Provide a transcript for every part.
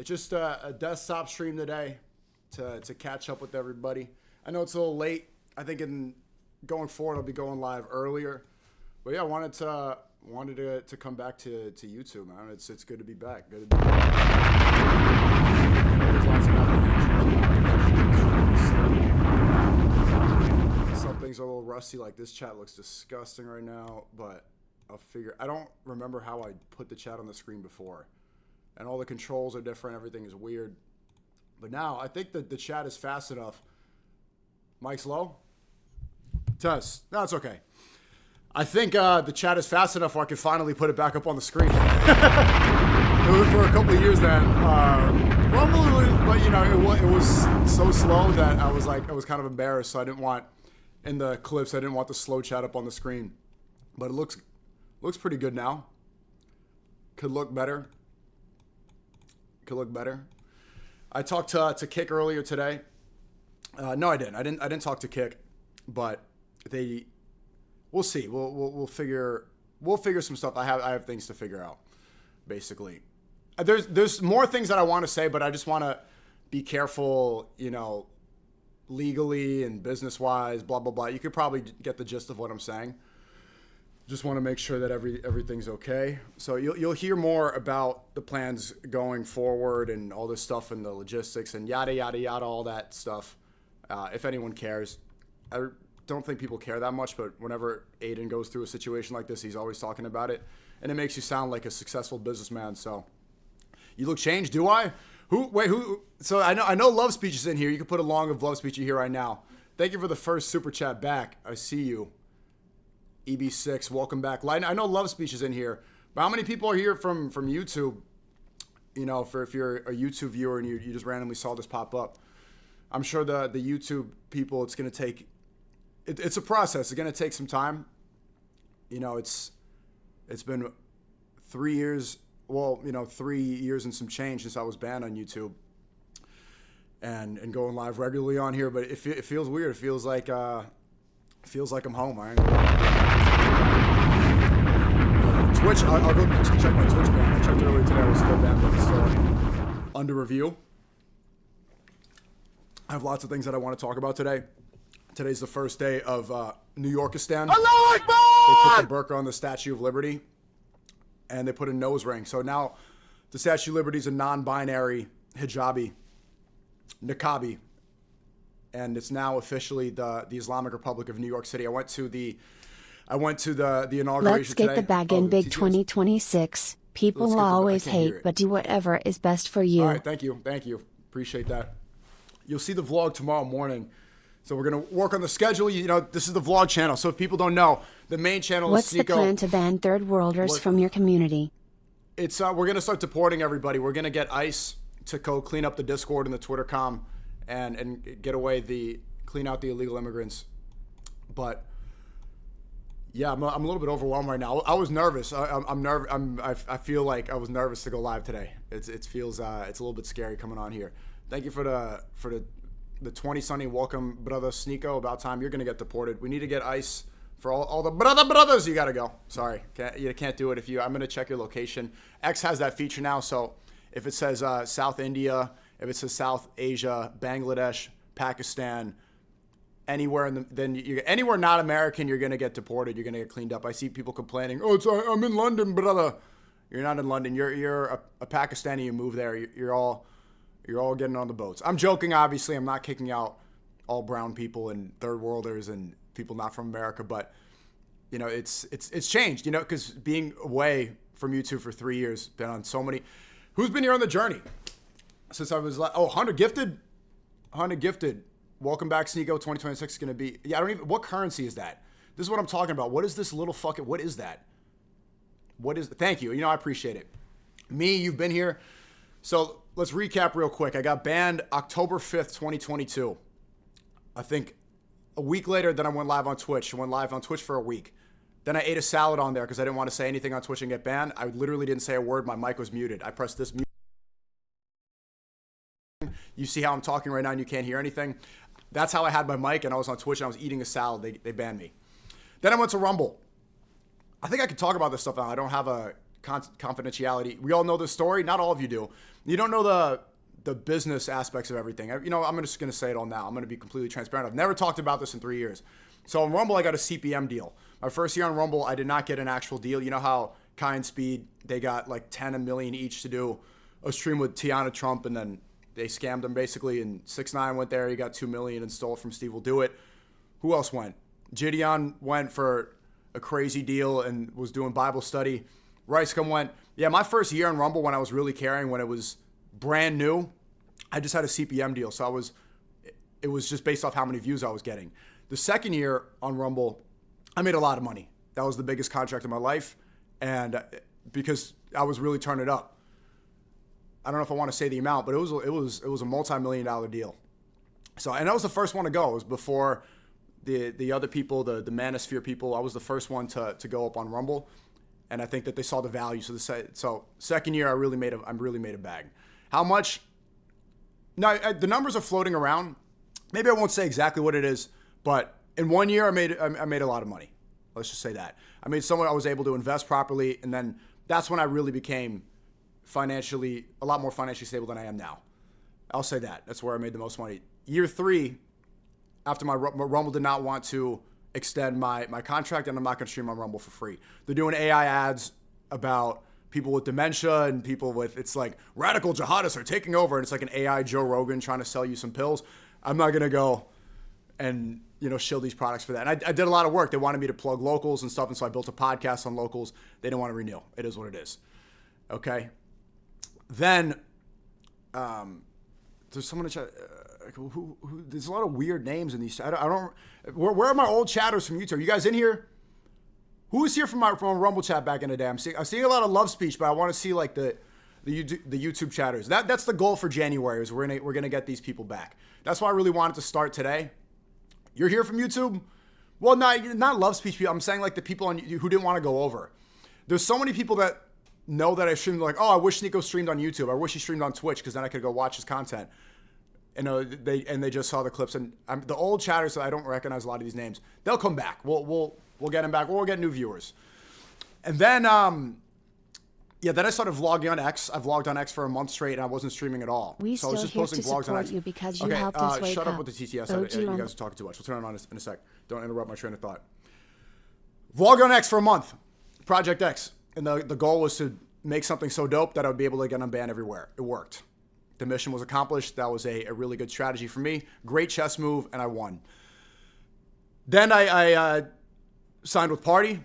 It's just a desktop stream today to catch up with everybody. I know it's a little late. I think going forward, I'll be going live earlier. But yeah, I wanted to come back to YouTube, man. It's good to be back. Good to be back. There's lots of applications. Some things are a little rusty, like this chat looks disgusting right now, but I'll figure. I don't remember how I put the chat on the screen before. And all the controls are different. Everything is weird. But now, I think that the chat is fast enough. Mike's low? Test. No, it's okay. I think the chat is fast enough where I can finally put it back up on the screen. It was for a couple of years then. But, you know, it was so slow that I was kind of embarrassed. So I didn't want, in the clips, I didn't want the slow chat up on the screen. But it looks pretty good now. Could look better. I talked to Kick earlier today. No, I didn't. I didn't talk to Kick, but we'll see. We'll figure some stuff. I have things to figure out, basically. There's more things that I want to say, but I just want to be careful, you know, legally and business wise, blah blah blah. You could probably get the gist of what I'm saying. Just want to make sure that everything's okay. So you'll hear more about the plans going forward and all this stuff and the logistics and yada yada yada, all that stuff. If anyone cares, I don't think people care that much. But whenever Aiden goes through a situation like this, he's always talking about it, and it makes you sound like a successful businessman. So you look changed, do I? Who? So I know Love Speech is in here. You can put a long of Love Speech here right now. Thank you for the first super chat back. I see you. EB6, welcome back. I know Love Speech is in here, but how many people are here from YouTube? You know, if you're a YouTube viewer and you just randomly saw this pop up, I'm sure the YouTube people, it's going to take, it's a process. It's going to take some time. You know, it's been 3 years, 3 years and some change since I was banned on YouTube and going live regularly on here, but it feels weird. It feels like I'm home. I ain't gonna lie. Twitch, I'll go check my Twitch ban. I checked earlier today. I was still banned, but it's still under review. I have lots of things that I want to talk about today. Today's the first day of New Yorkistan. Allahu Akbar! They put the burqa on the Statue of Liberty, and they put a nose ring. So now the Statue of Liberty is a non-binary hijabi, niqabi. And it's now officially the Islamic Republic of New York City. I went to the inauguration Let's get today. the bag in big TTS. 2026. People will always hate, but do whatever is best for you. All right, thank you. Appreciate that. You'll see the vlog tomorrow morning. So we're going to work on the schedule. You know, this is the vlog channel. So if people don't know, the main channel What's is SNEAKO. the plan to ban third worlders from your community? It's we're going to start deporting everybody. We're going to get ICE to go clean up the Discord and the Twitter com. And clean out the illegal immigrants. But yeah, I'm a little bit overwhelmed right now. I was nervous. I'm nervous. I feel like I was nervous to go live today. It feels it's a little bit scary coming on here. Thank you for the 20 Sunny. Welcome, brother SNEAKO. About time. You're gonna get deported. We need to get ICE for all the brothers. You gotta go. Sorry, you can't do it I'm gonna check your location. X has that feature now, so if it says South India. If it says South Asia, Bangladesh, Pakistan, anywhere anywhere not American, you're gonna get deported. You're gonna get cleaned up. I see people complaining. Oh, I'm in London, brother. You're not in London. You're a Pakistani. You move there. You're all getting on the boats. I'm joking. Obviously, I'm not kicking out all brown people and third worlders and people not from America. But you know, it's changed. You know, because being away from YouTube for 3 years, been on so many. Who's been here on the journey? Since I was like, Hunter Gifted. Welcome back, SNEAKO. 2026 is going to be, what currency is that? This is what I'm talking about. What is this little fucking, what is that? Thank you. You know, I appreciate it. Me, you've been here. So let's recap real quick. I got banned October 5th, 2022. I think a week later, then I went live on Twitch. I went live on Twitch for a week. Then I ate a salad on there because I didn't want to say anything on Twitch and get banned. I literally didn't say a word. My mic was muted. I pressed this mute. You see how I'm talking right now and you can't hear anything? That's how I had my mic, and I was on Twitch and I was eating a salad. They banned me. Then I went to Rumble. I think I could talk about this stuff now. I don't have a confidentiality. We all know this story. Not all of you do. You don't know the business aspects of everything. I'm just going to say it all now. I'm going to be completely transparent. I've never talked about this in 3 years. So on Rumble, I got a CPM deal. My first year on Rumble, I did not get an actual deal. You know how Kai and Speed, they got like 10 million each to do a stream with Tiana Trump, and then they scammed them basically, and 6ix9ine went there. He got 2 million and stole it from Steve Will Do It. Who else went? Gideon went for a crazy deal and was doing Bible study. Ricecom went. Yeah, my first year on Rumble, when I was really caring, when it was brand new, I just had a CPM deal. So it was just based off how many views I was getting. The second year on Rumble, I made a lot of money. That was the biggest contract of my life. And because I was really turning it up. I don't know if I want to say the amount, but it was a multi-million-dollar deal. So, and that was the first one to go. It was before the other people, the Manosphere people. I was the first one to go up on Rumble, and I think that they saw the value. So second year, I really made a bag. How much? Now the numbers are floating around. Maybe I won't say exactly what it is, but in 1 year, I made a lot of money. Let's just say that I was able to invest properly, and then that's when I really became a lot more financially stable than I am now. I'll say that. That's where I made the most money. Year 3, after my Rumble did not want to extend my contract, and I'm not going to stream on Rumble for free. They're doing AI ads about people with dementia and people with, it's like radical jihadists are taking over, and it's like an AI Joe Rogan trying to sell you some pills. I'm not going to go and shill these products for that. And I did a lot of work. They wanted me to plug locals and stuff, and so I built a podcast on locals. They didn't want to renew. It is what it is. Okay. Then, there's someone in chat. Who there's a lot of weird names in these. I don't. Where are my old chatters from YouTube? Are you guys in here? Who was here from a Rumble chat back in the day? I'm seeing a lot of love speech, but I want to see like the YouTube chatters. That's the goal for January. Is we're gonna get these people back. That's why I really wanted to start today. You're here from YouTube. Well, not love speech people. I'm saying like the people on who didn't want to go over. There's so many people that know that I streamed, like, oh, I wish SNEAKO streamed on YouTube. I wish he streamed on Twitch because then I could go watch his content. And they just saw the clips. And the old chatters, I don't recognize a lot of these names. They'll come back. We'll get them back. We'll get new viewers. And then then I started vlogging on X. I've vlogged on X for a month straight, and I wasn't streaming at all. So I was just posting vlogs on X. You because you helped us wake shut up up. with the TTS. You guys are talking too much. We'll turn it on in a sec. Don't interrupt my train of thought. Vlogged on X for a month. Project X. And the goal was to make something so dope that I would be able to get unbanned everywhere. It worked. The mission was accomplished. That was a really good strategy for me. Great chess move, and I won. Then I signed with Party,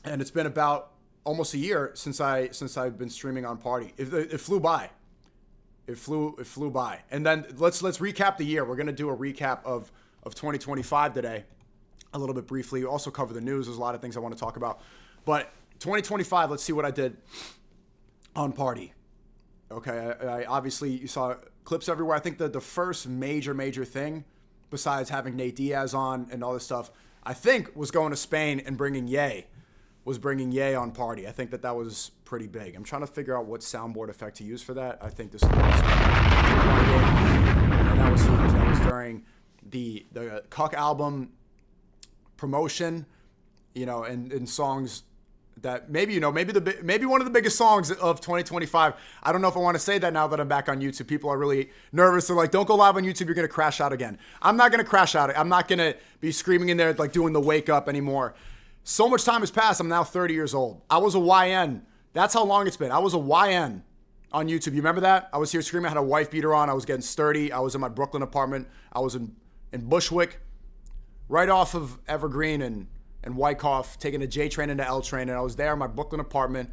and it's been about almost a year since I've been streaming on Party. It flew by. It flew by. And then let's recap the year. We're gonna do a recap of 2025 today, a little bit briefly. We'll also cover the news. There's a lot of things I want to talk about, but 2025. Let's see what I did on Party. Okay, I obviously you saw clips everywhere. I think the first major thing, besides having Nate Diaz on and all this stuff, I think was going to Spain and bringing Ye on Party. I think that was pretty big. I'm trying to figure out what soundboard effect to use for that. I think this is and that was huge. That was during the Cuck album promotion, and songs that maybe one of the biggest songs of 2025. I don't know if I want to say that now that I'm back on YouTube. People are really nervous. They're like, don't go live on YouTube. You're going to crash out again. I'm not going to crash out. I'm not going to be screaming in there like doing the wake up anymore. So much time has passed. I'm now 30 years old. I was a YN. That's how long it's been. I was a YN on YouTube. You remember that? I was here screaming. I had a wife beater on. I was getting sturdy. I was in my Brooklyn apartment. I was in Bushwick, right off of Evergreen and Wyckoff, taking a J train into L train, and I was there in my Brooklyn apartment,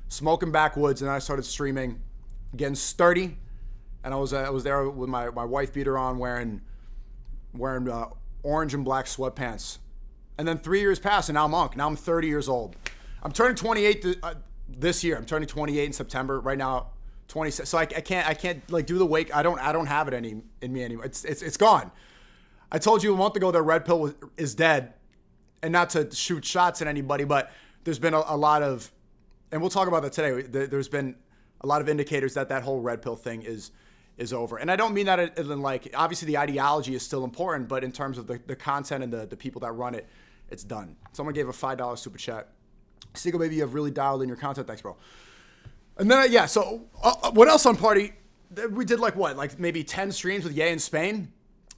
smoking backwoods, and then I started streaming, getting sturdy, and I was there with my wife beater on, wearing orange and black sweatpants, and then 3 years passed, and now I'm Unc. Now I'm 30 years old. I'm turning 28 this year. I'm turning 28 in September. Right now, 26. So I can't like do the wake. I don't have it in me anymore. It's gone. I told you a month ago that Red Pill is dead. And not to shoot shots at anybody, but there's been a lot of, and we'll talk about that today. There's been a lot of indicators that whole Red Pill thing is over. And I don't mean that in like, obviously the ideology is still important, but in terms of the content and the people that run it, it's done. Someone gave a $5 super chat. SNEAKO, maybe you have really dialed in your content. Thanks, bro. And then, yeah, so what else on Party? We did like maybe 10 streams with Ye in Spain,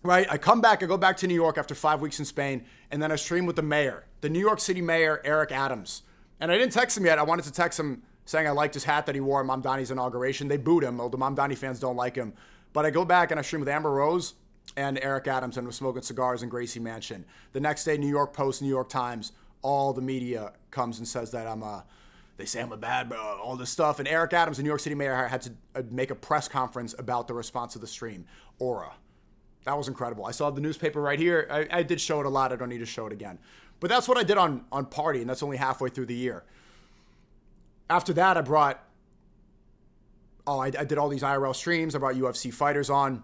right? I come back, I go back to New York after 5 weeks in Spain, and then I stream with the mayor, the New York City mayor, Eric Adams. And I didn't text him yet. I wanted to text him saying I liked his hat that he wore at Mom Donnie's inauguration. They booed him. The Mom Donnie fans don't like him. But I go back and I stream with Amber Rose and Eric Adams, and we're smoking cigars in Gracie Mansion. The next day, New York Post, New York Times, all the media comes and says that they say I'm a bad bro, all this stuff. And Eric Adams, the New York City mayor, had to make a press conference about the response to the stream. Aura. That was incredible. I saw the newspaper right here. I did show it a lot. I don't need to show it again. But that's what I did on Party, and that's only halfway through the year. After that, I did all these IRL streams. I brought UFC fighters on.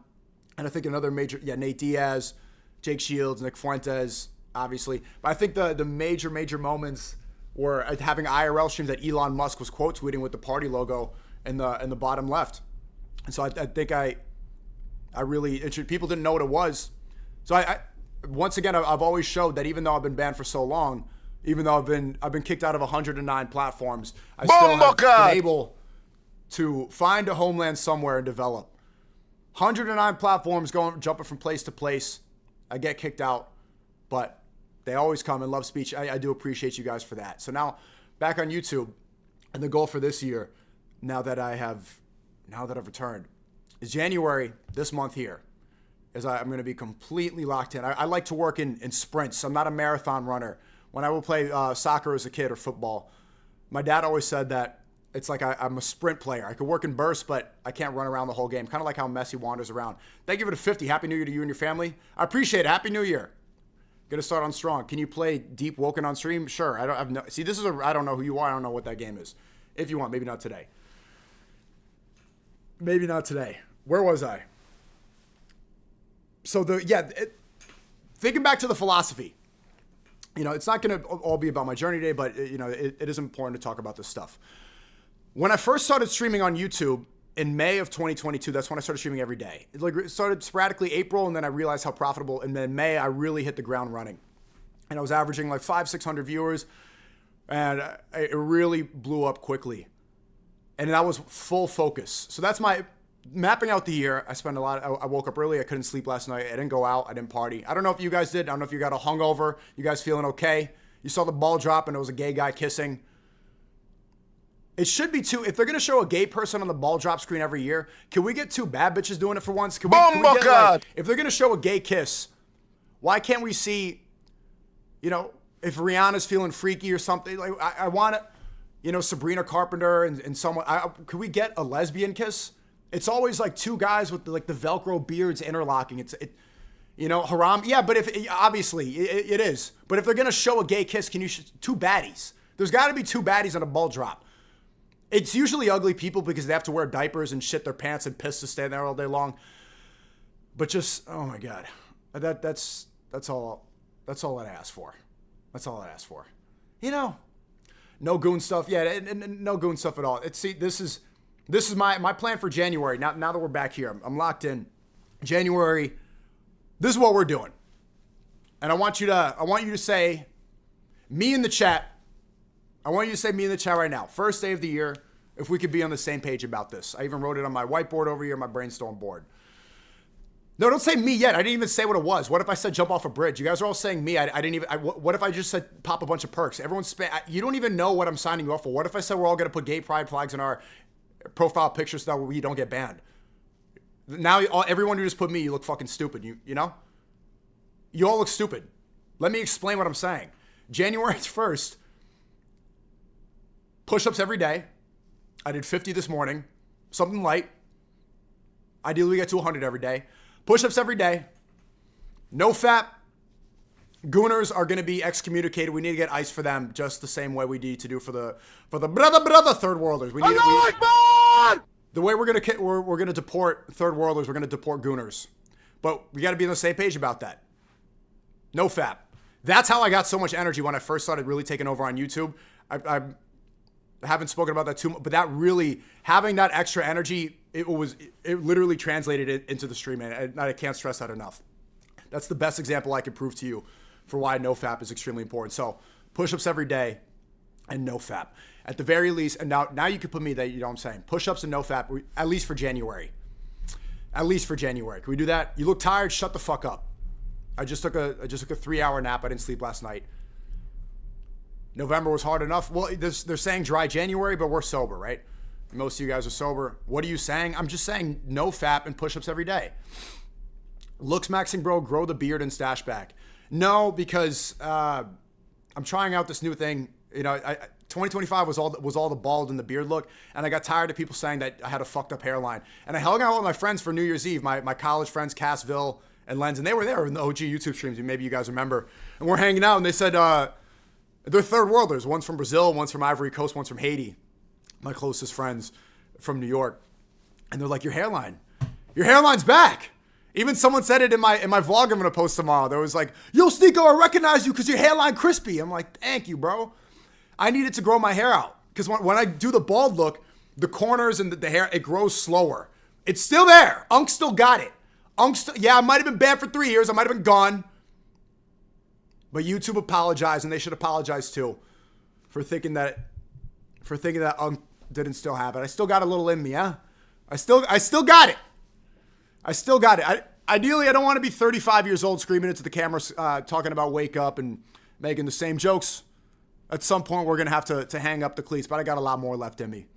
And I think another major, Nate Diaz, Jake Shields, Nick Fuentes, obviously. But I think the major moments were having IRL streams that Elon Musk was quote tweeting with the Party logo in the bottom left. And so I think I really, people didn't know what it was. So I once again, I've always showed that even though I've been banned for so long, even though I've been kicked out of 109 platforms, I still have been able to find a homeland somewhere and develop. 109 platforms jumping from place to place. I get kicked out, but they always come and love speech. I do appreciate you guys for that. So now back on YouTube, and the goal for this year, now that I've returned, is January this month here. I'm going to be completely locked in. I like to work in sprints. I'm not a marathon runner. When I would play soccer as a kid or football, my dad always said that it's like I'm a sprint player. I could work in bursts, but I can't run around the whole game. Kind of like how Messi wanders around. Thank you for the 50. Happy New Year to you and your family. I appreciate it. Happy New Year. Gonna start on strong. Can you play Deep Woken on stream? Sure. I don't know who you are. I don't know what that game is. If you want, maybe not today. Maybe not today. Where was I? So thinking back to the philosophy. It's not going to all be about my journey today, but it is important to talk about this stuff. When I first started streaming on YouTube in May of 2022, that's when I started streaming every day. It started sporadically April, and then I realized how profitable. And then May, I really hit the ground running. And I was averaging like 500-600 viewers, and it really blew up quickly. And that was full focus. So that's my mapping out the year. I woke up early. I couldn't sleep last night. I didn't go out. I didn't party. I don't know if you guys did. I don't know if you got a hungover. You guys feeling okay? You saw the ball drop and it was a gay guy kissing. It should be two. If they're going to show a gay person on the ball drop screen every year, can we get two bad bitches doing it for once? Can we get, if they're going to show a gay kiss, why can't we see, if Rihanna's feeling freaky or something? Like I want to, Sabrina Carpenter and someone. Could we get a lesbian kiss? It's always like two guys with the Velcro beards interlocking. Haram. Yeah, but obviously it is. But if they're going to show a gay kiss, can you two baddies? There's got to be two baddies on a ball drop. It's usually ugly people because they have to wear diapers and shit their pants and piss to stand there all day long. But just, oh my God, that's all I ask for. That's all I ask for. No goon stuff. Yeah, and no goon stuff at all. This is my plan for January. Now that we're back here, I'm locked in. January, this is what we're doing. And I want you to say me in the chat. I want you to say me in the chat right now. First day of the year, if we could be on the same page about this. I even wrote it on my whiteboard over here, my brainstorm board. No, don't say me yet. I didn't even say what it was. What if I said jump off a bridge? You guys are all saying me. I didn't even. What if I just said pop a bunch of perks? Everyone's. You don't even know what I'm signing you up for. What if I said we're all going to put gay pride flags in our profile pictures so that we don't get banned? Now, everyone who just put me, you look fucking stupid. You know? You all look stupid. Let me explain what I'm saying. January 1st. Push-ups every day. I did 50 this morning. Something light. Ideally, we get to 100 every day. Push-ups every day. No fap. Gooners are going to be excommunicated. We need to get ice for them just the same way we need to do for the brother third worlders. The way we're going to deport third worlders, we're going to deport gooners. But we got to be on the same page about that. No fap. That's how I got so much energy when I first started really taking over on YouTube. I haven't spoken about that too much, but that really, having that extra energy, it literally translated it into the stream, and I can't stress that enough. That's the best example I could prove to you for why NoFap is extremely important. So push-ups every day, and no fap. At the very least, and now you can put me that, you know what I'm saying, push-ups and no fap, at least for January. At least for January. Can we do that? You look tired, shut the fuck up. I just took a 3-hour nap. I didn't sleep last night. November was hard enough. Well, they're saying dry January, but we're sober, right? Most of you guys are sober. What are you saying? I'm just saying no fap and push-ups every day. Looks maxing, bro. Grow the beard and stash back. No, because I'm trying out this new thing. You know, 2025 was all the bald and the beard look, and I got tired of people saying that I had a fucked up hairline. And I hung out with my friends for New Year's Eve, my college friends, Cassville and Lenz, and they were there in the OG YouTube streams. Maybe you guys remember. And we're hanging out, and they said they're third worlders. One's from Brazil, one's from Ivory Coast, one's from Haiti. My closest friends from New York, and they're like, your hairline's back. Even someone said it in my vlog I'm gonna post tomorrow. There was like, yo, SNEAKO, I recognize you because your hairline crispy. I'm like, thank you, bro. I needed to grow my hair out because when I do the bald look, the corners and the hair, it grows slower. It's still there. Unk still got it. Yeah, I might have been banned for 3 years. I might have been gone. But YouTube apologized, and they should apologize too for thinking that Unk didn't still have it. I still got a little in me, huh? I still got it. I still got it. Ideally, I don't want to be 35 years old screaming into the camera, talking about wake up and making the same jokes. At some point, we're going to have to hang up the cleats, but I got a lot more left in me.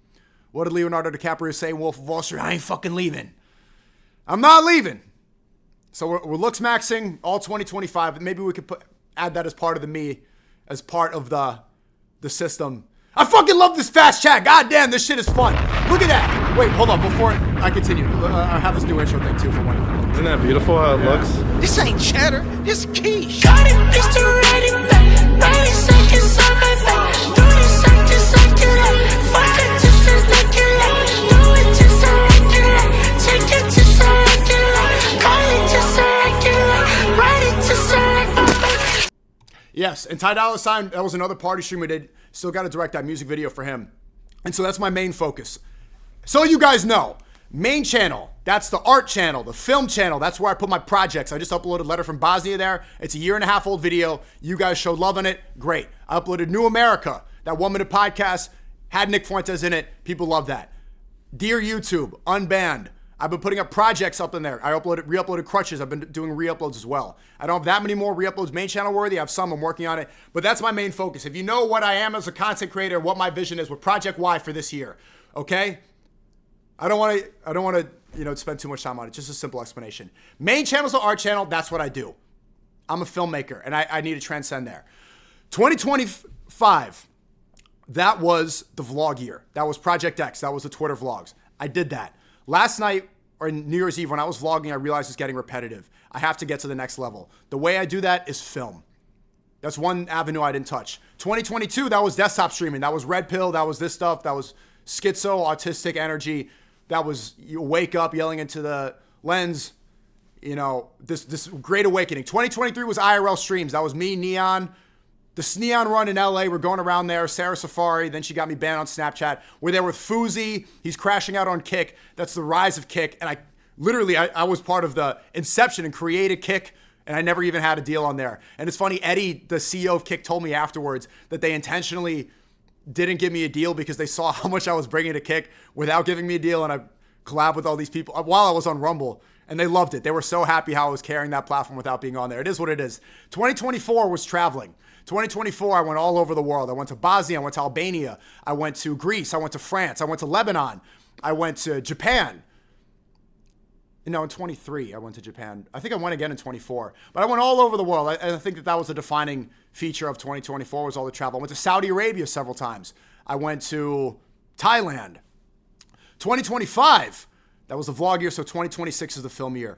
What did Leonardo DiCaprio say in Wolf of Wall Street? I ain't fucking leaving. I'm not leaving. So we're looks maxing all 2025. Maybe we could add that as part of as part of the system. I fucking love this fast chat. God damn, this shit is fun. Look at that. Wait, hold on. Before I continue, I have this new intro thing too for one. Isn't that beautiful how it looks? This ain't cheddar, it's quiche. Got it, Mr. Ready Back. 90 seconds on my back. 30 seconds like it like. Fuck it just as like it like. Do it just like it like. Take it just like it like. Call it just like it like. Write it just like it like. Yes, and Ty Dolla $ign, that was another party stream we did. Still got to direct that music video for him. And so that's my main focus. So you guys know, main channel, that's the art channel, the film channel. That's where I put my projects. I just uploaded Letter from Bosnia there. It's a 1.5 year old video. You guys showed love on it. Great. I uploaded New America, that 1-minute podcast, had Nick Fuentes in it. People love that. Dear YouTube, unbanned. I've been putting up projects up in there. I re-uploaded Crutches. I've been doing re-uploads as well. I don't have that many more re-uploads main channel worthy. I have some. I'm working on it. But that's my main focus. If you know what I am as a content creator, what my vision is with Project Y for this year, okay? I don't want to spend too much time on it. Just a simple explanation. Main channel's the art channel. That's what I do. I'm a filmmaker, and I need to transcend there. 2025, that was the vlog year. That was Project X. That was the Twitter vlogs. I did that. Last night, or New Year's Eve, when I was vlogging, I realized it's getting repetitive. I have to get to the next level. The way I do that is film. That's one avenue I didn't touch. 2022, that was desktop streaming. That was Red Pill. That was this stuff. That was schizo, autistic energy. That was you wake up yelling into the lens. You know, this great awakening. 2023 was IRL streams. That was me, Neon. The Sneon run in LA, we're going around there. Sarah Safari, then she got me banned on Snapchat. We're there with Fuzi. He's crashing out on Kick. That's the rise of Kick. And I was part of the inception and created Kick, and I never even had a deal on there. And it's funny, Eddie, the CEO of Kick, told me afterwards that they intentionally didn't give me a deal because they saw how much I was bringing to Kick without giving me a deal. And I collabed with all these people while I was on Rumble, and they loved it. They were so happy how I was carrying that platform without being on there. It is what it is. 2024 was traveling. 2024, I went all over the world. I went to Bosnia, I went to Albania, I went to Greece, I went to France, I went to Lebanon, I went to Japan. No, in 23, I went to Japan. I think I went again in 24. But I went all over the world. I think that was a defining feature of 2024 was all the travel. I went to Saudi Arabia several times. I went to Thailand. 2025, that was the vlog year, so 2026 is the film year.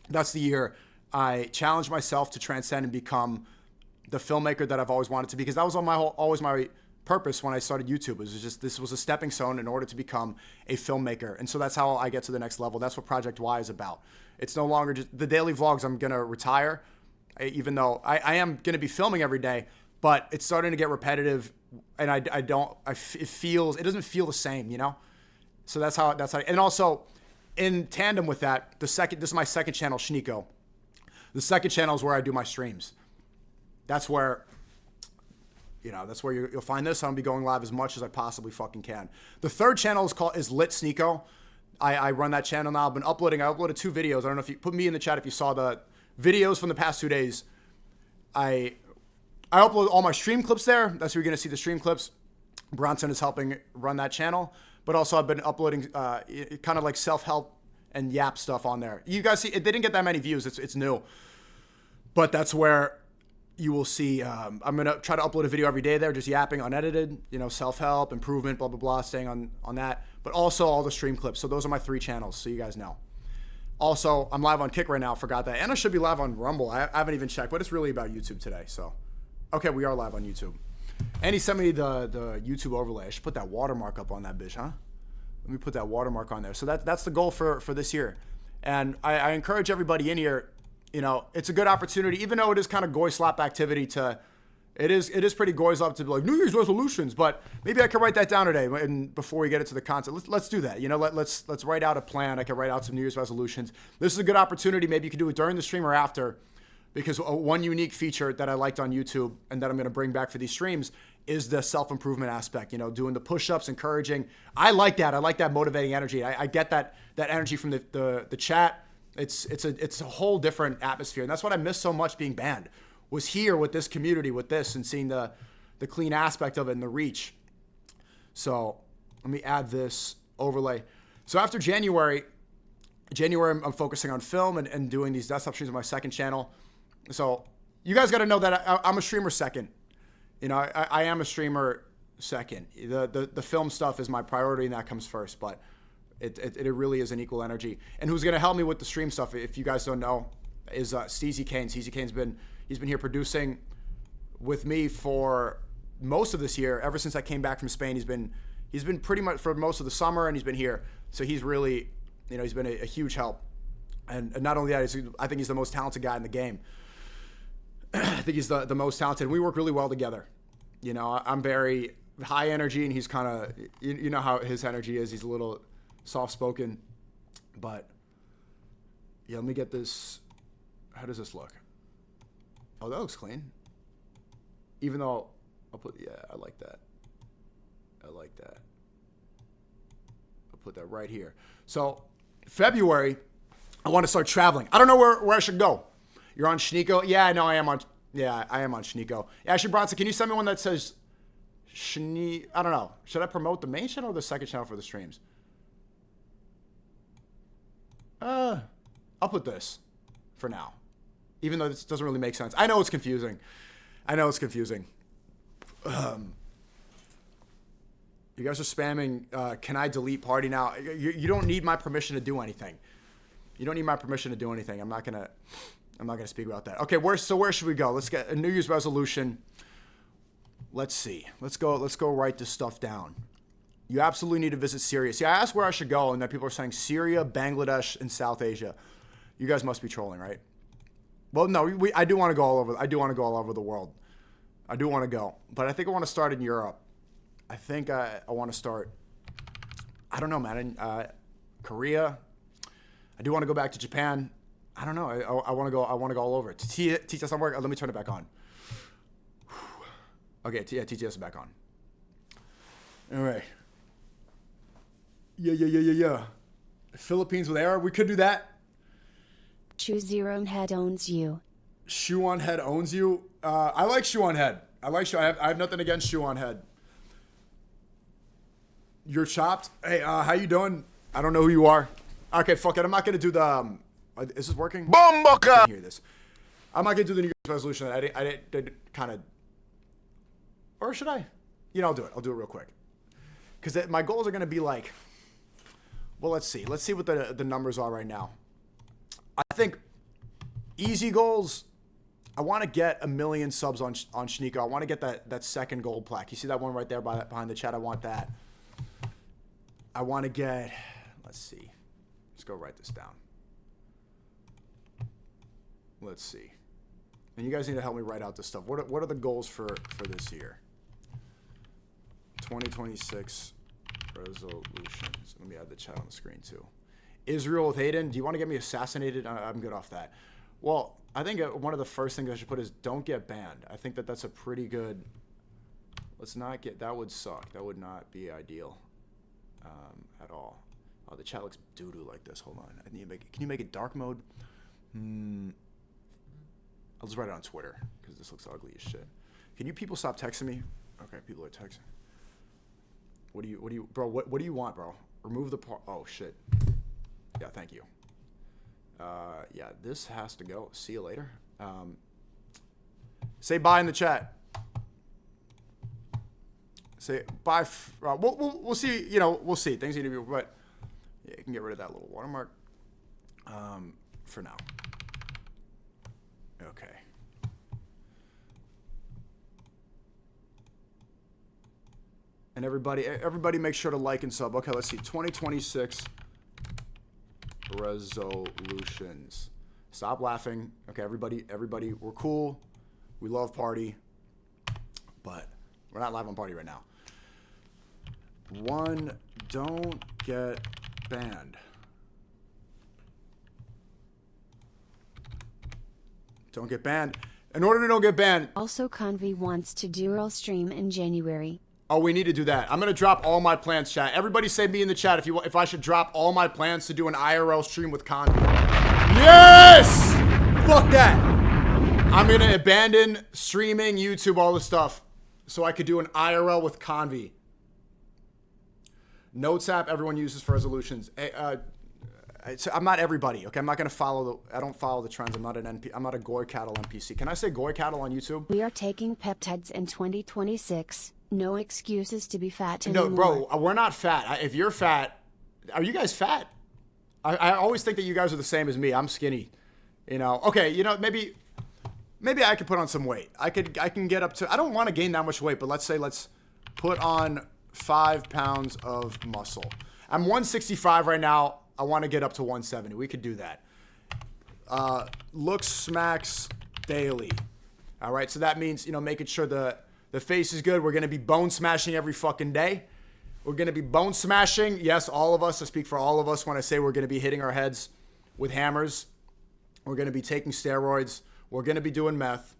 That's the year I challenged myself to transcend and become the filmmaker that I've always wanted to be, because that was always my purpose when I started YouTube. It was just, this was a stepping stone in order to become a filmmaker. And so that's how I get to the next level. That's what Project Y is about. It's no longer just the daily vlogs. I'm going to retire, even though I am going to be filming every day, but it's starting to get repetitive, and it doesn't feel the same, you know? So that's how, and also in tandem with that, this is my second channel, SNEAKO. The second channel is where I do my streams. That's where You know, that's where you'll find this. I'll be going live as much as I possibly fucking can. The third channel is Lit SNEAKO. I run that channel now. I've been uploading. I uploaded 2 videos. I don't know if you put me in the chat if you saw the videos from the past 2 days. I upload all my stream clips there. That's where you're going to see the stream clips. Bronson is helping run that channel. But also I've been uploading kind of like self-help and yap stuff on there. You guys see, they didn't get that many views. It's new. But that's where you will see, I'm going to try to upload a video every day there, just yapping, unedited, you know, self-help, improvement, blah, blah, blah, staying on that. But also all the stream clips. So those are my 3 channels, so you guys know. Also, I'm live on Kick right now. Forgot that. And I should be live on Rumble. I haven't even checked, but it's really about YouTube today. So, okay, we are live on YouTube. And he sent me the YouTube overlay. I should put that watermark up on that bitch, huh? Let me put that watermark on there. So that's the goal for this year. And I encourage everybody in here, you know, it's a good opportunity, even though it is kind of goy slap activity it is pretty goy slap to be like New Year's resolutions, but maybe I can write that down today. And before we get into the content, let's do that. You know, let's write out a plan. I can write out some New Year's resolutions. This is a good opportunity. Maybe you can do it during the stream or after, because one unique feature that I liked on YouTube and that I'm going to bring back for these streams is the self-improvement aspect, you know, doing the push-ups, encouraging. I like that. I like that motivating energy. I get that energy from the chat. It's a whole different atmosphere. And that's what I miss so much being banned, was here with this community, with this, and seeing the clean aspect of it and the reach. So let me add this overlay. So after January, I'm focusing on film and doing these desktop streams on my second channel. So you guys got to know that I'm a streamer second. You know, I am a streamer second. The film stuff is my priority, and that comes first. But it really is an equal energy. And who's going to help me with the stream stuff, if you guys don't know, is Steezy Kane. Steezy Kane's been here producing with me for most of this year. Ever since I came back from Spain, he's been pretty much for most of the summer, and he's been here. So he's really, you know, he's been a huge help. And not only that, I think he's the most talented guy in the game. I think he's the most talented. We work really well together. You know, I'm very high energy, and he's kind of, you know how his energy is. He's a little soft-spoken. But, yeah, let me get this. How does this look? Oh, that looks clean. Even though I'll put, yeah, I like that. I like that. I'll put that right here. So, February, I want to start traveling. I don't know where I should go. You're on SNEAKO? Yeah, I know I am on. Yeah, I am on SNEAKO. Actually, Bronson, can you send me one that says I don't know. Should I promote the main channel or the second channel for the streams? I'll put this for now, even though this doesn't really make sense. I know it's confusing. You guys are spamming. Can I delete party now? You don't need my permission to do anything. You don't need my permission to do anything. I'm not gonna speak about that. Okay, where should we go? Let's get a New Year's resolution. Let's see. Let's go write this stuff down. You absolutely need to visit Syria. See, I asked where I should go, and then people are saying Syria, Bangladesh, and South Asia. You guys must be trolling, right? Well, no, I do want to go all over. I do want to go all over the world. I do want to go, but I think I want to start in Europe. I think I want to start. I don't know, man. Korea. I do want to go back to Japan. I don't know. I want to go. I want to go all over. TTS on work. Let me turn it back on. Okay. Yeah. TTS is back on. All right. Yeah. Philippines with air. We could do that. Choose your own head owns you. Shoe on head owns you. I like shoe on head. I have nothing against shoe on head. You're chopped. Hey, how you doing? I don't know who you are. Okay, fuck it. I'm not gonna do the. Is this working? Bomboka. Hear this. I'm not gonna do the New Year's resolution. I did kind of. Or should I? You know, I'll do it. I'll do it real quick. Because my goals are gonna be like. Well, let's see. Let's see what the numbers are right now. I think easy goals. I want to get 1 million subs on SNEAKO. I want to get that second gold plaque. You see that one right there behind the chat? I want that. I want to get. Let's see. Let's go write this down. Let's see. And you guys need to help me write out this stuff. What are the goals for this year? 2026 resolutions. Let me add the chat on the screen too. Israel with Hayden. Do you want to get me assassinated? I'm good off that. Well, I think one of the first things I should put is don't get banned. I think that's a pretty good Let's not get, that would suck. That would not be ideal at all. Oh, the chat looks doo-doo like this. Hold on. I need to make it, can you make it dark mode? I'll just write it on Twitter because this looks ugly as shit. Can you people stop texting me? Okay, people are texting. What do you, bro, what do you want, bro? Remove the part, oh shit. Yeah, thank you. Yeah, this has to go. See you later. Say bye in the chat. Say bye. We'll see. You know, we'll see. Things need to be, but yeah, you can get rid of that little watermark for now. Okay. And everybody make sure to like and sub. Okay, let's see. 2026 resolutions. Stop laughing. Okay, everybody, we're cool. We love party. But we're not live on party right now. 1, don't get banned. Don't get banned. In order to don't get banned. Also, Convi wants to do real stream in January. Oh, we need to do that. I'm gonna drop all my plans, chat. Everybody say me in the chat if I should drop all my plans to do an IRL stream with Convi. Yes! Fuck that. I'm gonna abandon streaming, YouTube, all this stuff, so I could do an IRL with Convi. Notes app everyone uses for resolutions. I'm not everybody, okay? I'm not gonna follow I don't follow the trends. I'm not I'm not a Goy Cattle NPC. Can I say Goy Cattle on YouTube? We are taking peptides in 2026. No excuses to be fat anymore. No, bro, we're not fat. If you're fat, are you guys fat? I always think that you guys are the same as me. I'm skinny, you know. Okay, you know, maybe I could put on some weight. I can get up to, I don't want to gain that much weight, but let's put on 5 pounds of muscle. I'm 165 right now. I want to get up to 170. We could do that. Looks smacks daily. All right, so that means, you know, making sure the face is good. We're going to be bone smashing every fucking day. We're going to be bone smashing. Yes, all of us. I speak for all of us when I say we're going to be hitting our heads with hammers. We're going to be taking steroids. We're going to be doing meth.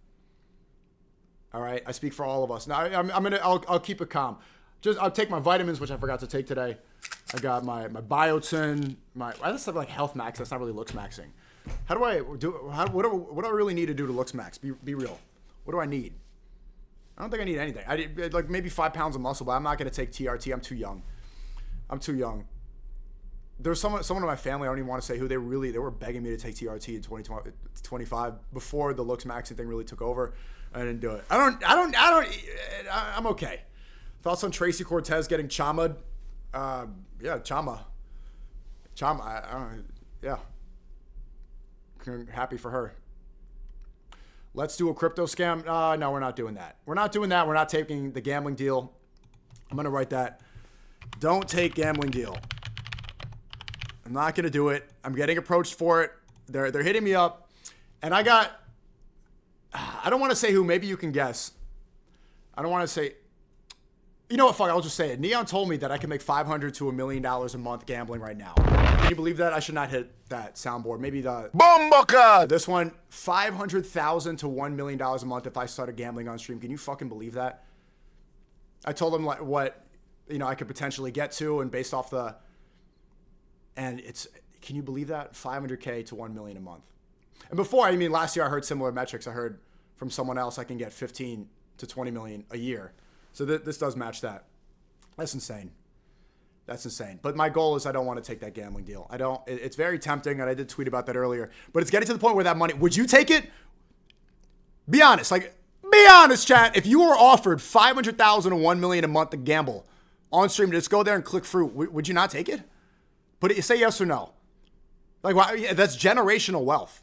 All right, I speak for all of us. Now, I'll keep it calm. I'll take my vitamins, which I forgot to take today. I got my biotin, that's like health max. That's not really looks maxing. How do I do? What do I really need to do to looks max? Be real. What do I need? I don't think I need anything. I did like maybe 5 pounds of muscle, but I'm not gonna take TRT. I'm too young. There's someone in my family. I don't even want to say who. They were begging me to take TRT in 2025 before the looks maxing thing really took over. I didn't do it. I'm okay. Thoughts on Tracy Cortez getting chamaed? Yeah, chama. Yeah. Happy for her. Let's do a crypto scam. No, we're not doing that. We're not taking the gambling deal. I'm going to write that. Don't take gambling deal. I'm not going to do it. I'm getting approached for it. They're hitting me up. And I don't want to say who. Maybe you can guess. I don't want to say. You know what? Fuck, I'll just say it. Neon told me that I can make $500 to $1 million a month gambling right now. Can you believe that? I should not hit that soundboard. Maybe this one, $500,000 to $1 million a month if I started gambling on stream. Can you fucking believe that? I told him like what, you know, I could potentially get to, and based off and it's, can you believe that? $500K to $1 million a month. And before, last year I heard similar metrics. I heard from someone else I can get 15 to 20 million a year. So this does match that. That's insane. But my goal is I don't want to take that gambling deal. It's very tempting, and I did tweet about that earlier. But it's getting to the point where that money, would you take it? Be honest, chat. If you were offered $500,000 to $1 million a month to gamble on stream, just go there and click fruit, would you not take it? Say yes or no. Like, that's generational wealth.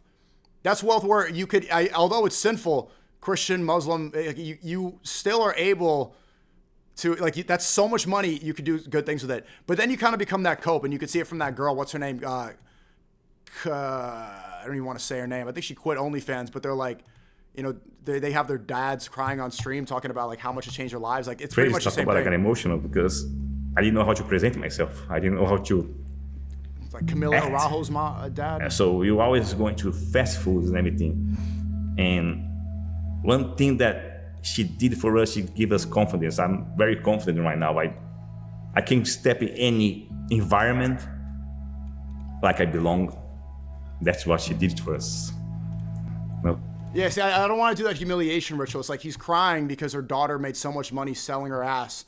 That's wealth where you could, although it's sinful, Christian, Muslim, you still are able to, like, that's so much money, you could do good things with it. But then you kind of become that cope, and you could see it from that girl. What's her name? I don't even want to say her name. I think she quit OnlyFans, but they're like, you know, they have their dads crying on stream talking about like how much it changed their lives. Like, it's pretty much the same thing. I got emotional because I didn't know how to present myself. I didn't know how to. It's like Camila Araujo's dad. So you always going to fast foods and everything, and one thing that she did for us, she gave us confidence. I'm very confident right now. I can step in any environment like I belong. That's what she did for us. Well, yeah, see, I don't want to do that humiliation ritual. It's like he's crying because her daughter made so much money selling her ass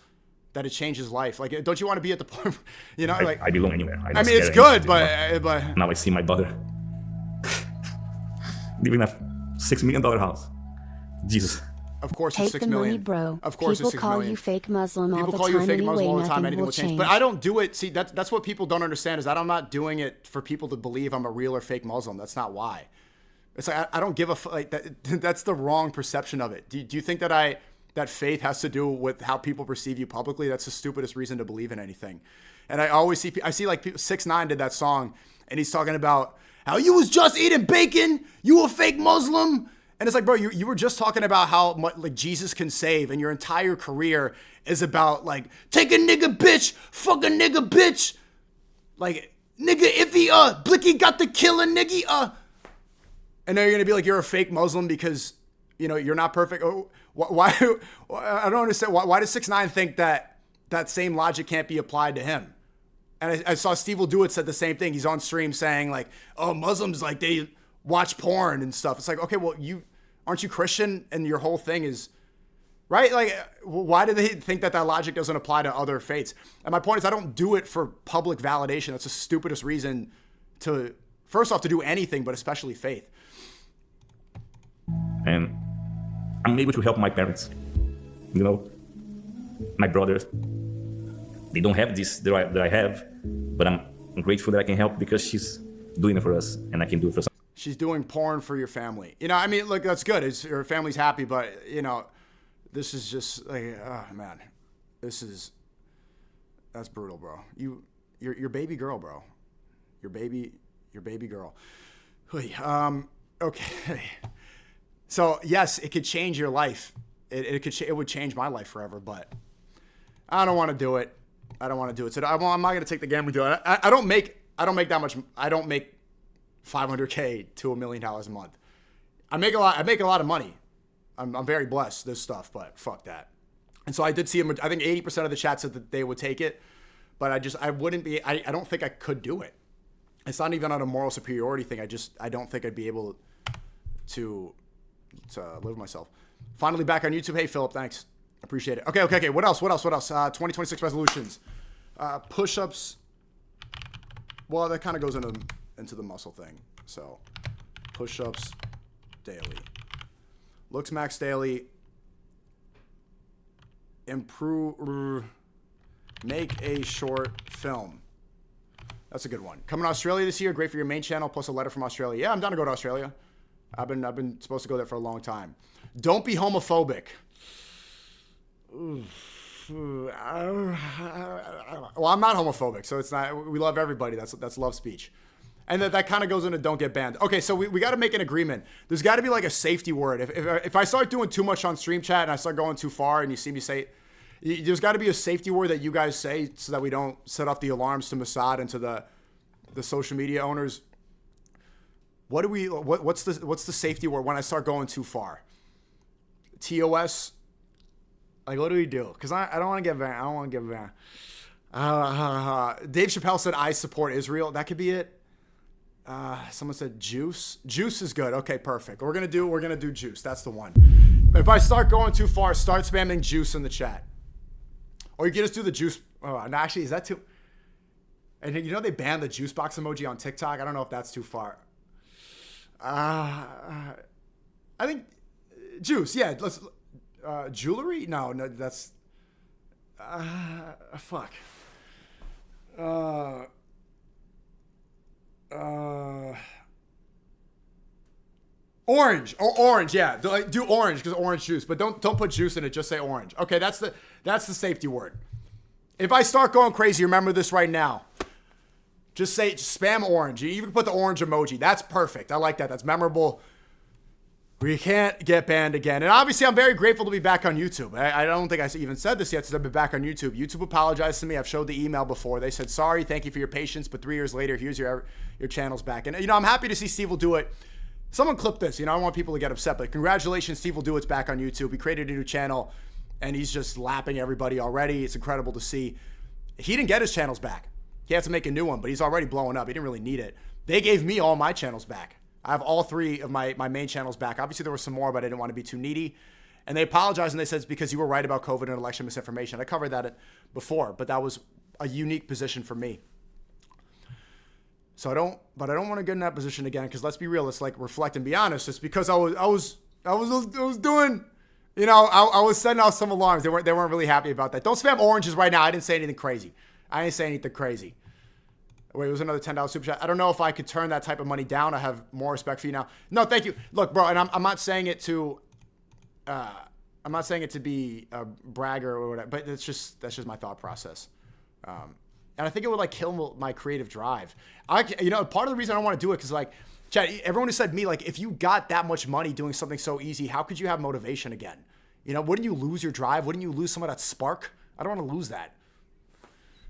that it changed his life. Like, don't you want to be at the point, you know, like... I belong anywhere. I mean, it's good, but... Now I see my daughter living in a $6 million house. Jesus. Of course it's Take 6 the million. money, bro. Of course people it's 6 call million. you fake Muslim People all the call time you a fake anyway, Muslim all the time, nothing anything will change. change. But I don't do it. See, that's what people don't understand is that I'm not doing it for people to believe I'm a real or fake Muslim. That's not why. It's like I don't give a like that. That's the wrong perception of it. Do you think that that faith has to do with how people perceive you publicly? That's the stupidest reason to believe in anything. And I see like 6ix9ine did that song, and he's talking about how you was just eating bacon, you a fake Muslim. And it's like, bro, you were just talking about how much like Jesus can save, and your entire career is about like take a nigga bitch, fuck a nigga bitch, like nigga if he Blicky got the killer nigga and now you're gonna be like you're a fake Muslim because you know you're not perfect. Why I don't understand why does 6ix9ine think that same logic can't be applied to him? And I saw Steve will do it said the same thing. He's on stream saying like, oh, Muslims like they watch porn and stuff. It's like, okay, well aren't you Christian and your whole thing is right? Like, why do they think that logic doesn't apply to other faiths? And my point is I don't do it for public validation. That's the stupidest reason to, first off, to do anything, but especially faith. And I'm able to help my parents, you know, my brothers. They don't have this that I have, but I'm grateful that I can help because she's doing it for us and I can do it for some. She's doing porn for your family. You know, I mean, look, that's good. Her family's happy, but, you know, this is just like, oh, man. That's brutal, bro. Your baby girl, bro. Your baby girl. Okay. So, yes, it could change your life. It would change my life forever, but I don't want to do it. So I'm not going to take the gamble to do it. I don't make that much. I don't make $500K to $1 million a month. I make a lot of money. I'm very blessed, this stuff, but fuck that. And so I did see I think 80% of the chat said that they would take it, but I wouldn't be, I don't think I could do it. It's not even on a moral superiority thing. I don't think I'd be able to live myself. Finally back on YouTube. Hey, Philip, thanks. Appreciate it. Okay. What else? 2026 resolutions. Push-ups. Well, that kind of goes into the muscle thing. So, push-ups daily. Looks max daily. Improve. Make a short film. That's a good one. Coming to Australia this year. Great for your main channel. Plus a letter from Australia. Yeah, I'm down to go to Australia. I've been supposed to go there for a long time. Don't be homophobic. Well, I'm not homophobic, so it's not. We love everybody. That's love speech, and that kind of goes into don't get banned. Okay, so we got to make an agreement. There's got to be like a safety word. If I start doing too much on stream chat and I start going too far, and you see me say, there's got to be a safety word that you guys say so that we don't set off the alarms to Mossad and to the social media owners. What's the safety word when I start going too far? TOS. Like, what do we do? Because I don't want to get banned. Dave Chappelle said, I support Israel. That could be it. Someone said juice. Juice is good. Okay, perfect. We're gonna do juice. That's the one. If I start going too far, start spamming juice in the chat. Or you can just do the juice. Oh, no, actually, is that too? And you know they banned the juice box emoji on TikTok. I don't know if that's too far. I think juice. Yeah, let's. Jewelry? No, that's fuck. Orange. Orange, yeah. Do orange because orange juice, but don't put juice in it, just say orange. Okay, that's the safety word. If I start going crazy, remember this right now. Just spam orange. You even put the orange emoji. That's perfect. I like that. That's memorable. We can't get banned again. And obviously, I'm very grateful to be back on YouTube. I don't think I even said this yet since I've been back on YouTube. YouTube apologized to me. I've showed the email before. They said, sorry, thank you for your patience, but 3 years later, here's your channel's back. And, you know, I'm happy to see Steve will do it Someone clip this. You know, I don't want people to get upset, but congratulations, Steve will do it's back on YouTube. He created a new channel, and he's just lapping everybody already. It's incredible to see. He didn't get his channels back. He had to make a new one, but he's already blowing up. He didn't really need it. They gave me all my channels back. I have all 3 of my main channels back. Obviously, there were some more, but I didn't want to be too needy. And they apologized, and they said it's because you were right about COVID and election misinformation. I covered that before, but that was a unique position for me. So I don't want to get in that position again, because let's be real. It's like reflect and be honest. It's because I was doing, you know, I was sending out some alarms. They weren't really happy about that. Don't spam oranges right now. I didn't say anything crazy. Wait, it was another $10 super chat. I don't know if I could turn that type of money down. I have more respect for you now. No, thank you. Look, bro, and I'm not saying it to, be a bragger or whatever, but that's just my thought process. And I think it would like kill my creative drive. Part of the reason I don't want to do it, because like, Chad, everyone has said to me, like, if you got that much money doing something so easy, how could you have motivation again? You know, wouldn't you lose your drive? Wouldn't you lose some of that spark? I don't want to lose that.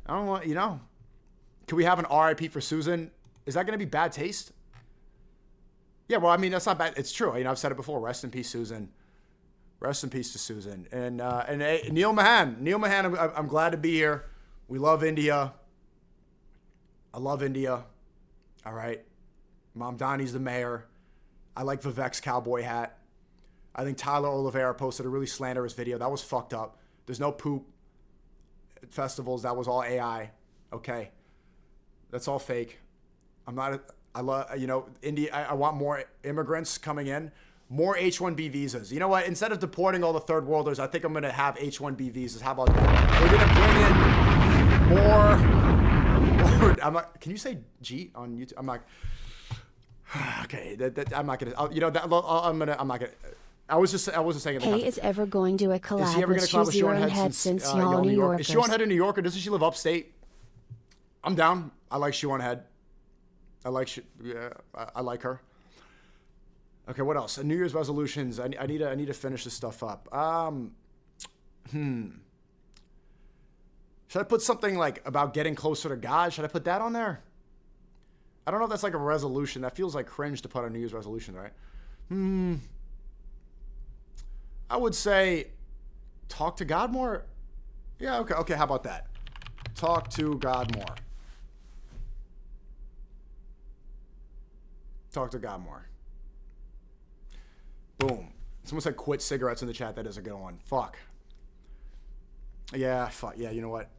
I don't want, Can we have an RIP for Susan? Is that going to be bad taste? Yeah, well, I mean, that's not bad. It's true. I've said it before. Rest in peace, Susan. Rest in peace to Susan. And Neil Mahan. Neil Mahan, I'm glad to be here. We love India. I love India. All right. Mom Donnie's the mayor. I like Vivek's cowboy hat. I think Tyler Oliveira posted a really slanderous video. That was fucked up. There's no poop at festivals. That was all AI. Okay. That's all fake. I love, India. I want more immigrants coming in. More H-1B visas. You know what? Instead of deporting all the third worlders, I think I'm going to have H-1B visas. How about that? We're going to bring in more. Can you say G on YouTube? I'm not. Okay. I'm not going to. I'm not going to. I was just saying. Hey, is ever going to a collab is he ever with collab with Choose Your Own Head since y'all New Yorkers? Is she on Head a New Yorker? Doesn't she live upstate? I'm down. I like Shoe on Head. I like her. Okay, what else? New Year's resolutions. I need to finish this stuff up. Should I put something like about getting closer to God? Should I put that on there? I don't know if that's like a resolution. That feels like cringe to put on New Year's resolution, right? I would say talk to God more. Yeah, okay, how about that? Talk to God more. Talk to God more. Boom. Someone said quit cigarettes in the chat. That is a good one. Fuck. Yeah, fuck. Yeah, you know what?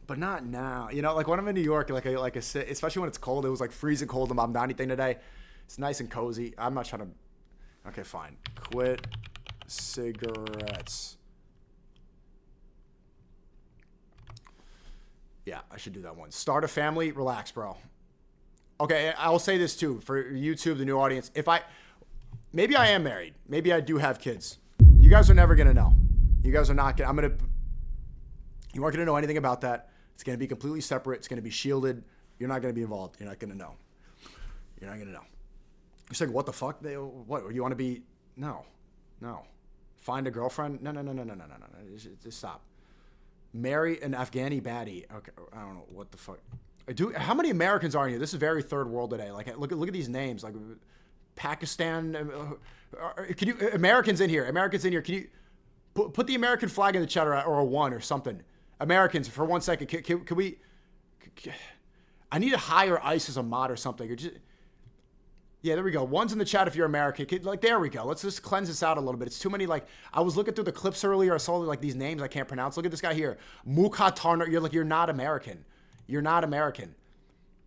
But not now. Like when I'm in New York, especially when it's cold. It was like freezing cold on the Mamdani thing today. It's nice and cozy. I'm not trying to. Okay, fine. Quit cigarettes. Yeah, I should do that one. Start a family. Relax, bro. Okay, I'll say this too for YouTube, the new audience. Maybe I am married. Maybe I do have kids. You guys are never gonna know. You guys are not gonna. You aren't gonna know anything about that. It's gonna be completely separate. It's gonna be shielded. You're not gonna be involved. You're not gonna know. You're not gonna know. You're saying, what the fuck? What? You want to be? No. Find a girlfriend? No. Just stop. Marry an Afghani baddie. Okay, I don't know what the fuck. How many Americans are in here? This is very third world today. Like, look at these names. Like, Pakistan. Can you Americans in here? Can you put the American flag in the chat or a one or something? Americans, for 1 second. Can we? I need to hire ICE as a mod or something. Yeah, there we go. One's in the chat if you're American. There we go. Let's just cleanse this out a little bit. It's too many, I was looking through the clips earlier. I saw, these names I can't pronounce. Look at this guy here. Mukha Tarnar. You're not American. You're not American.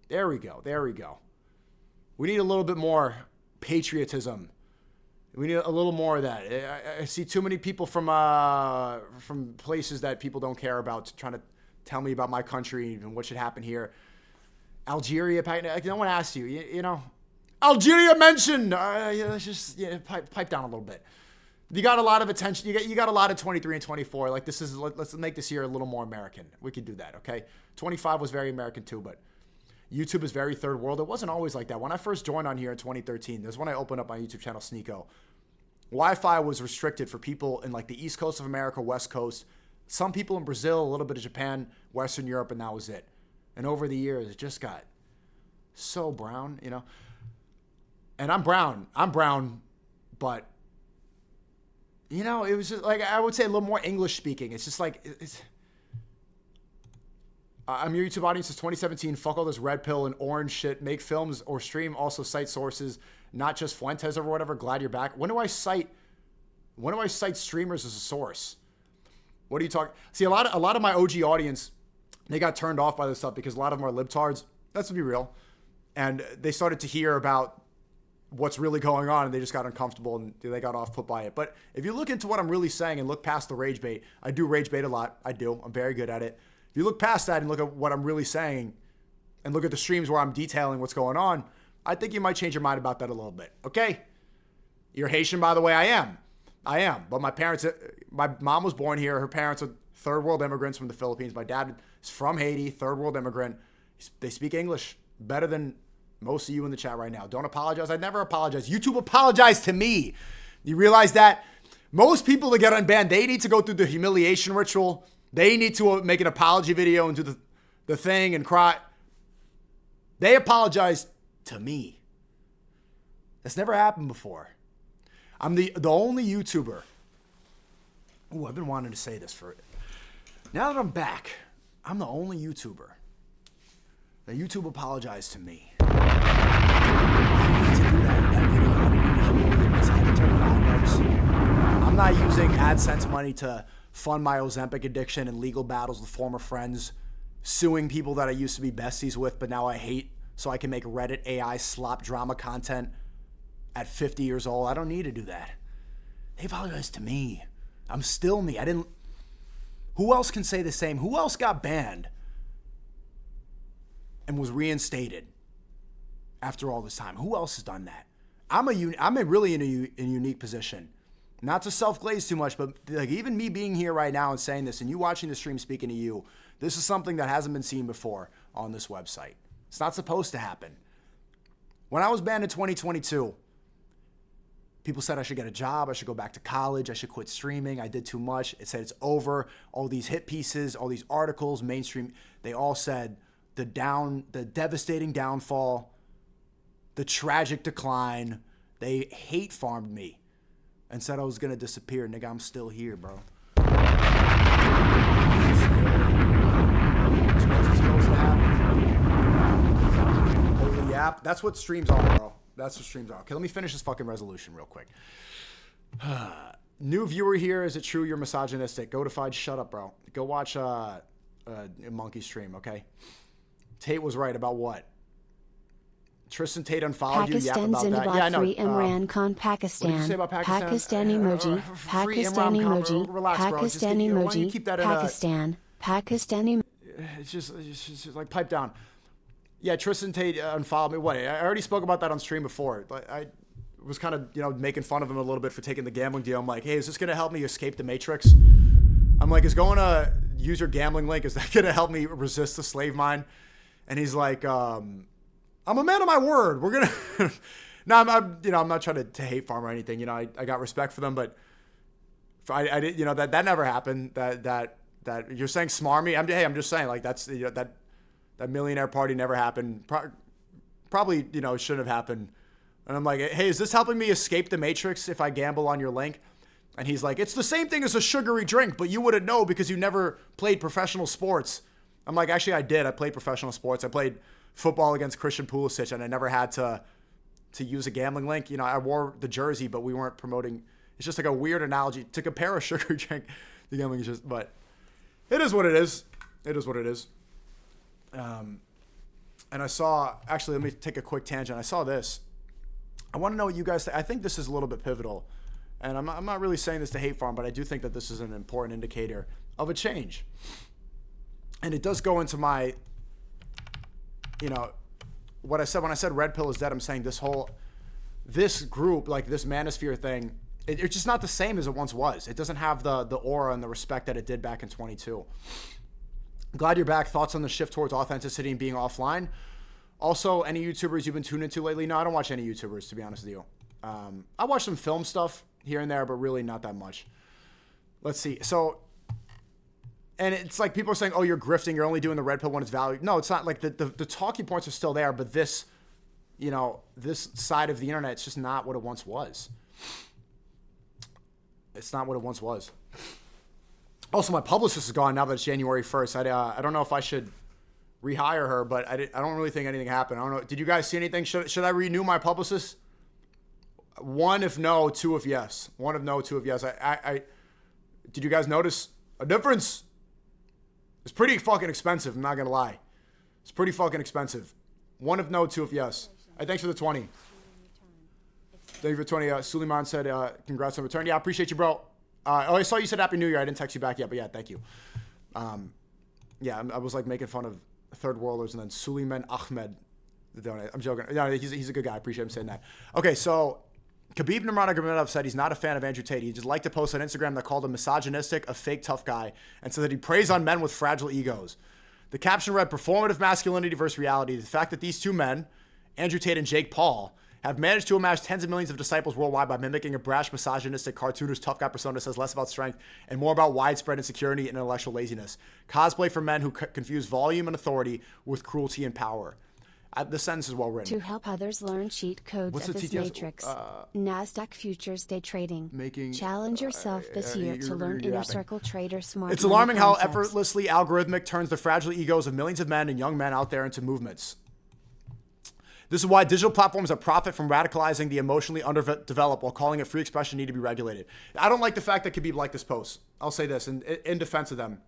There we go. We need a little bit more patriotism. We need a little more of that. I see too many people from places that people don't care about trying to tell me about my country and what should happen here. Algeria, no one asked you, you know. Algeria mentioned. Let's just pipe down a little bit. You got a lot of attention. You got a lot of 23 and 24. Let's make this year a little more American. We could do that, okay? 25 was very American too, but YouTube is very third world. It wasn't always like that. When I first joined on here in 2013, that's when I opened up my YouTube channel, SNEAKO. Wi-Fi was restricted for people in the East Coast of America, West Coast, some people in Brazil, a little bit of Japan, Western Europe, and that was it. And over the years, it just got so brown, you know. And I'm brown. But, you know, it was just like, I would say a little more English speaking. It's just like, I'm your YouTube audience since 2017. Fuck all this red pill and orange shit. Make films or stream. Also cite sources, not just Fuentes or whatever. Glad you're back. When do I cite streamers as a source? What are you talking? See, a lot of my OG audience, they got turned off by this stuff because a lot of them are libtards. Let's be real. And they started to hear about what's really going on, and they just got uncomfortable and they got off put by it. But if you look into what I'm really saying and look past the rage bait, I do rage bait a lot. I do. I'm very good at it. If you look past that and look at what I'm really saying and look at the streams where I'm detailing what's going on, I think you might change your mind about that a little bit. Okay? You're Haitian, by the way. I am. But my mom was born here. Her parents are third world immigrants from the Philippines. My dad is from Haiti, third world immigrant. They speak English better than most of you in the chat right now. Don't apologize. I never apologize. YouTube apologized to me. You realize that? Most people that get unbanned, they need to go through the humiliation ritual. They need to make an apology video and do the thing and cry. They apologized to me. That's never happened before. I'm the only YouTuber. Ooh, I've been wanting to say this for... Now that I'm back, I'm the only YouTuber that YouTube apologized to me. I didn't need to do that video. I didn't need to humiliate myself. I had to turn around. I'm not using AdSense money to fund my Ozempic addiction and legal battles with former friends, suing people that I used to be besties with, but now I hate, so I can make Reddit AI slop drama content at 50 years old. I don't need to do that. They apologized to me. I'm still me. Who else can say the same? Who else got banned and was reinstated after all this time? Who else has done that? I'm really in a unique position. Not to self-glaze too much, but like even me being here right now and saying this and you watching the stream speaking to you, this is something that hasn't been seen before on this website. It's not supposed to happen. When I was banned in 2022, people said I should get a job, I should go back to college, I should quit streaming, I did too much. It said it's over. All these hit pieces, all these articles, mainstream, they all said the devastating downfall, the tragic decline. They hate farmed me and said I was gonna disappear. Nigga, I'm still here, bro. This wasn't supposed to happen. Holy yap. That's what streams are, bro. That's what streams are. Okay, let me finish this fucking resolution real quick. New viewer here. Is it true you're misogynistic? Goatified, shut up, bro. Go watch Monkey stream, okay? Tate was right about what? Tristan Tate unfollowed you. Yap about that. Yeah, I know. Free Imran Khan, Pakistan. What did you say about Pakistan? Pakistan emoji. Pakistan emoji. Relax, bro. Pakistan Why don't you emoji. keep that in Pakistan. Pakistani. It's just like pipe down. Yeah, Tristan Tate unfollowed me. What? I already spoke about that on stream before. But I was kind of, making fun of him a little bit for taking the gambling deal. I'm like, hey, is this going to help me escape the Matrix? I'm like, is going to use your gambling link, is that going to help me resist the slave mine? And he's like, I'm a man of my word. We're going to... No, I'm not trying to hate farm or anything. I got respect for them, but I did, that never happened. That you're saying smarmy. I'm just saying, like, that's, that millionaire party never happened. Probably, shouldn't have happened. And I'm like, hey, is this helping me escape the Matrix if I gamble on your link? And he's like, it's the same thing as a sugary drink, but you wouldn't know because you never played professional sports. I'm like, actually, I did. I played professional sports. I played football against Christian Pulisic, and I never had to use a gambling link. I wore the jersey, but we weren't promoting. It's just like a weird analogy to compare a sugary drink to gambling. Is just, but it is what it is. It is what it is. And I saw, actually, let me take a quick tangent. I saw this. I want to know what you guys think. I think this is a little bit pivotal. And I'm not really saying this to hate farm, but I do think that this is an important indicator of a change. And it does go into my, what I said when I said red pill is dead. I'm saying this group, like this manosphere thing, it's just not the same as it once was. It doesn't have the aura and the respect that it did back in 22. Glad you're back. Thoughts on the shift towards authenticity and being offline? Also, any YouTubers you've been tuned into lately? No, I don't watch any YouTubers, to be honest with you. I watch some film stuff here and there, but really not that much. Let's see. So, and it's like people are saying, oh, you're grifting. You're only doing the red pill when it's valued. No, it's not. Like the talking points are still there, but this you know, this side of the internet, it's just not what it once was. It's not what it once was. Also, my publicist is gone now that it's January 1st. I don't know if I should rehire her, but I don't really think anything happened. I don't know. Did you guys see anything? Should I renew my publicist? 1 if no, 2 if yes. 1 if no, 2 if yes. Did you guys notice a difference? It's pretty fucking expensive. I'm not going to lie. It's pretty fucking expensive. 1 if no, 2 if yes. Hey, thanks for the 20. Thank you for 20. Suleiman said, congrats on return. Yeah, I appreciate you, bro. I saw you said Happy New Year. I didn't text you back yet, but yeah, thank you. Yeah, I was like making fun of third worlders, and then Suleiman Ahmed. I'm joking. Yeah, he's a good guy. I appreciate him saying that. Okay, so Khabib Nurmagomedov said he's not a fan of Andrew Tate. He just liked to post on Instagram that called him misogynistic, a fake tough guy, and said that he preys on men with fragile egos. The caption read, performative masculinity versus reality. The fact that these two men, Andrew Tate and Jake Paul, have managed to amass tens of millions of disciples worldwide by mimicking a brash, misogynistic, cartoonish, tough guy persona says less about strength and more about widespread insecurity and intellectual laziness. Cosplay for men who confuse volume and authority with cruelty and power. The sentence is well written. To help others learn cheat codes of this matrix, NASDAQ Futures Day Trading. Challenge yourself this year to learn Inner Circle Trader Smart. It's alarming how effortlessly algorithmic turns the fragile egos of millions of men and young men out there into movements. This is why digital platforms that profit from radicalizing the emotionally underdeveloped while calling it free expression need to be regulated. I don't like the fact that Khabib liked this post. I'll say this in defense of them,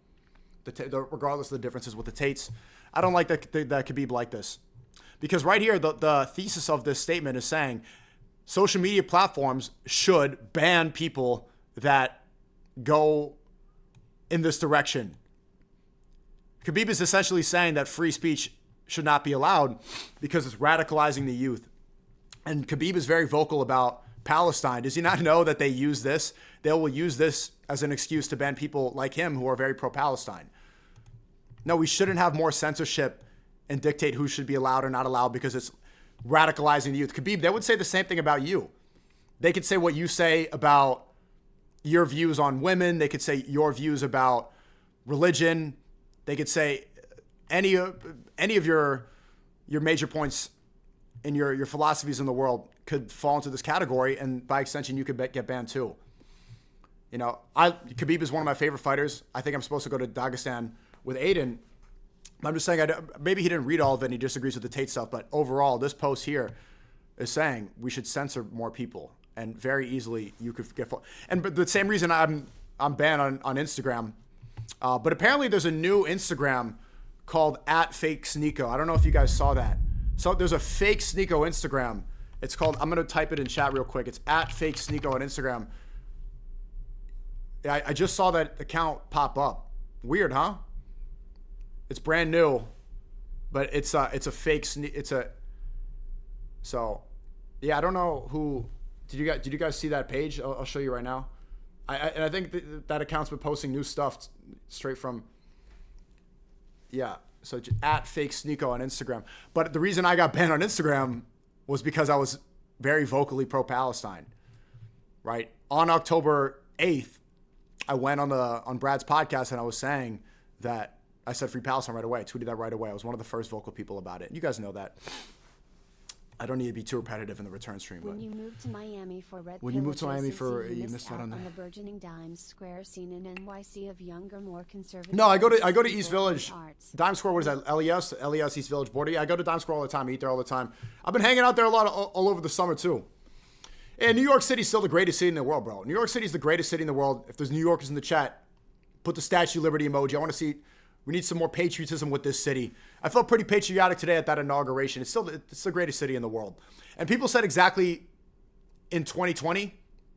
regardless of the differences with the Tates. I don't like that Khabib liked this. Because right here, the thesis of this statement is saying social media platforms should ban people that go in this direction. Khabib is essentially saying that free speech should not be allowed because it's radicalizing the youth. And Khabib is very vocal about Palestine. Does he not know that they use this? They will use this as an excuse to ban people like him who are very pro-Palestine. No, we shouldn't have more censorship and dictate who should be allowed or not allowed because it's radicalizing the youth. Khabib, they would say the same thing about you. They could say what you say about your views on women. They could say your views about religion. They could say any of your major points in your philosophies in the world could fall into this category, and by extension, you could get banned too. You know, Khabib is one of my favorite fighters. I think I'm supposed to go to Dagestan with Aiden. I'm just saying, maybe he didn't read all of it and he disagrees with the Tate stuff, but overall, this post here is saying we should censor more people, and very easily you could get. And but the same reason I'm banned on Instagram, but apparently there's a new Instagram called @FakeSNEAKO. I don't know if you guys saw that. So there's a fake SNEAKO Instagram. It's called. I'm gonna type it in chat real quick. It's @FakeSNEAKO on Instagram. Yeah, I just saw that account pop up. Weird, huh? It's brand new, but it's a fake. So, yeah, I don't know who. Did you guys see that page? I'll show you right now. And I think that account's been posting new stuff straight from. Yeah, so @FakeSNEAKO on Instagram. But the reason I got banned on Instagram was because I was very vocally pro-Palestine. Right on October 8th, I went on Brad's podcast and I was saying that. I said free Palestine right away. I tweeted that right away. I was one of the first vocal people about it. You guys know that. I don't need to be too repetitive in the return stream. When you moved to Miami for Red when you moved to Miami for you missed out on the burgeoning Dimes Square scene in NYC of younger, more conservative. No, I go to East Village. Dimes Square. What is that? LES East Village border. Yeah, I go to Dimes Square all the time. I eat there all the time. I've been hanging out there a lot all over the summer too. And New York City's still the greatest city in the world, bro. New York City's the greatest city in the world. If there's New Yorkers in the chat, put the Statue of Liberty emoji. I want to see. We need some more patriotism with this city. I felt pretty patriotic today at that inauguration. It's the greatest city in the world. And people said exactly in 2020,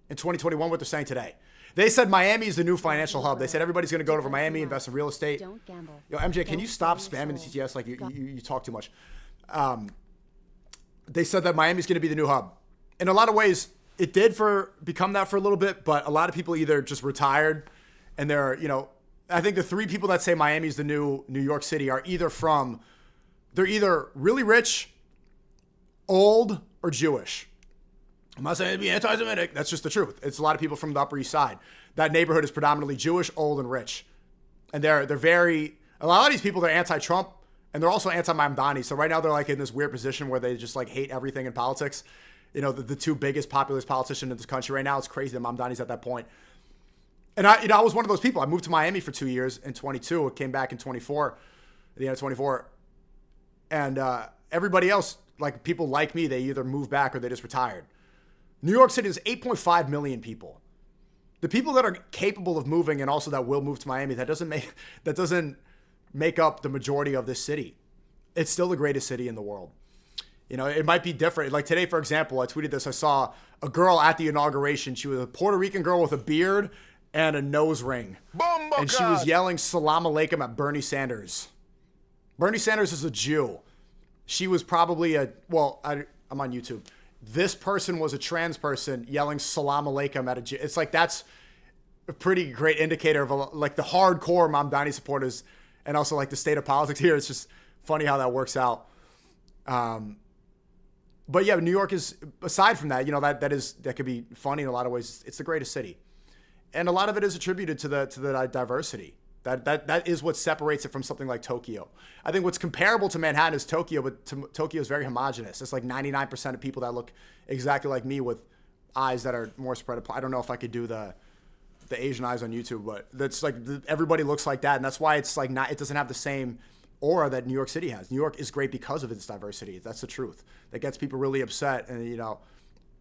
in 2021, what they're saying today. They said Miami is the new financial hub. They said everybody's going to go over Miami, invest in real estate. Don't gamble. Yo, MJ, can you stop spamming the TTS like you talk too much? They said that Miami's going to be the new hub. In a lot of ways, it did become that for a little bit, but a lot of people either just retired and they're, I think the three people that say Miami's the new New York City are they're either really rich, old, or Jewish. I'm not saying to be anti-Semitic. That's just the truth. It's a lot of people from the Upper East Side. That neighborhood is predominantly Jewish, old, and rich. And they're very, a lot of these people, they're anti-Trump, And they're also anti-Mamdani. So right now they're like in this weird position where they just like hate everything in politics. You know, the two biggest populist politicians in this country right now. It's crazy that Mamdani's at that point. And I was one of those people. I moved to Miami for 2 years in 22. It came back in 24, at the end of 24. And everybody else, like people like me, they either moved back or they just retired. New York City is 8.5 million people. The people that are capable of moving and also that will move to Miami, that doesn't make up the majority of this city. It's still the greatest city in the world. You know, it might be different. Like today, for example, I tweeted this. I saw a girl at the inauguration. She was a Puerto Rican girl with a beard and a nose ring. And she was yelling Salam Alaikum at Bernie Sanders. Bernie Sanders is a Jew. She was probably I'm on YouTube. This person was a trans person yelling Salam Alaikum at a Jew. It's like, that's a pretty great indicator of like the hardcore Mamdani supporters and also like the state of politics here. It's just funny how that works out. But yeah, New York is, aside from that, you know, that could be funny in a lot of ways. It's the greatest city. And a lot of it is attributed to the diversity. That is what separates it from something like Tokyo. I think what's comparable to Manhattan is Tokyo, but Tokyo is very homogenous. It's like 99% of people that look exactly like me with eyes that are more spread apart. I don't know if I could do the Asian eyes on YouTube, but that's like everybody looks like that, and that's why it's like it doesn't have the same aura that New York City has. New York is great because of its diversity. That's the truth. That gets people really upset, and you know,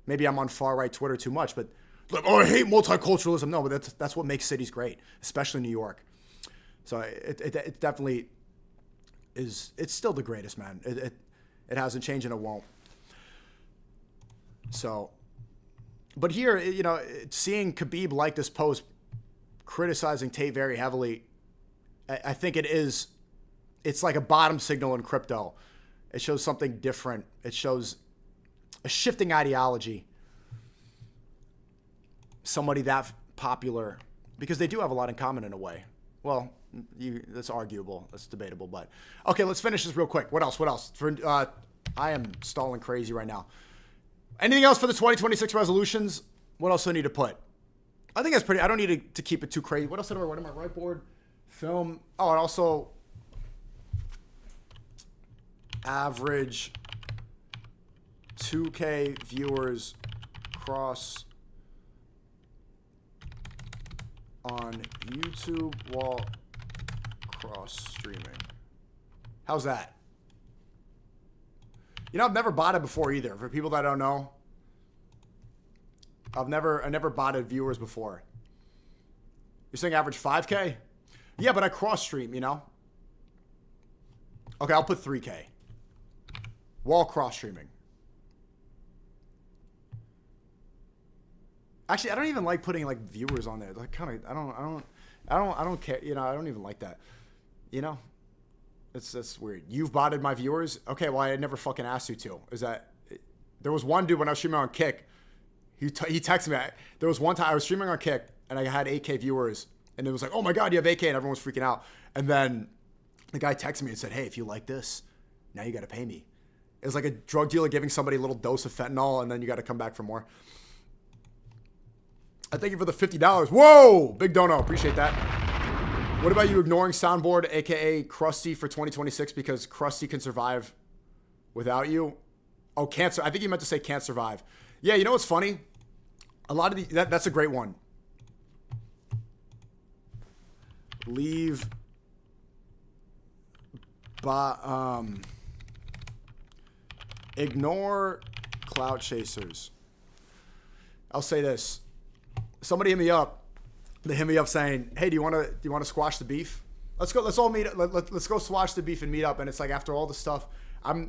maybe I'm on far right Twitter too much, but like, oh, I hate multiculturalism. No, but that's what makes cities great, especially New York. So it definitely is. It's still the greatest, man. It hasn't changed and it won't. So, but here, you know, seeing Khabib like this post criticizing Tate very heavily, I think it's like a bottom signal in crypto. It shows something different. It shows a shifting ideology. Somebody that popular, because they do have a lot in common in a way. Well, that's arguable. That's debatable. But okay, let's finish this real quick. What else? I am stalling crazy right now. Anything else for the 2026 resolutions? What else do I need to put? I think that's pretty. I don't need to keep it too crazy. What else did I write on my whiteboard? Film. Oh, and also average 2K viewers cross on YouTube while cross streaming. How's that? You know, I've never botted before either. For people that don't know, I never botted viewers before. You're saying average 5K? Yeah, but I cross stream, you know? Okay, I'll put 3K. While cross streaming. Actually, I don't even like putting like viewers on there. Like kind of, I don't care. You know, I don't even like that. You know, that's weird. You've botted my viewers. Okay, well I never fucking asked you to. Is that? There was one dude when I was streaming on Kick. He texted me. There was one time I was streaming on Kick and I had 8K viewers, and it was like, oh my god, you have 8K, and everyone was freaking out. And then the guy texted me and said, hey, if you like this, now you got to pay me. It was like a drug dealer giving somebody a little dose of fentanyl, and then you got to come back for more. I thank you for the $50. Whoa! Big dono. Appreciate that. What about you ignoring Soundboard, a.k.a. Krusty, for 2026 because Krusty can survive without you? Oh, cancer. I think you meant to say can't survive. Yeah, you know what's funny? A lot of that's a great one. Leave... ignore clout chasers. I'll say this. Somebody hit me up. They hit me up saying, "Hey, do you want to squash the beef? Let's go. Let's all meet. Let's go squash the beef and meet up." And it's like, after all the stuff, I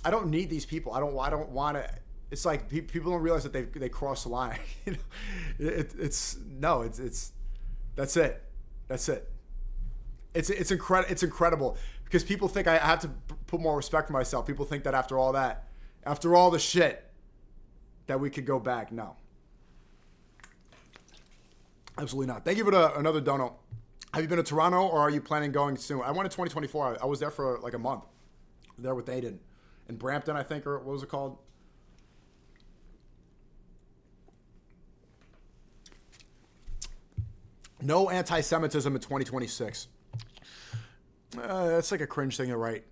don't need these people. I don't want to. It's like people don't realize that they cross the line. You know, it's that's it. It's incredible because people think I have to put more respect for myself. People think that after all the shit, that we could go back. No. Absolutely not. Thank you for another dono. Have you been to Toronto, or are you planning going soon? I went in 2024. I was there for like a month. There with Aiden. In Brampton, I think, or what was it called? No anti-Semitism in 2026. That's like a cringe thing to write.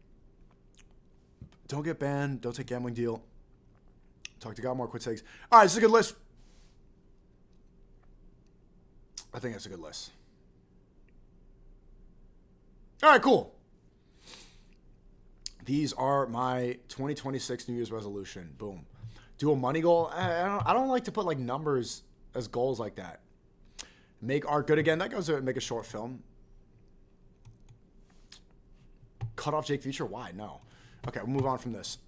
Don't get banned. Don't take gambling deal. Talk to God more. Quit takes. All right, this is a good list. I think that's a good list. All right, cool. These are my 2026 New Year's resolution. Boom. Do a money goal. I don't like to put like numbers as goals like that. Make art good again. That goes to make a short film. Cut off Jake Future? Why? No. Okay, we'll move on from this.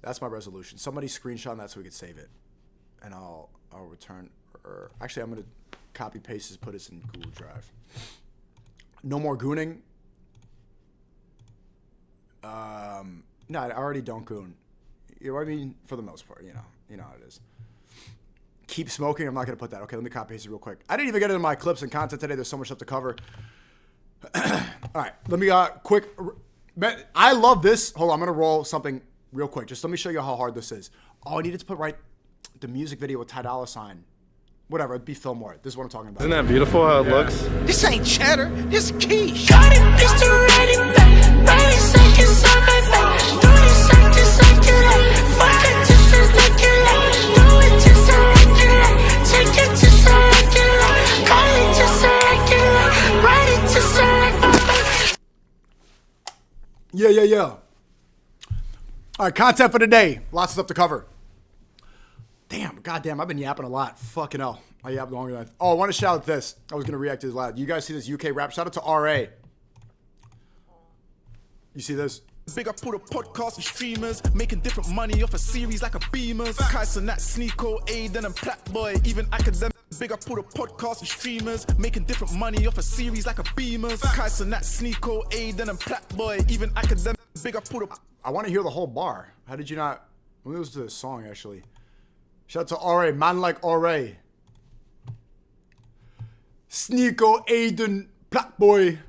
That's my resolution. Somebody screenshot that so we could save it. And I'll return. Actually, I'm going to copy paste this, put this in Google Drive. No more gooning. No, I already don't goon. You know what I mean? For the most part, you know how it is. Keep smoking. I'm not going to put that. Okay, let me copy paste it real quick. I didn't even get into my clips and content today. There's so much stuff to cover. All right, let me quick. I love this. Hold on, I'm going to roll something real quick. Just let me show you how hard this is. Oh, I needed to put the music video with Ty Dolla $ign. Whatever, it'd be Fillmore. This is what I'm talking about. Isn't that beautiful how it looks? This ain't cheddar, this quiche. Got it, Mr. Ready Back. 90 seconds on my back. 30 seconds like it like. Fuck it just as like it like. Do it just like it like. Take it just like it like. Call it just like it like. Write it just like it like. Yeah. All right, content for today. Lots of stuff to cover. Goddamn, I've been yapping a lot. Fucking hell. I yapped longer than I want to shout out this. I was going to react to this loud. You guys see this UK rap? Shout out to RA. You see this? Big up all the podcasts and streamers, making different money off a series like a Beamers. Kyson, that SNEAKO, Aiden and Platboy, even academic. Big up all the podcasts and streamers, making different money off a series like a Beamers. Kyson, that SNEAKO, Aiden and Platboy, even academic. Big up all the. I want to hear the whole bar. How did you not? Let me listen to this song actually. Shout out to RA, man like RA. SNEAKO, Aiden, Platboy.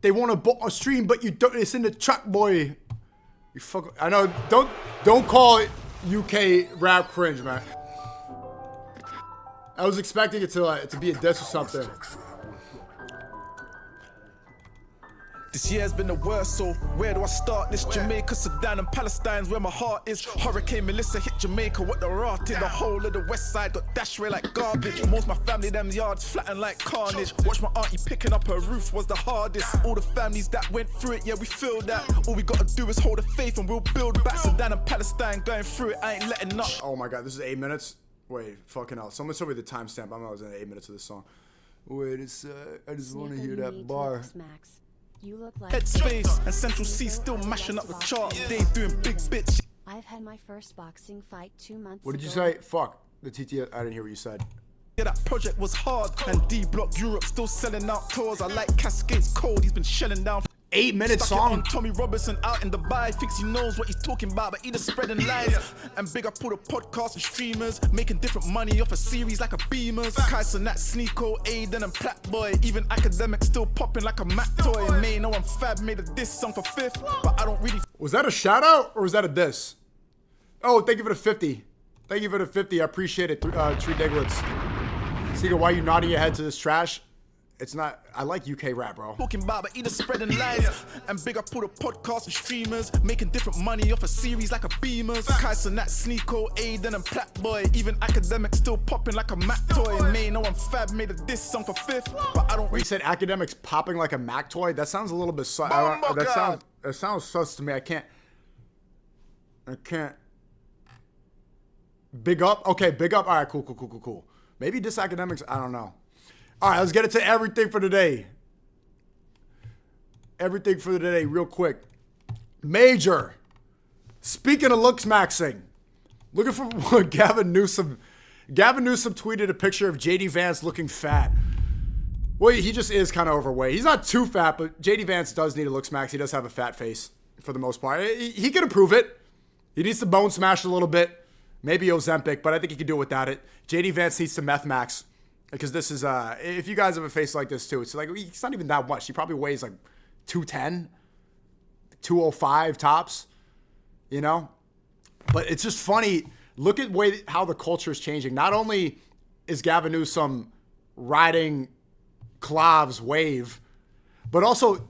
They want to stream, but you don't. It's in the track, boy. You fuck. I know. Don't call it UK rap cringe, man. I was expecting it to be a diss or something. This year's been the worst, so where do I start this? Jamaica, Sudan and Palestine's where my heart is. Hurricane Melissa hit Jamaica, what the rot did. The whole of the west side got dashed away like garbage. Most of my family, them yards flattened like carnage. Watch my auntie picking up her roof was the hardest. All the families that went through it, yeah, we feel that. All we gotta do is hold the faith and we'll build back. Sudan and Palestine going through it, I ain't letting up. Oh my god, this is 8 minutes? Wait, fucking hell. Someone show me the timestamp. I was in 8 minutes of this song. Wait, it's I just want to hear that bar. You look like Headspace and Central C still mashing up the charts. They doing big bits. I've had my first boxing fight 2 months ago. What did you say? Fuck. The TT, I didn't hear what you said. Yeah, that project was hard. And D-Block Europe still selling out tours. I like Cascades Code, he's been shelling down. 8 minute Stuck it song. on Tommy Robertson out in Dubai. Thinks he knows what he's talking about, but he just spreading lies. And big up all the podcasts and streamers, making different money off a series like a Beamers. Kyson, that SNEAKO, Aiden and Platboy, even academics still popping like a Mac toy. May know I'm fab, made a diss song for Fifth, but I don't really. Was that a shout out or was that a diss? Oh, thank you for the 50. Thank you for the 50. I appreciate it, Tree Diglets. Seeker, why are you nodding your head to this trash? It's not. I like UK rap, bro. Talking about, but either spreading lies. And big up all the podcasts and streamers, making different money off a series like a Beamers. Kyson, that SNEAKO, Aiden and Platboy, even academics still popping like a Mac toy. May know I'm fab, made a diss song for Fifth, but I don't. You said academics popping like a Mac toy. That sounds a little bit. That sounds sus to me. I can't. Big up. Okay, big up. All right, cool. Maybe this academics. I don't know. All right, let's get into everything for today. Real quick. Major. Speaking of looks maxing, looking for what Gavin Newsom. Gavin Newsom tweeted a picture of JD Vance looking fat. Well, he just is kind of overweight. He's not too fat, but JD Vance does need a looks max. He does have a fat face for the most part. He can improve it. He needs to bone smash a little bit. Maybe Ozempic, but I think he can do it without it. JD Vance needs to meth max. Because this is, if you guys have a face like this too, it's like, it's not even that much. He probably weighs like 210, 205 tops, you know? But it's just funny. Look at how the culture is changing. Not only is Gavin Newsom riding Klav's wave, But also,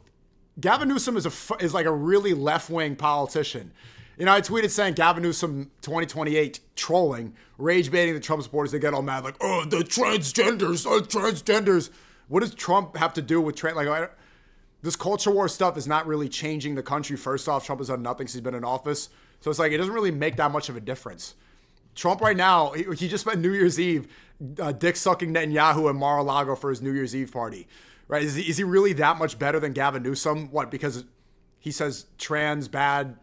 Gavin Newsom is like a really left-wing politician. You know, I tweeted saying Gavin Newsom 2028 trolling, rage baiting the Trump supporters. They get all mad like, oh, the transgenders. What does Trump have to do with this culture war stuff is not really changing the country. First off, Trump has done nothing since he's been in office. So it's like, it doesn't really make that much of a difference. Trump right now, he just spent New Year's Eve dick-sucking Netanyahu in Mar-a-Lago for his New Year's Eve party. Right? Is he really that much better than Gavin Newsom? What, because he says trans bad,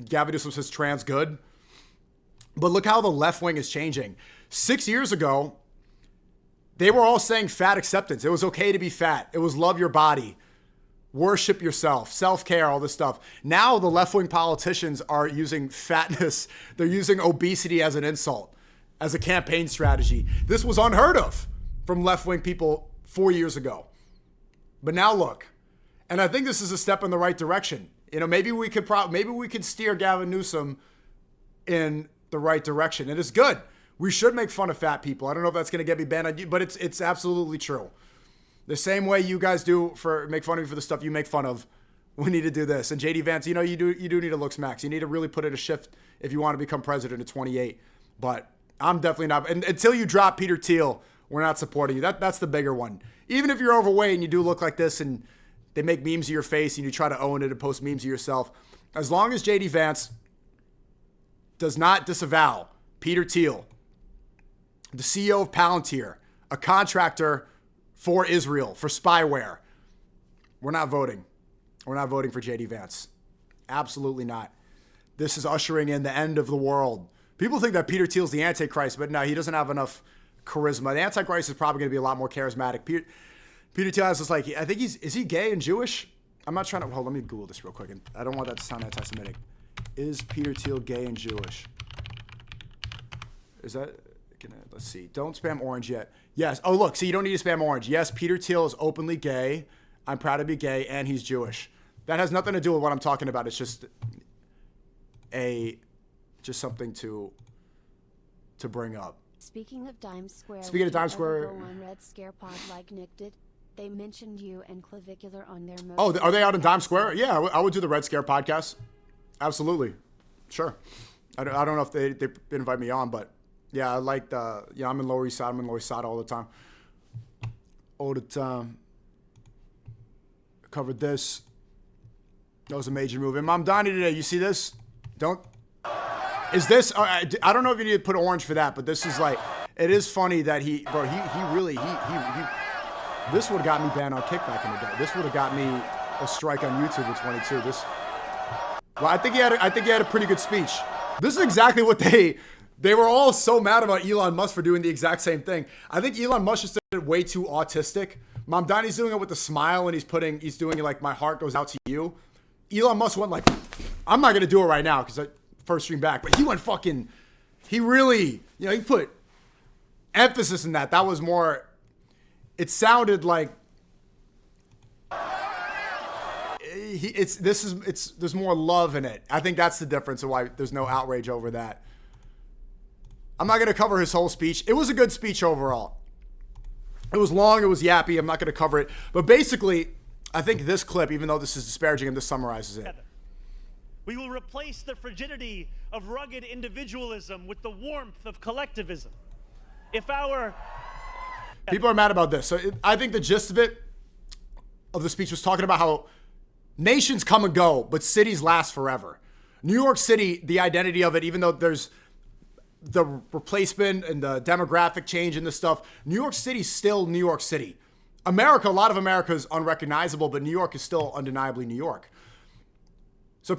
Gavin Newsom says trans good? But look how the left wing is changing. 6 years ago, they were all saying fat acceptance. It was okay to be fat. It was love your body, worship yourself, self-care, all this stuff. Now the left-wing politicians are using fatness. They're using obesity as an insult, as a campaign strategy. This was unheard of from left-wing people 4 years ago. But now look, and I think this is a step in the right direction. You know, maybe we could steer Gavin Newsom in the right direction. And it's good. We should make fun of fat people. I don't know if that's going to get me banned, but it's absolutely true. The same way you guys make fun of me for the stuff you make fun of, we need to do this. And JD Vance, you know, you do need to looks max. You need to really put in a shift if you want to become president at 28. But I'm definitely not. And until you drop Peter Thiel, we're not supporting you. That's the bigger one. Even if you're overweight and you do look like this and they make memes of your face and you try to own it and post memes of yourself, as long as JD Vance does not disavow Peter Thiel, the CEO of Palantir, a contractor for Israel, for spyware, we're not voting. We're not voting for JD Vance. Absolutely not. This is ushering in the end of the world. People think that Peter Thiel's the Antichrist, but no, he doesn't have enough charisma. The Antichrist is probably going to be a lot more charismatic. Peter Thiel is like, I think is he gay and Jewish? I'm not trying to, let me Google this real quick. I don't want that to sound anti-Semitic. Is Peter Thiel gay and Jewish? Is that, let's see. Don't spam orange yet. Yes. Oh, look, see, you don't need to spam orange. Yes, Peter Thiel is openly gay. I'm proud to be gay, and he's Jewish. That has nothing to do with what I'm talking about. It's just something to bring up. Speaking of Times Square, Square, go on Red Scare Pod like Nick did. They mentioned you and Clavicular on their most. Oh, are they out in Times Square? Yeah, I would do the Red Scare podcast. Absolutely, sure. I don't know if they invite me on, but yeah, I like I'm in Lower East Side. I'm in Lower East Side all the time. Covered this. That was a major move. And Mom Donnie today, you see this? Is this, I don't know if you need to put orange for that, but this is like, it is funny that he really, this would have got me banned on Kick back in the day. This would have got me a strike on YouTube at 22. I think he had a pretty good speech. This is exactly what they were all so mad about Elon Musk for doing the exact same thing. I think Elon Musk just did it way too autistic. Mom Donnie's doing it with a smile and he's doing it like my heart goes out to you. Elon Musk went like, I'm not going to do it right now because first stream back, but he went he really, he put emphasis in that. That was more, it sounded like there's more love in it. I think that's the difference of why there's no outrage over that. I'm not going to cover his whole speech. It was a good speech overall. It was long, it was yappy. I'm not going to cover it. But basically, I think this clip, even though this is disparaging him, this summarizes it. We will replace the frigidity of rugged individualism with the warmth of collectivism. People are mad about this. So I think the gist of the speech was talking about how nations come and go, but cities last forever. New York City, the identity of it, even though there's the replacement and the demographic change and this stuff, New York City's still New York City. A lot of America is unrecognizable, but New York is still undeniably New York. So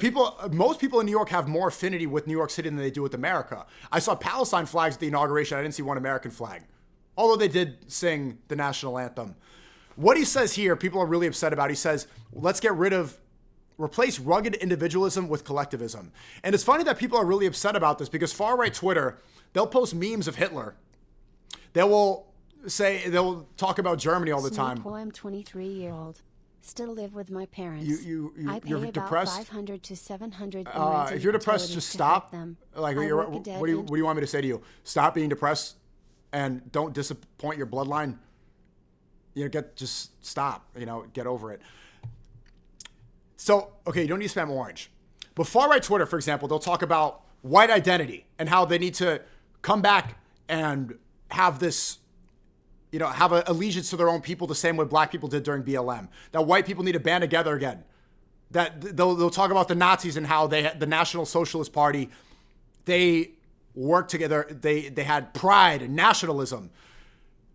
most people in New York have more affinity with New York City than they do with America. I saw Palestine flags at the inauguration. I didn't see one American flag, although they did sing the national anthem. What he says here, people are really upset about. He says, let's replace rugged individualism with collectivism. And it's funny that people are really upset about this because far-right Twitter, they'll post memes of Hitler. They'll talk about Germany all the time. I'm 23-year-old. Still live with my parents. I pay you're about depressed? $500 to $700 if you're depressed, just stop. Them. Like, what do you want me to say to you? Stop being depressed and don't disappoint your bloodline. just stop, get over it. So, okay, you don't need to spam orange. But far-right Twitter, for example, they'll talk about white identity and how they need to come back and have this, have an allegiance to their own people the same way black people did during BLM. That white people need to band together again. That they'll talk about the Nazis and how the National Socialist Party, they worked together. They had pride and nationalism.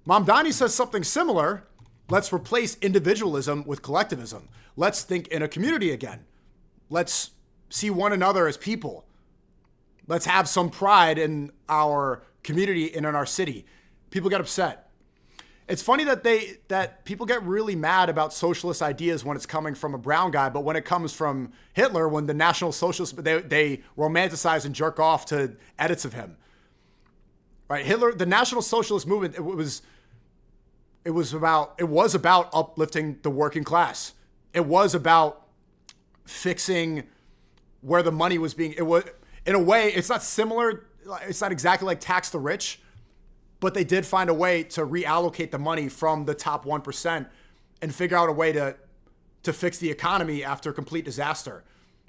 Mamdani says something similar. Let's replace individualism with collectivism. Let's think in a community again. Let's see one another as people. Let's have some pride in our community and in our city. People get upset. It's funny that people get really mad about socialist ideas when it's coming from a brown guy, but when it comes from Hitler, when the National Socialists, they romanticize and jerk off to edits of him. Right? Hitler, the National Socialist movement, it was about uplifting the working class. It was about fixing where the money was being, in a way, it's not similar, it's not exactly like tax the rich, but they did find a way to reallocate the money from the top 1% and figure out a way to fix the economy after complete disaster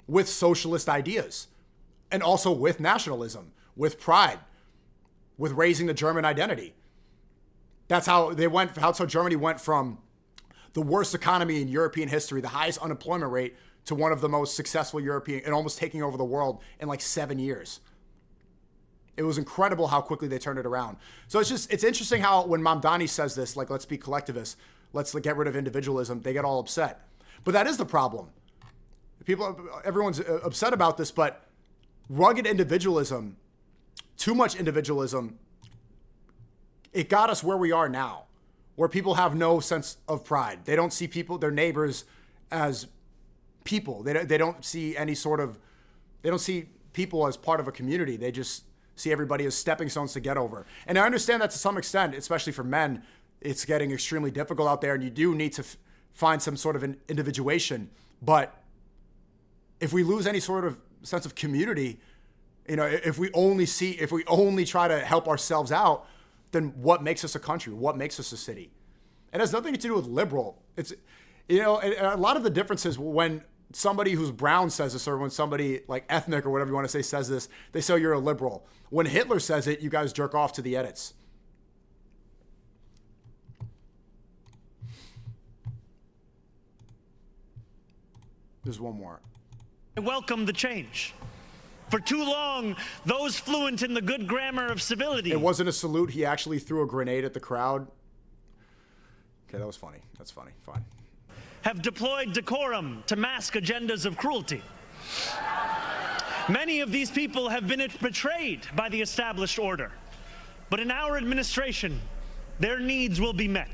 with socialist ideas and also with nationalism, with pride, with raising the German identity. That's how Germany went from the worst economy in European history, the highest unemployment rate, to one of the most successful European and almost taking over the world in like 7 years. It was incredible how quickly they turned it around. So it's interesting how when Mamdani says this, like, let's be collectivists, let's get rid of individualism, they get all upset. But that is the problem. Everyone's upset about this, but rugged individualism, too much individualism, it got us where we are now, where people have no sense of pride. They don't see their neighbors as people. They don't see they don't see people as part of a community. They just see everybody as stepping stones to get over. And I understand that to some extent, especially for men, it's getting extremely difficult out there and you do need to find some sort of an individuation. But if we lose any sort of sense of community, if we only try to help ourselves out, then what makes us a country? What makes us a city? It has nothing to do with liberal. It's, a lot of the differences when somebody who's brown says this, or when somebody like ethnic or whatever you want to say says this, they say you're a liberal. When Hitler says it, you guys jerk off to the edits. There's one more. I welcome the change. For too long, those fluent in the good grammar of civility. It wasn't a salute. He actually threw a grenade at the crowd. Okay, that was funny. That's funny. Fine. Have deployed decorum to mask agendas of cruelty. Many of these people have been betrayed by the established order. But in our administration, their needs will be met.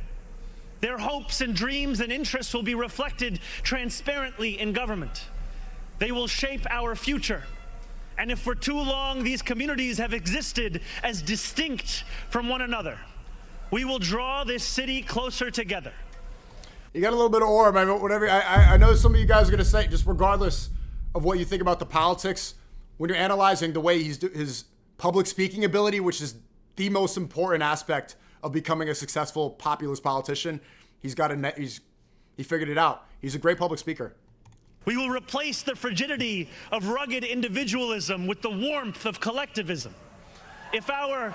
Their hopes and dreams and interests will be reflected transparently in government. They will shape our future. And if for too long these communities have existed as distinct from one another, we will draw this city closer together. You got a little bit of aura, man. Whatever. I know some of you guys are going to say, just regardless of what you think about the politics, when you're analyzing the way his public speaking ability, which is the most important aspect of becoming a successful populist politician, he figured it out. He's a great public speaker. We will replace the frigidity of rugged individualism with the warmth of collectivism. If our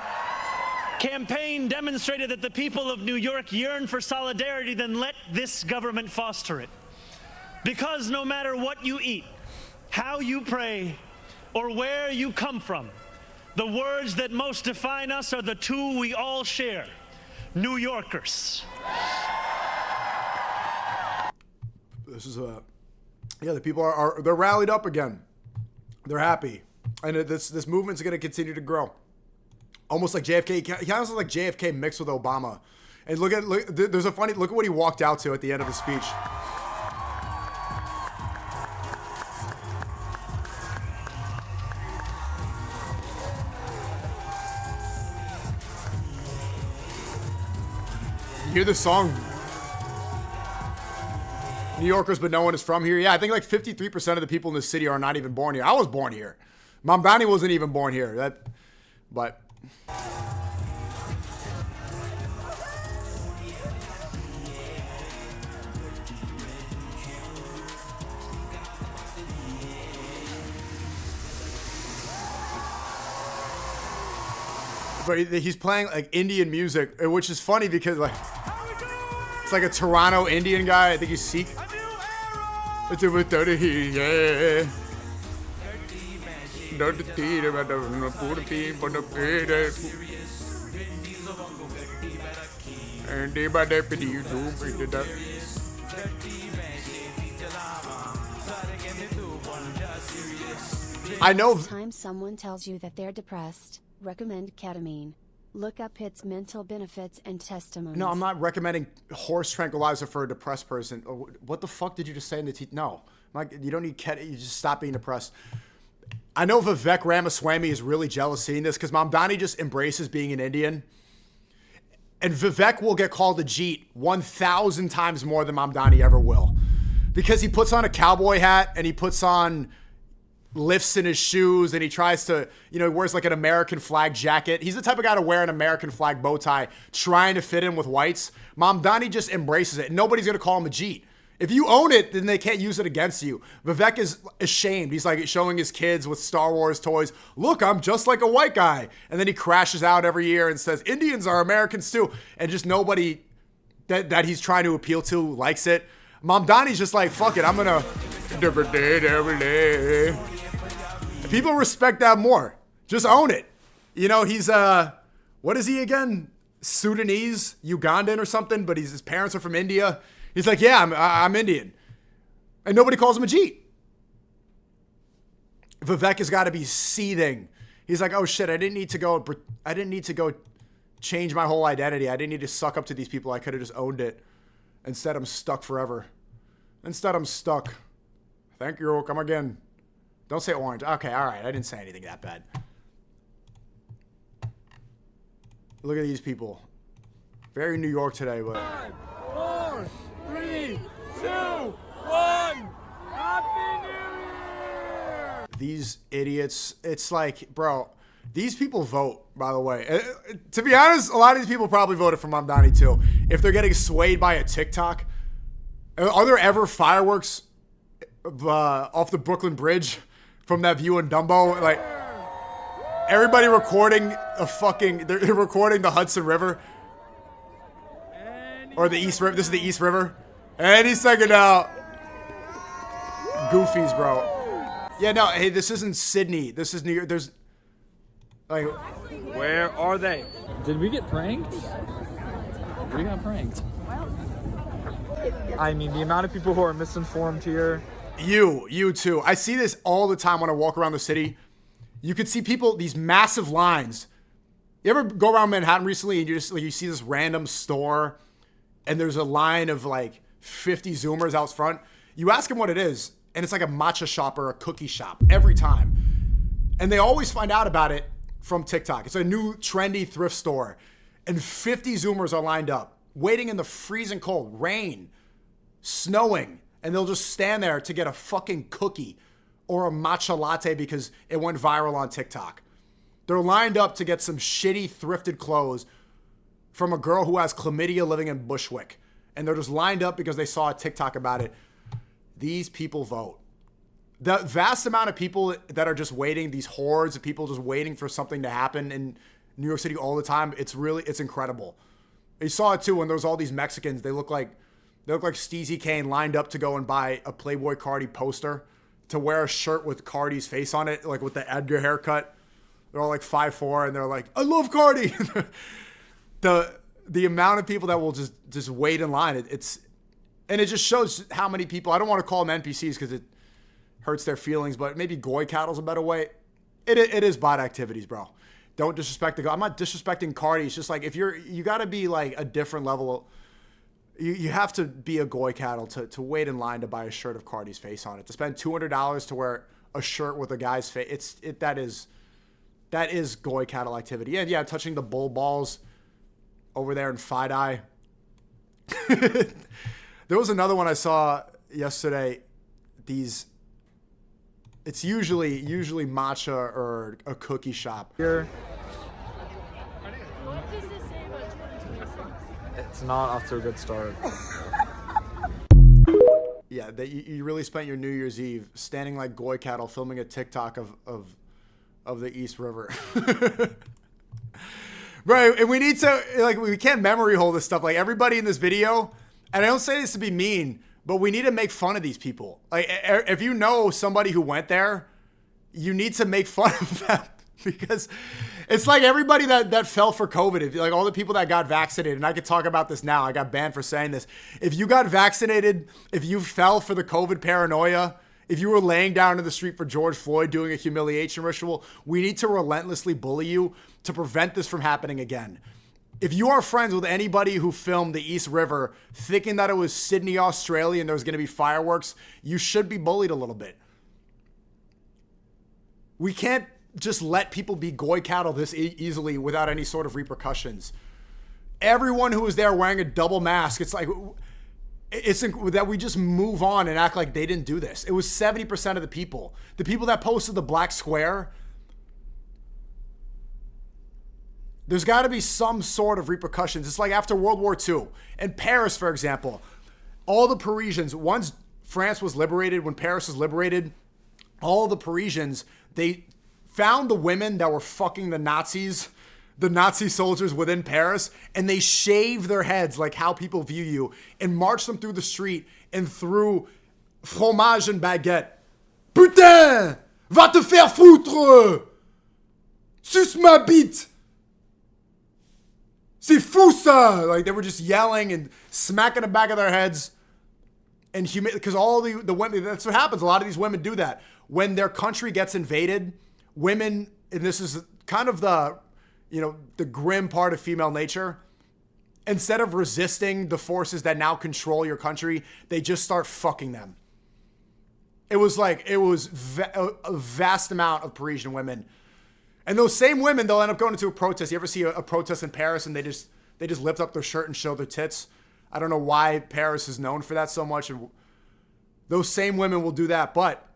campaign demonstrated that the people of New York yearn for solidarity, then let this government foster it. Because no matter what you eat, how you pray, or where you come from, the words that most define us are the two we all share: New Yorkers. This is the people they're rallied up again. They're happy. And this movement's going to continue to grow. Almost like JFK. He kind of looks like JFK mixed with Obama. And look at what he walked out to at the end of the speech. You hear the song? New Yorkers, but no one is from here. Yeah, I think like 53% of the people in the city are not even born here. I was born here. Mamdani wasn't even born here. but he's playing like Indian music, which is funny because like it's like a Toronto Indian guy. I think he's Sikh. I know. Time someone tells you that they're depressed, recommend ketamine. Look up its mental benefits and testimonies. No, I'm not recommending horse tranquilizer for a depressed person. What the fuck did you just say in the teeth? No, like you don't need ketamine. You just stop being depressed. I know Vivek Ramaswamy is really jealous seeing this because Mamdani just embraces being an Indian. And Vivek will get called a Jeet 1,000 times more than Mamdani ever will. Because he puts on a cowboy hat and he puts on lifts in his shoes and he tries to, he wears like an American flag jacket. He's the type of guy to wear an American flag bow tie trying to fit in with whites. Mamdani just embraces it. Nobody's going to call him a Jeet. If you own it, then they can't use it against you. Vivek is ashamed. He's like showing his kids with Star Wars toys. Look, I'm just like a white guy. And then he crashes out every year and says, Indians are Americans too. And just nobody that he's trying to appeal to likes it. Mamdani's just like, fuck it, I'm gonna. People respect that more. Just own it. He's, what is he again? Sudanese, Ugandan or something, but his parents are from India. He's like, yeah, I'm Indian. And nobody calls him a Jeet. Vivek has got to be seething. He's like, oh shit, I didn't need to go change my whole identity. I didn't need to suck up to these people. I could have just owned it. Instead, I'm stuck forever. Instead, I'm stuck. Thank you. Come again. Don't say orange. Okay, all right. I didn't say anything that bad. Look at these people. Very New York today, but... 5, 4, 3, 2, 1. Happy New Year! These idiots. It's like, bro, these people vote, by the way. To be honest, a lot of these people probably voted for Mamdani too. If they're getting swayed by a TikTok. Are there ever fireworks off the Brooklyn Bridge from that view in Dumbo? Like, everybody recording they're recording the Hudson River. Or the East River. This is the East River. Any second now. Goofies, bro. Yeah, no, hey, this isn't Sydney. This is New York. There's, like... Where are they? Did we get pranked? We got pranked. I mean, the amount of people who are misinformed here. You too. I see this all the time when I walk around the city. You could see people, these massive lines. You ever go around Manhattan recently and you see this random store and there's a line of like 50 Zoomers out front? You ask them what it is, and it's like a matcha shop or a cookie shop every time. And they always find out about it from TikTok. It's a new trendy thrift store. And 50 Zoomers are lined up, waiting in the freezing cold, rain, snowing, and they'll just stand there to get a fucking cookie or a matcha latte because it went viral on TikTok. They're lined up to get some shitty thrifted clothes from a girl who has chlamydia living in Bushwick. And they're just lined up because they saw a TikTok about it. These people vote. The vast amount of people that are just waiting, these hordes of people just waiting for something to happen in New York City all the time, it's incredible. You saw it too when there was all these Mexicans. They look like Steezy Kane lined up to go and buy a Playboy Cardi poster to wear a shirt with Cardi's face on it, like with the Edgar haircut. They're all like 5'4", and they're like, I love Cardi. The amount of people that will just wait in line, and it just shows how many people. I don't want to call them NPCs because it hurts their feelings, but maybe goy cattle's a better way. It is bot activities, bro. Don't disrespect the guy. I'm not disrespecting Cardi. It's just like if you got to be like a different level. You have to be a goy cattle to wait in line to buy a shirt of Cardi's face on it. To spend $200 to wear a shirt with a guy's face, that is goy cattle activity. And yeah, touching the bull balls over there in Fide-Eye. There was another one I saw yesterday. It's usually matcha or a cookie shop. Here. It's not off to a good start. Yeah, that you really spent your New Year's Eve standing like goy cattle filming a TikTok of the East River. Right, and we need to, like, we can't memory hold this stuff. Like, everybody in this video, and I don't say this to be mean, but we need to make fun of these people. Like, if you know somebody who went there, you need to make fun of them. Because it's like everybody that fell for COVID, like all the people that got vaccinated, and I could talk about this now. I got banned for saying this. If you got vaccinated, if you fell for the COVID paranoia, if you were laying down in the street for George Floyd doing a humiliation ritual, we need to relentlessly bully you to prevent this from happening again. If you are friends with anybody who filmed the East River thinking that it was Sydney, Australia, and there was going to be fireworks, you should be bullied a little bit. We can't just let people be goy cattle this easily without any sort of repercussions. Everyone who was there wearing a double mask, it's like, it's that we just move on and act like they didn't do this. It was 70% of the people. The people that posted the black square, there's got to be some sort of repercussions. It's like after World War II. In Paris, for example, all the Parisians, once France was liberated, when Paris was liberated, all the Parisians, they found the women that were fucking the Nazi soldiers within Paris, and they shaved their heads like how people view you and marched them through the street and threw fromage and baguette. Putain! Va te faire foutre! Suce ma bite! C'est fou ça! Like they were just yelling and smacking the back of their heads. And because all the women, that's what happens. A lot of these women do that. When their country gets invaded, women, and this is kind of the grim part of female nature, instead of resisting the forces that now control your country, they just start fucking them. It was a vast amount of Parisian women. And those same women, they'll end up going into a protest. You ever see a protest in Paris and they just lift up their shirt and show their tits? I don't know why Paris is known for that so much. And those same women will do that, but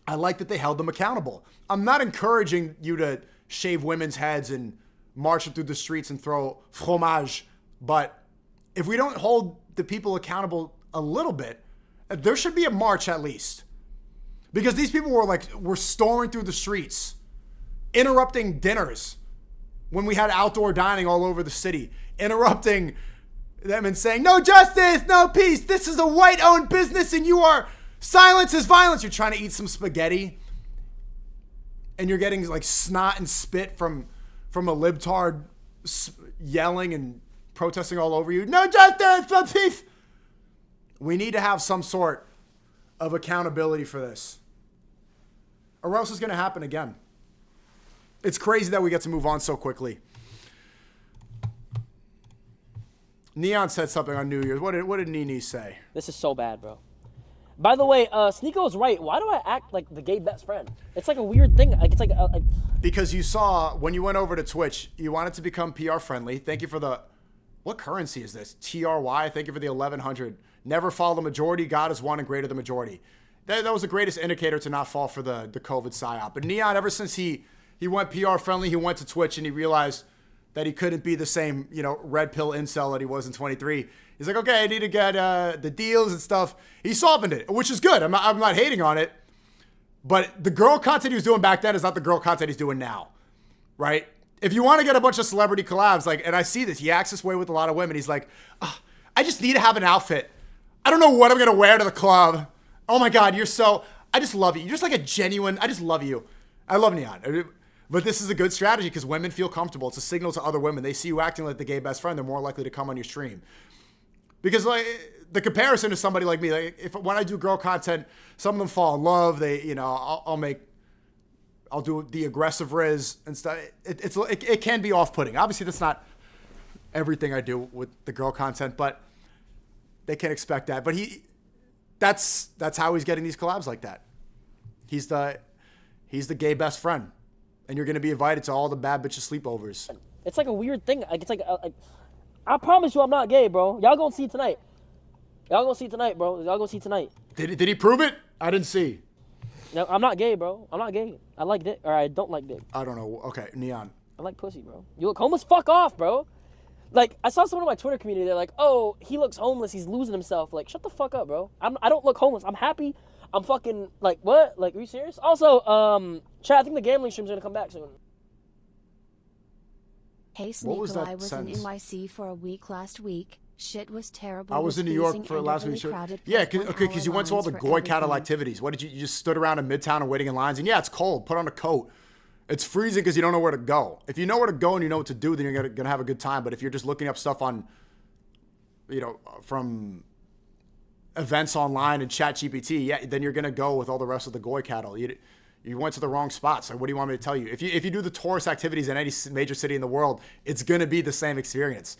I like that they held them accountable. I'm not encouraging you to shave women's heads and march them through the streets and throw fromage. But if we don't hold the people accountable a little bit, there should be a march at least. Because these people were storming through the streets, interrupting dinners when we had outdoor dining all over the city, interrupting them and saying, no justice, no peace. This is a white-owned business and silence is violence. You're trying to eat some spaghetti and you're getting like snot and spit from a libtard yelling and protesting all over you. No justice, no peace. We need to have some sort of accountability for this, or else it's going to happen again. It's crazy that we get to move on so quickly. Neon said something on New Year's. What did Nene say? This is so bad, bro. By the way, SNEAKO is right. Why do I act like the gay best friend? It's like a weird thing. Like it's like because you saw when you went over to Twitch, you wanted to become PR friendly. Thank you for the what currency is this? TRY. Thank you for the 1100. Never follow the majority. God is one and greater the majority. That was the greatest indicator to not fall for the COVID psyop. But Neon, ever since he went PR friendly, he went to Twitch and he realized that he couldn't be the same, red pill incel that he was in 23. He's like, okay, I need to get the deals and stuff. He softened it, which is good. I'm not hating on it. But the girl content he was doing back then is not the girl content he's doing now, right? If you want to get a bunch of celebrity collabs, and I see this, he acts this way with a lot of women. He's like, I just need to have an outfit. I don't know what I'm going to wear to the club. Oh my God, I just love you. You're just like a genuine, I just love you. I love Neon. But this is a good strategy because women feel comfortable. It's a signal to other women. They see you acting like the gay best friend, they're more likely to come on your stream. Because the comparison to somebody like me, when I do girl content, some of them fall in love. I'll do the aggressive riz and stuff. It can be off-putting. Obviously, that's not everything I do with the girl content, but they can expect that. But that's how he's getting these collabs like that. He's the gay best friend, and you're gonna be invited to all the bad bitches sleepovers. It's like a weird thing. Like it's like I promise you, I'm not gay, bro. Y'all gonna see tonight. Y'all gonna see tonight, bro. Y'all gonna see tonight. Did he prove it? I didn't see. No, I'm not gay, bro. I'm not gay. I like dick, or I don't like dick. I don't know. Okay, Neon. I like pussy, bro. You look homeless? Fuck off, bro. Like, I saw someone in my Twitter community, they're like, oh, he looks homeless, he's losing himself. Like, shut the fuck up, bro. I don't look homeless. I'm happy. I'm fucking, like, what? Like, are you serious? Also, chat, I think the gambling stream's gonna come back soon. Hey SNEAKO, I was in NYC for a week last week. Shit was terrible. I was in New York for last week. Yeah, because you went to all the Goy cattle activities. What did you just stood around in Midtown and waiting in lines? And yeah, it's cold. Put on a coat. It's freezing because you don't know where to go. If you know where to go and you know what to do, then you're gonna have a good time. But if you're just looking up stuff on, from events online and ChatGPT, yeah, then you're gonna go with all the rest of the Goy cattle. You went to the wrong spot. So what do you want me to tell you? If you do the tourist activities in any major city in the world, it's gonna be the same experience.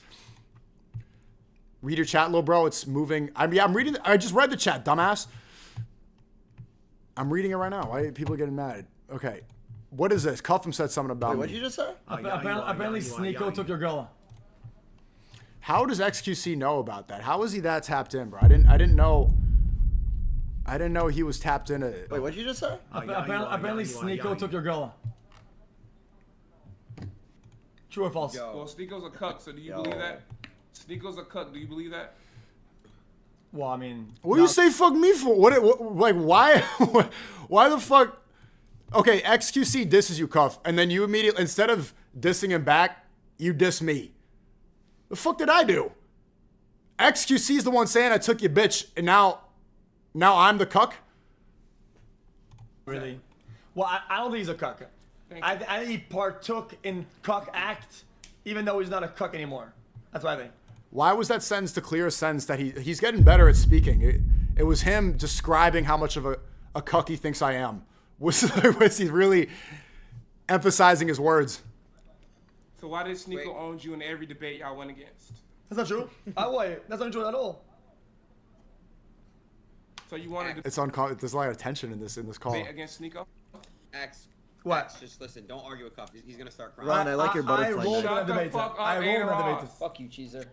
Read your chat, little bro. It's moving. I'm reading. I just read the chat, dumbass. I'm reading it right now. Why are people getting mad? Okay. What is this? Cuffham said something about me. What did you just say? Apparently SNEAKO took your girl. How does XQC know about that? How is he that tapped in, bro? I didn't know he was tapped in. Wait, what did you just say? Apparently SNEAKO took your girl. True or false? Well, SNEAKO's a cuck, so do you believe that? SNEAKO's a cuck. Do you believe that? Well, I mean, what do you say fuck me for? Like, why? Why the fuck? Okay, XQC disses you, Cuff, and then you immediately, instead of dissing him back, you diss me. The fuck did I do? XQC is the one saying I took your bitch, and now I'm the cuck? Really? Well, I don't think he's a cuck. I think he partook in cuck act, even though he's not a cuck anymore. That's what I think. Why was that sentence to clear a sense that he's getting better at speaking? It was him describing how much of a cuck he thinks I am. Was he really emphasizing his words? So why did SNEAKO own you in every debate y'all went against? That's not true. That's not true at all. So you wanted to It's on call. There's a lot of tension in this call. debate against SNEAKO? What? X, just listen. Don't argue with Cuff. He's gonna start crying. Ron, I like your butterfly. Shut the fuck up, A-Ross. Fuck you, Cheezer.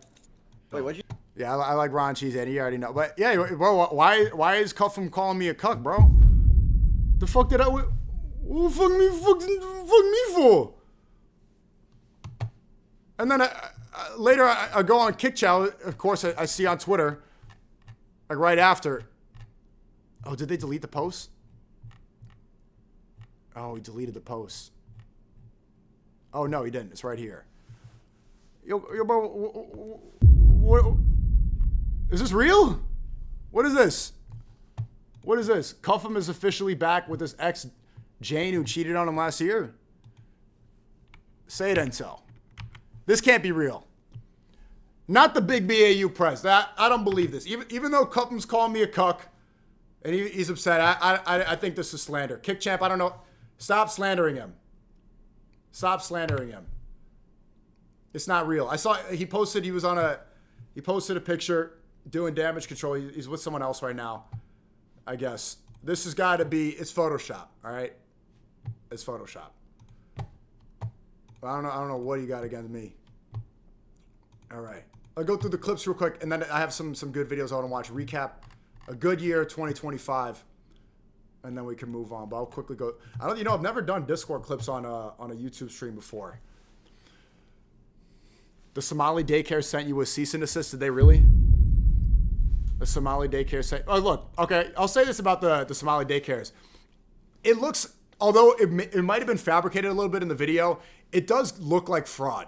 Wait, what'd you? Yeah, I like Ron Cheese, and you already know. But yeah, bro, why is Cuffham calling me a cuck, bro? The fuck did I? What the fuck me for? And then later I go on Kick Chow. Of course, I see on Twitter, like right after. Oh, did they delete the post? Oh, he deleted the post. Oh no, he didn't. It's right here. Yo, bro, what? Is this real? What is this? What is this? Cuffham is officially back with his ex, Jane, who cheated on him last year. Say it, Intel. This can't be real. Not the big BAU press. I don't believe this. Even though Cuffham's calling me a cuck, and he's upset, I think this is slander. Kick Champ, I don't know. Stop slandering him. Stop slandering him. It's not real. I saw he posted a picture doing damage control. He's with someone else right now, I guess. This has got to be, it's Photoshop, all right? It's Photoshop. I don't know what you got against me. All right. I'll go through the clips real quick, and then I have some good videos I want to watch. Recap a good year, 2025, and then we can move on. But I'll quickly go. I've never done Discord clips on a YouTube stream before. The Somali daycare sent you a cease and desist. Did they really? The Somali daycare sent. Oh, look. Okay, I'll say this about the Somali daycares. It looks, although it might have been fabricated a little bit in the video, it does look like fraud.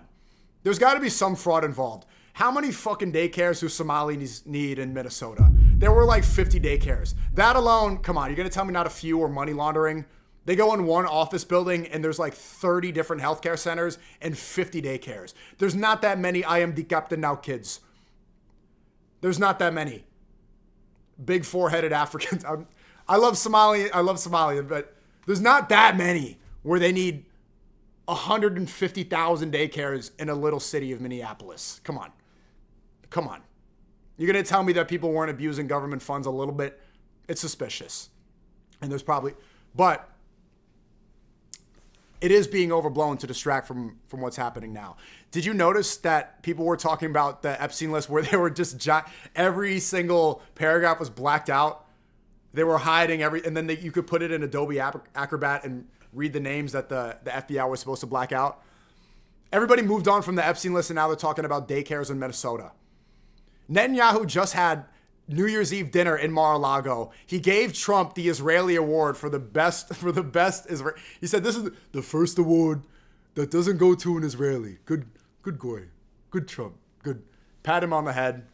There's got to be some fraud involved. How many fucking daycares do Somalis need in Minnesota? There were like 50 daycares. That alone, come on, you're going to tell me not a few are money laundering? They go in one office building and there's like 30 different healthcare centers and 50 daycares. There's not that many I am the captain now kids. There's not that many. Big four-headed Africans. I love Somalia, but there's not that many where they need 150,000 daycares in a little city of Minneapolis. Come on. Come on. You're going to tell me that people weren't abusing government funds a little bit? It's suspicious. And there's probably, but it is being overblown to distract from what's happening now. Did you notice that people were talking about the Epstein list where they were just, every single paragraph was blacked out? They were hiding and then you could put it in Adobe Acrobat and read the names that the FBI was supposed to black out. Everybody moved on from the Epstein list and now they're talking about daycares in Minnesota. Netanyahu just had New Year's Eve dinner in Mar-a-Lago. He gave Trump the Israeli award for the best Israeli. He said, this is the first award that doesn't go to an Israeli. Good Good boy. Good Trump. Good. Pat him on the head,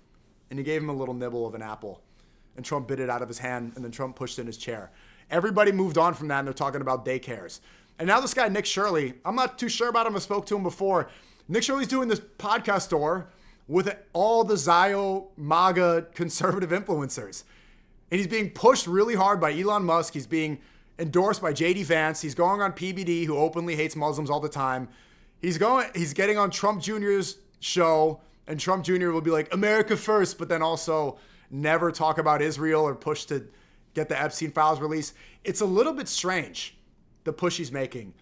and he gave him a little nibble of an apple. And Trump bit it out of his hand, and then Trump pushed in his chair. Everybody moved on from that, and they're talking about daycares. And now this guy, Nick Shirley, I'm not too sure about him. I spoke to him before. Nick Shirley's doing this podcast tour with all the Zio MAGA conservative influencers. And he's being pushed really hard by Elon Musk. He's being endorsed by JD Vance. He's going on PBD, who openly hates Muslims all the time. He's getting on Trump Jr.'s show, and Trump Jr. will be like, America first, but then also never talk about Israel or push to get the Epstein files released. It's a little bit strange, the push he's making.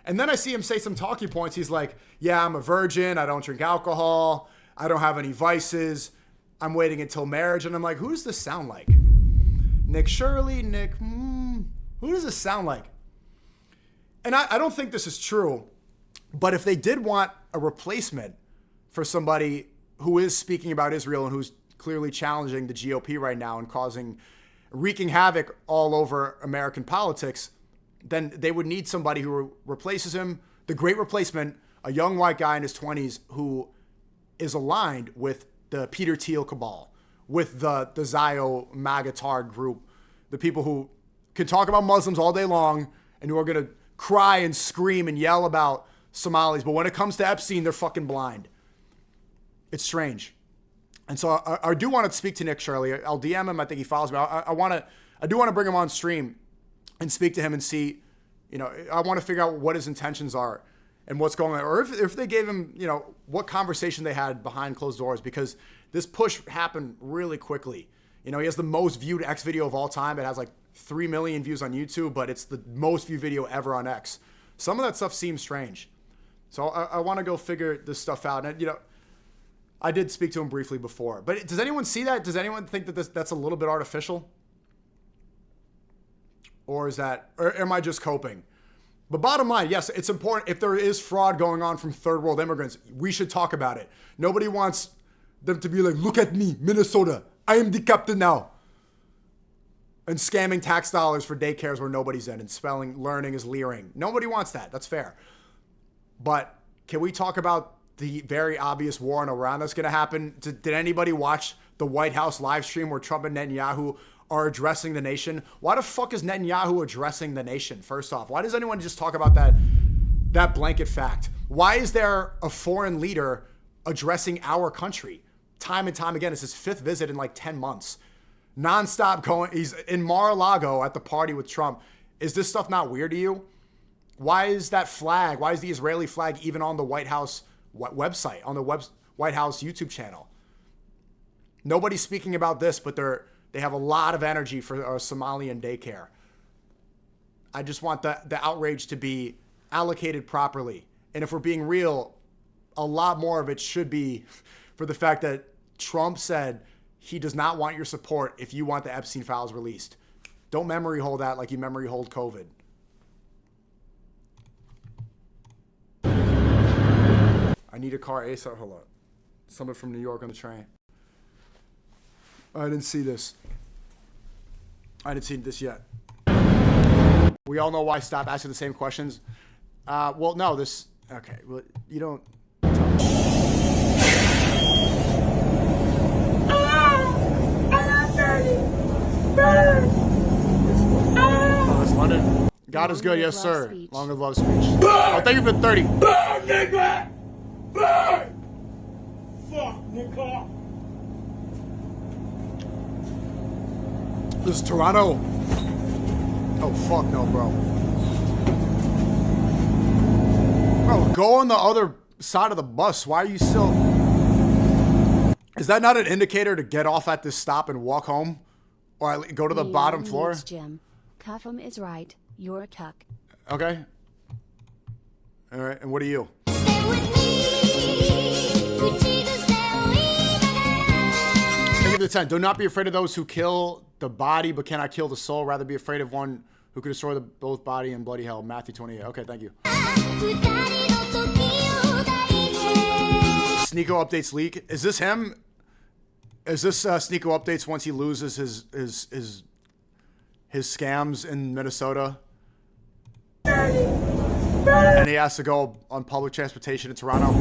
And then I see him say some talking points. He's like, yeah, I'm a virgin. I don't drink alcohol. I don't have any vices. I'm waiting until marriage. And I'm like, who does this sound like? Nick Shirley, who does this sound like? And I don't think this is true, but if they did want a replacement for somebody who is speaking about Israel and who's clearly challenging the GOP right now and wreaking havoc all over American politics, then they would need somebody who replaces him, the great replacement, a young white guy in his 20s who is aligned with the Peter Thiel cabal, with the Zio MAGA-tard group, the people who can talk about Muslims all day long and who are going to cry and scream and yell about Somalis. But when it comes to Epstein, they're fucking blind. It's strange. And so I do want to speak to Nick Shirley. I'll DM him. I think he follows me. I do want to bring him on stream and speak to him and see, I want to figure out what his intentions are and what's going on. Or if they gave him, what conversation they had behind closed doors, because this push happened really quickly. He has the most viewed X video of all time. It has like 3 million views on YouTube, but it's the most viewed video ever on X. Some of that stuff seems strange. So I want to go figure this stuff out. And, I did speak to him briefly before. But does anyone see that? Does anyone think that that's a little bit artificial? Or am I just coping? But bottom line, yes, it's important. If there is fraud going on from third world immigrants, we should talk about it. Nobody wants them to be like, look at me, Minnesota. I am the captain now. And scamming tax dollars for daycares where nobody's in and learning is leering. Nobody wants that. That's fair. But can we talk about the very obvious war in Iran that's going to happen? Did anybody watch the White House live stream where Trump and Netanyahu are addressing the nation? Why the fuck is Netanyahu addressing the nation, first off? Why does anyone just talk about that blanket fact? Why is there a foreign leader addressing our country time and time again? It's his 5th visit in like 10 months. Nonstop going. He's in Mar-a-Lago at the party with Trump. Is this stuff not weird to you? Why is that flag? Why is the Israeli flag even on the White House website, on the White House YouTube channel? Nobody's speaking about this, but they have a lot of energy for a Somalian daycare. I just want the outrage to be allocated properly. And if we're being real, a lot more of it should be for the fact that Trump said he does not want your support if you want the Epstein files released. Don't memory hold that like you memory hold COVID. I need a car ASAP. Hold on. Someone from New York on the train. I didn't see this. I didn't see this yet. We all know why. Stop asking the same questions. Well, no, this... Okay, well, you don't... Oh, that's London. God is good, yes, sir. Long live love speech. Oh, thank you for 30. Burn, nigga! Burn! Fuck, nigga! This is Toronto. Oh, fuck no, bro. Bro, go on the other side of the bus. Why are you still... Is that not an indicator to get off at this stop and walk home? Or go to the bottom floor? Jim. Cuffham is right. You're a cuck. Okay. All right, and what are you? Thank you for the 10. Do not be afraid of those who kill the body but cannot kill the soul. Rather be afraid of one who could destroy both body and bloody hell. Matthew 28. Okay, thank you. SNEAKO updates leak. Is this him? Is this SNEAKO updates once he loses his scams in Minnesota? And he has to go on public transportation in Toronto?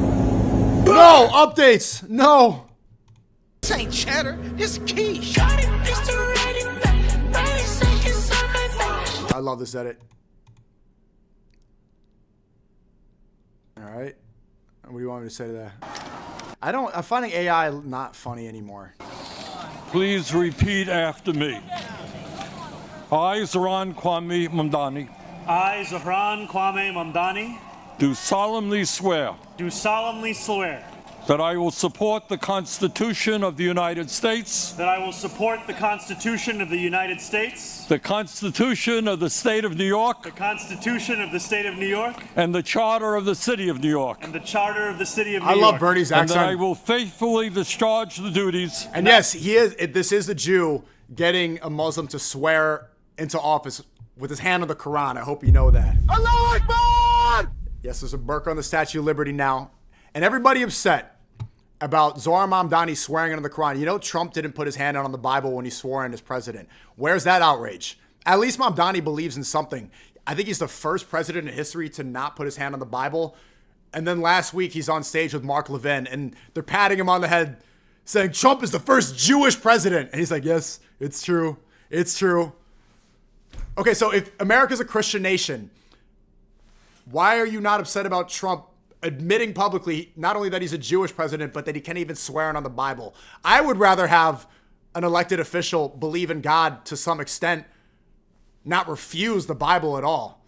No updates. No. This ain't cheddar, it's quiche. I love this edit. All right. What do you want me to say to that? I'm finding AI not funny anymore. Please repeat after me. I, Zohran Kwame Mamdani. I, Zohran Kwame Mamdani. Do solemnly swear. Do solemnly swear. That I will support the Constitution of the United States. That I will support the Constitution of the United States. The Constitution of the State of New York. The Constitution of the State of New York. And the Charter of the City of New York. And the Charter of the City of New York. I love Bernie's accent. And that I will faithfully discharge the duties. And yes, this is the Jew getting a Muslim to swear into office with his hand on the Quran. I hope you know that. Allahu Akbar! Yes, there's a burqa on the Statue of Liberty now. And everybody upset about Zohran Mamdani swearing into the Quran. You know, Trump didn't put his hand on the Bible when he swore in as president. Where's that outrage? At least Mamdani believes in something. I think he's the first president in history to not put his hand on the Bible. And then last week, he's on stage with Mark Levin, and they're patting him on the head, saying Trump is the first Jewish president. And he's like, yes, it's true. It's true. Okay, so if America's a Christian nation, why are you not upset about Trump admitting publicly not only that he's a Jewish president, but that he can't even swear on the Bible? I would rather have an elected official believe in God to some extent, not refuse the Bible at all.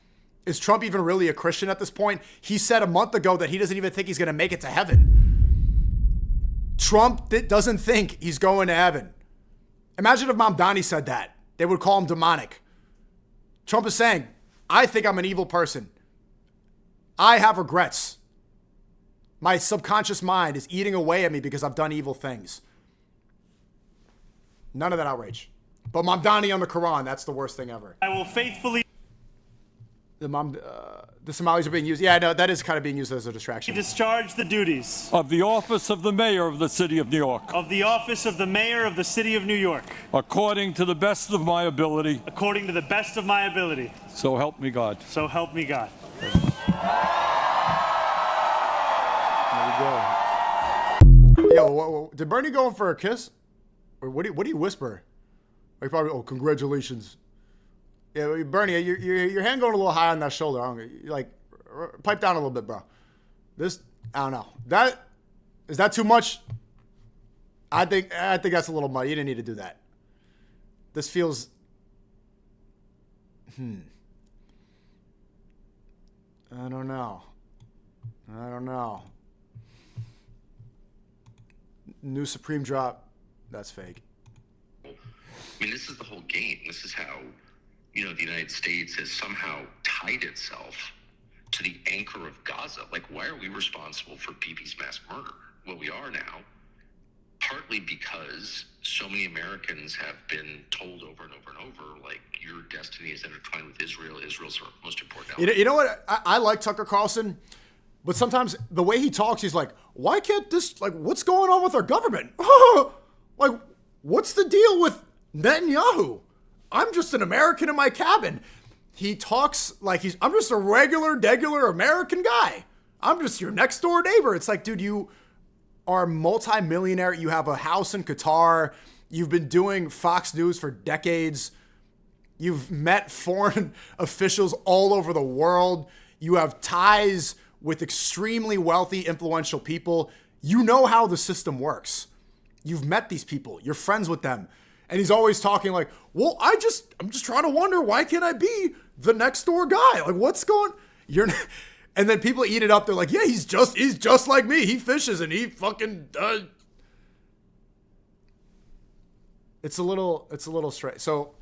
Is Trump even really a Christian at this point? He said a month ago that he doesn't even think he's going to make it to heaven. Trump doesn't think he's going to heaven. Imagine if Mamdani said that. They would call him demonic. Trump is saying, I think I'm an evil person. I have regrets. My subconscious mind is eating away at me because I've done evil things. None of that outrage. But Mamdani on the Quran, that's the worst thing ever. I will faithfully... The Somalis are being used. Yeah, no, that is kind of being used as a distraction. Discharge the duties. Of the office of the Mayor of the City of New York. Of the office of the Mayor of the City of New York. According to the best of my ability. According to the best of my ability. So help me God. So help me God. There we go. Yo, did Bernie go in for a kiss? Or what do you whisper? Like probably, oh, congratulations. Yeah, Bernie, your hand going a little high on that shoulder. You like, pipe down a little bit, bro. This, I don't know. Is that too much? I think that's a little much. You didn't need to do that. This feels, I don't know. New Supreme drop. That's fake. I mean, this is the whole game. This is how, the United States has somehow tied itself to the anchor of Gaza. Like, why are we responsible for Bibi's mass murder? Well, we are now, partly because so many Americans have been told over and over and over, like, your destiny is intertwined with Israel. Israel's our most important ally. You know what? I like Tucker Carlson, but sometimes the way he talks, he's like, why can't this, like, what's going on with our government? Like, what's the deal with Netanyahu? I'm just an American in my cabin. He talks like I'm just a degular American guy. I'm just your next door neighbor. It's like, dude, you are a multimillionaire. You have a house in Qatar. You've been doing Fox News for decades. You've met foreign officials all over the world. You have ties with extremely wealthy, influential people. You know how the system works. You've met these people. You're friends with them. And he's always talking like, well, I'm just trying to wonder, why can't I be the next door guy? Like, what's going, and then people eat it up. They're like, yeah, he's just like me. He fishes and he fucking does. It's a little straight. So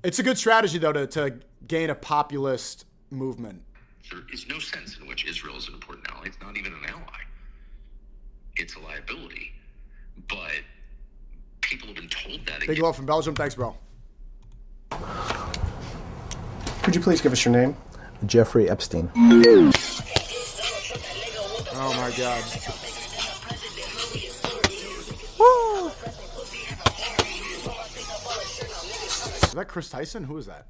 it's a good strategy though, to gain a populist movement. There is no sense in which Israel is an important ally. It's not even an ally. It's a liability. But people have been told that. Big love from Belgium. Thanks, bro. Could you please give us your name? Jeffrey Epstein. Oh my God. Woo! Is that Chris Tyson? Who is that?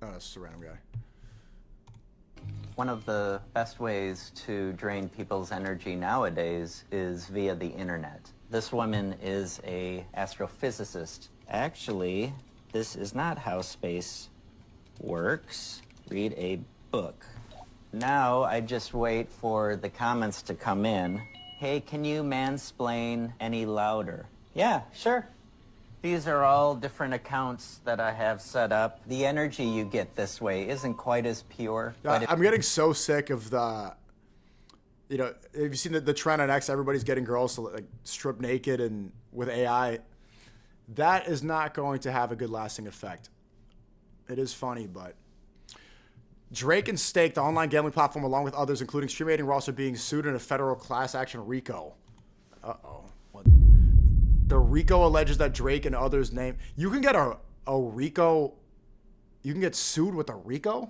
Oh, that's just a random guy. One of the best ways to drain people's energy nowadays is via the internet. This woman is an astrophysicist. Actually, this is not how space works. Read a book. Now I just wait for the comments to come in. Hey, can you mansplain any louder? Yeah, sure. These are all different accounts that I have set up. The energy you get this way isn't quite as pure. But I'm getting so sick of the, you know, have you seen the trend on X? Everybody's getting girls to like strip naked and with AI. That is not going to have a good lasting effect. It is funny, but Drake and Stake, the online gambling platform, along with others, including Stream8 and Ross, are being sued in a federal class action RICO. Uh-oh. What? The RICO alleges that Drake and others name. You can get a RICO. You can get sued with a RICO?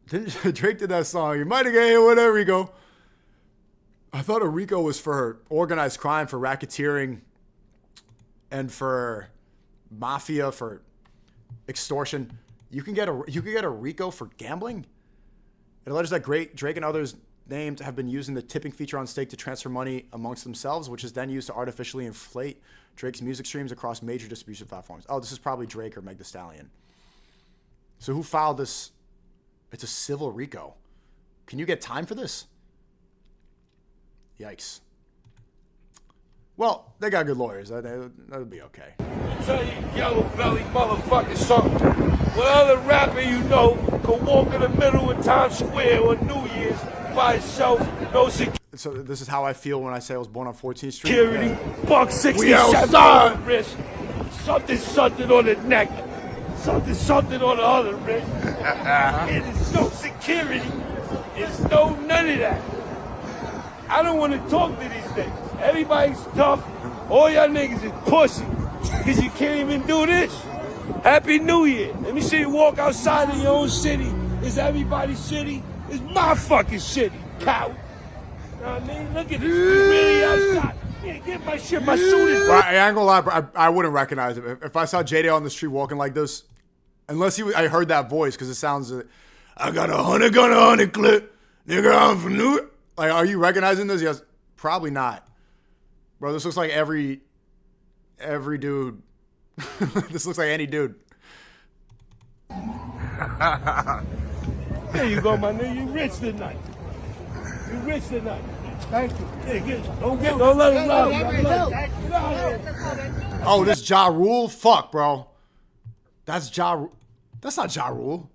Drake did that song. You might have got hit with a RICO. I thought a RICO was for organized crime, for racketeering, and for mafia, for extortion. You can get a RICO for gambling? It alleges that Drake and others named have been using the tipping feature on Stake to transfer money amongst themselves, which is then used to artificially inflate Drake's music streams across major distribution platforms. Oh, this is probably Drake or Meg Thee Stallion. So who filed this? It's a civil RICO. Can you get time for this? Yikes. Well, they got good lawyers. That'll be okay. Tell you, yellow belly motherfucker, something. What other rapper you know could walk in the middle of Times Square on New Year's by himself, no security? So this is how I feel when I say I was born on 14th Street. Security, buck 67 We outside. on the wrist, something on the neck, something on the other wrist. It is no security. It's no none of that. I don't want to talk to these niggas. Everybody's tough. All y'all niggas is pussy. Because you can't even do this. Happy New Year. Let me see you walk outside of your own city. Is everybody's city? It's my fucking city, coward. You know what I mean? Look at this. You really outside. Yeah, get my shit. My suit is... I ain't gonna lie, bro. I wouldn't recognize him. If I saw J-Day on the street walking like this, unless I heard that voice, because it sounds... I got 100 gun, 100 clip. Nigga, I'm from New York. Like, are you recognizing this? Yes. Probably not. Bro, this looks like every dude. This looks like any dude. There you go, my nigga. You rich tonight. You rich tonight. Thank you. Don't let it out. Oh, this Ja Rule? Fuck, bro. That's Ja Rule. That's not Ja Rule.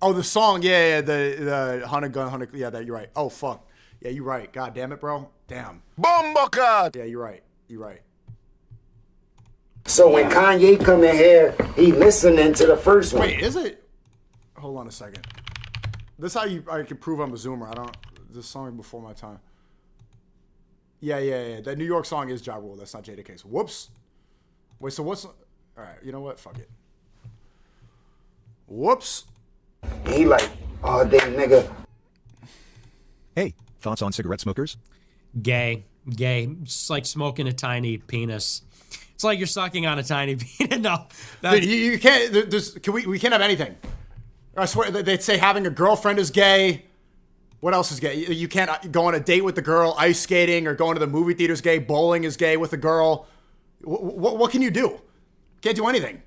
Oh, the song. Yeah, the 100 gun, 100. Yeah, you're right. Oh, fuck. Yeah, you're right. God damn it, bro. Damn. Bumbucket! Yeah, you're right. You're right. So when Kanye come in here, he listening to the first one. Wait, is it? Hold on a second. This is how I can prove I'm a Zoomer. This song before my time. Yeah. That New York song is Ja Rule. That's not Jada Case. Whoops. Wait, so what's... All right, you know what? Fuck it. Whoops. He like, oh, damn, nigga. Hey, thoughts on cigarette smokers? Gay. It's like smoking a tiny penis. It's like you're sucking on a tiny penis. No, dude, you can't. We can't have anything. I swear they'd say having a girlfriend is gay. What else is gay? You can't go on a date with the girl. Ice skating or going to the movie theater is gay. Bowling is gay with a girl. What can you do? Can't do anything.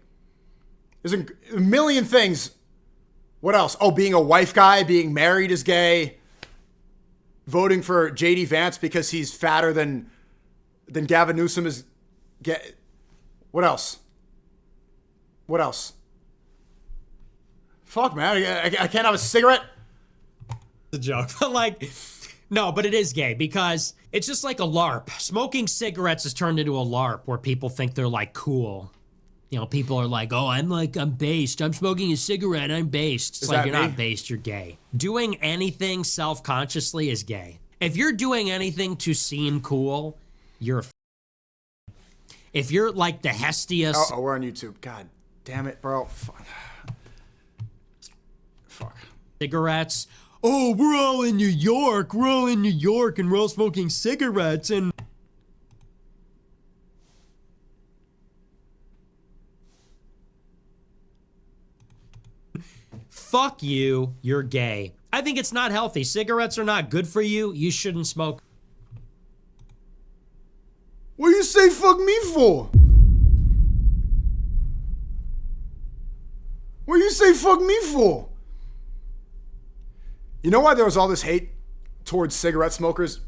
There's a million things. What else? Oh, being a wife guy, being married is gay. Voting for J.D. Vance because he's fatter than Gavin Newsom is gay. What else? Fuck, man. I can't have a cigarette. It's a joke. But like, no, but it is gay because it's just like a LARP. Smoking cigarettes has turned into a LARP where people think they're like cool. You know, people are like, oh, I'm based. I'm smoking a cigarette. I'm based. It's like, you're not based. You're gay. Doing anything self-consciously is gay. If you're doing anything to seem cool, you're if you're like the Hestius. Oh, we're on YouTube. God damn it, bro. Fuck. Cigarettes. Oh, we're all in New York. We're all in New York and we're all smoking cigarettes and... fuck you, you're gay. I think it's not healthy. Cigarettes are not good for you. You shouldn't smoke. What do you say fuck me for? What do you say fuck me for? You know why there was all this hate towards cigarette smokers?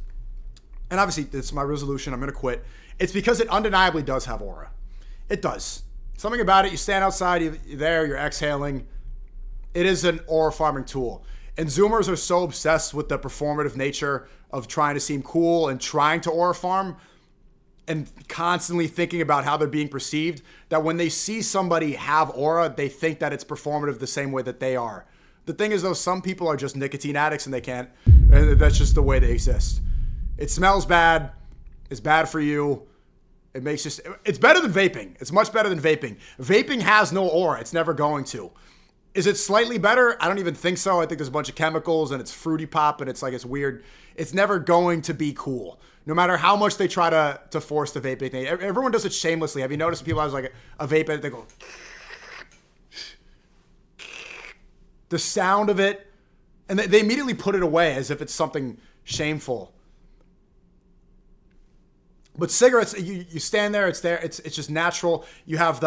And obviously, it's my resolution. I'm going to quit. It's because it undeniably does have aura. It does. Something about it. You stand outside, you're there, you're exhaling. It is an aura farming tool. And Zoomers are so obsessed with the performative nature of trying to seem cool and trying to aura farm and constantly thinking about how they're being perceived, that when they see somebody have aura, they think that it's performative the same way that they are. The thing is, though, some people are just nicotine addicts and they can't. And that's just the way they exist. It smells bad. It's bad for you. It's better than vaping. It's much better than vaping. Vaping has no aura. It's never going to. Is it slightly better? I don't even think so. I think there's a bunch of chemicals and it's fruity pop and it's weird. It's never going to be cool. No matter how much they try to force the vaping thing. Everyone does it shamelessly. Have you noticed people have like a vape and they go... The sound of it, and they immediately put it away as if it's something shameful. But cigarettes, you stand there, it's there, it's just natural. You have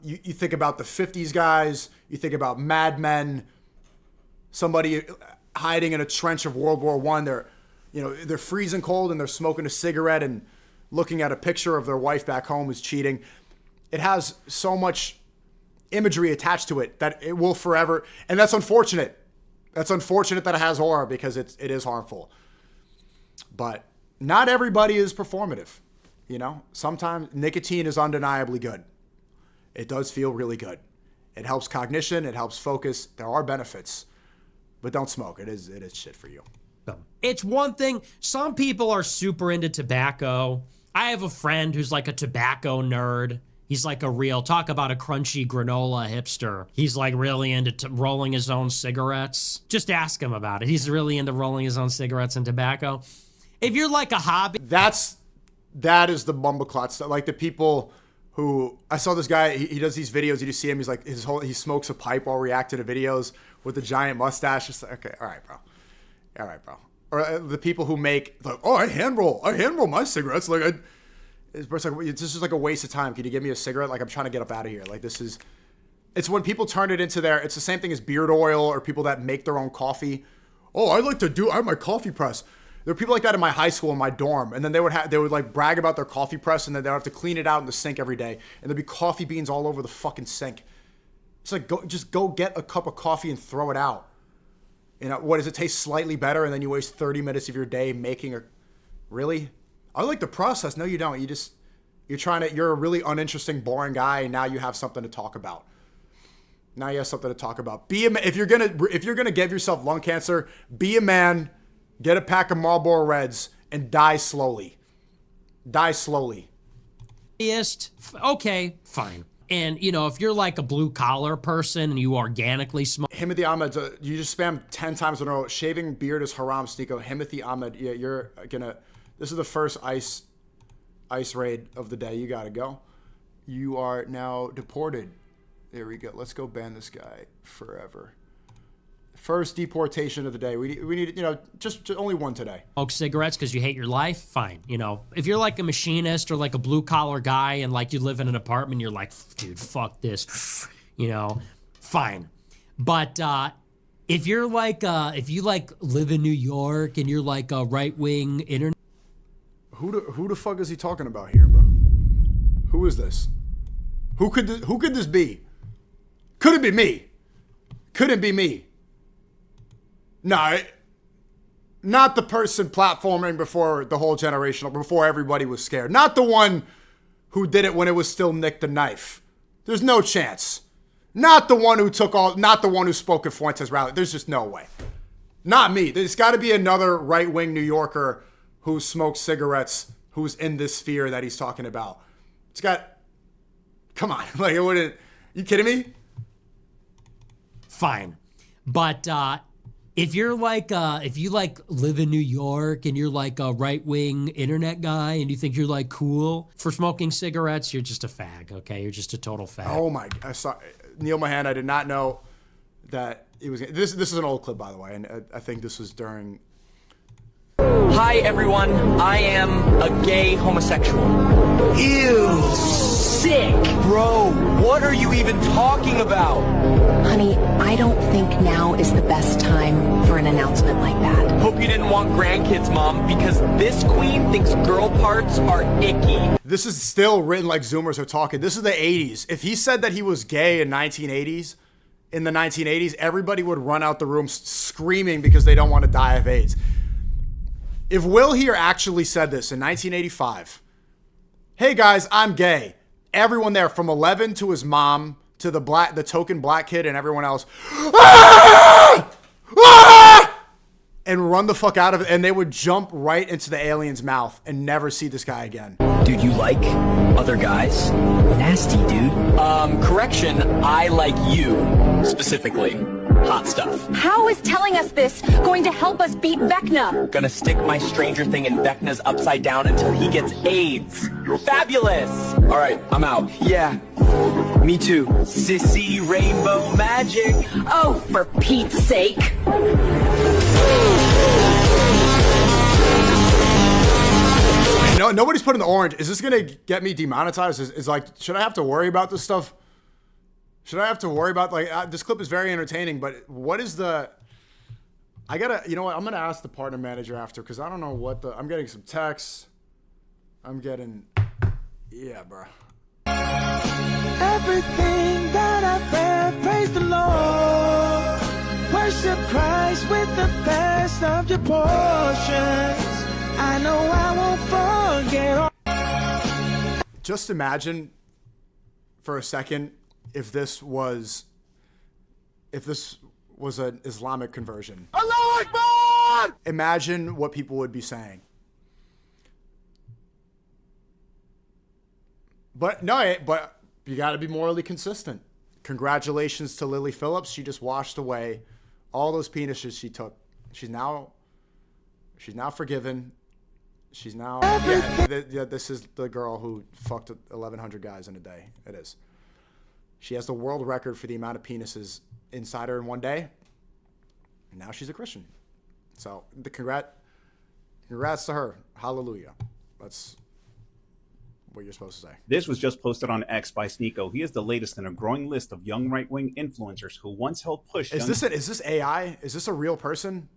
you think about the 50s guys, you think about Mad Men, somebody hiding in a trench of World War I, they're freezing cold and they're smoking a cigarette and looking at a picture of their wife back home who's cheating. It has so much imagery attached to it that it will forever, and that's unfortunate. That's unfortunate that it has aura because it is harmful. But not everybody is performative. Sometimes nicotine is undeniably good. It does feel really good. It helps cognition. It helps focus. There are benefits, but don't smoke. It is shit for you. It's one thing. Some people are super into tobacco. I have a friend who's like a tobacco nerd. He's like talk about a crunchy granola hipster. He's like really into rolling his own cigarettes. Just ask him about it. He's really into rolling his own cigarettes and tobacco. If you're like a hobby... That is the bumbleclot stuff. Like the people who... I saw this guy, he does these videos. You just see him, he's like, he smokes a pipe while reacting to videos with a giant mustache. It's like, okay, all right, bro. Or the people who make, like, oh, I hand roll my cigarettes. Like, it's like, this is like a waste of time. Can you give me a cigarette? Like, I'm trying to get up out of here. Like, it's when people turn it into it's the same thing as beard oil or people that make their own coffee. Oh, I have my coffee press. There were people like that in my high school, in my dorm. And then they would like brag about their coffee press and then they'd have to clean it out in the sink every day. And there'd be coffee beans all over the fucking sink. It's like, go get a cup of coffee and throw it out. What does it taste slightly better? And then you waste 30 minutes of your day making really? I like the process. No, you don't. You're a really uninteresting, boring guy, and now you have something to talk about. If you're gonna give yourself lung cancer, be a man, get a pack of Marlboro Reds, and die slowly. Okay, fine. And, if you're like a blue-collar person and you organically smoke... Himothy Ahmed, you just spam 10 times in a row. Shaving beard is haram, SNEAKO. Himothy Ahmed, yeah, you're gonna... This is the first ice raid of the day. You gotta go. You are now deported. There we go. Let's go ban this guy forever. First deportation of the day. We need, just only one today. Smoke cigarettes because you hate your life? Fine. If you're like a machinist or like a blue collar guy and like you live in an apartment, you're like, dude, fuck this. Fine. But if you're like, if you like live in New York and you're like a right wing internet. Who the fuck is he talking about here, bro? Who is this? Who could this be? Could it be me? Could it be me? No, not the person platforming before the whole generation, before everybody was scared. Not the one who did it when it was still Nick the Knife. There's no chance. Not the one who not the one who spoke at Fuentes' rally. There's just no way. Not me. There's got to be another right-wing New Yorker who smokes cigarettes, who's in this sphere that he's talking about. Come on. Like, it wouldn't, you kidding me? Fine. But, if you're like, if you like live in New York and you're like a right-wing internet guy and you think you're like cool for smoking cigarettes, you're just a fag, okay? You're just a total fag. Oh my, Neil Mahan, I did not know that he was. This is an old clip, by the way, and I think this was during. Hi everyone, I am a gay homosexual. Ew, sick. Bro, what are you even talking about? Honey, I don't think now is the best time for an announcement like that. Hope you didn't want grandkids, Mom, because this queen thinks girl parts are icky. This is still written like Zoomers are talking. This is the 80s. If he said that he was gay in the 1980s, everybody would run out the room screaming because they don't want to die of AIDS. If Will here actually said this in 1985, hey guys, I'm gay. Everyone there from 11 to his mom to the token black kid and everyone else, ah! Ah! And run the fuck out of it, and they would jump right into the alien's mouth and never see this guy again. Dude, you like other guys? Nasty, dude. Correction, I like you, specifically. Hot stuff. How is telling us this going to help us beat Vecna? Gonna stick my Stranger Thing in Vecna's upside down until he gets AIDS. Fabulous! Alright, I'm out. Yeah, me too. Sissy rainbow magic. Oh, for Pete's sake. No, nobody's putting the orange. Is this gonna get me demonetized? Is like, should I have to worry about this stuff? Should I have to worry about, like, this clip is very entertaining, but what is the, I gotta, you know what, I'm gonna ask the partner manager after, because I don't know what the, I'm getting some texts. I'm getting, yeah, bro. Everything that I've read, praise the Lord. Worship Christ with the best of your portions. I know I won't forget. Just imagine for a second if this was an Islamic conversion. Allahu Akbar! Imagine what people would be saying. But you got to be morally consistent. Congratulations to Lily Phillips. She just washed away all those penises she took. She's now forgiven. She's now this is the girl who fucked 1,100 guys in a day. It is. She has the world record for the amount of penises inside her in one day. And now she's a Christian. So congrats to her. Hallelujah. That's what you're supposed to say. This was just posted on X by SNEAKO. He is the latest in a growing list of young right-wing influencers who once helped push. Is this AI? Is this a real person?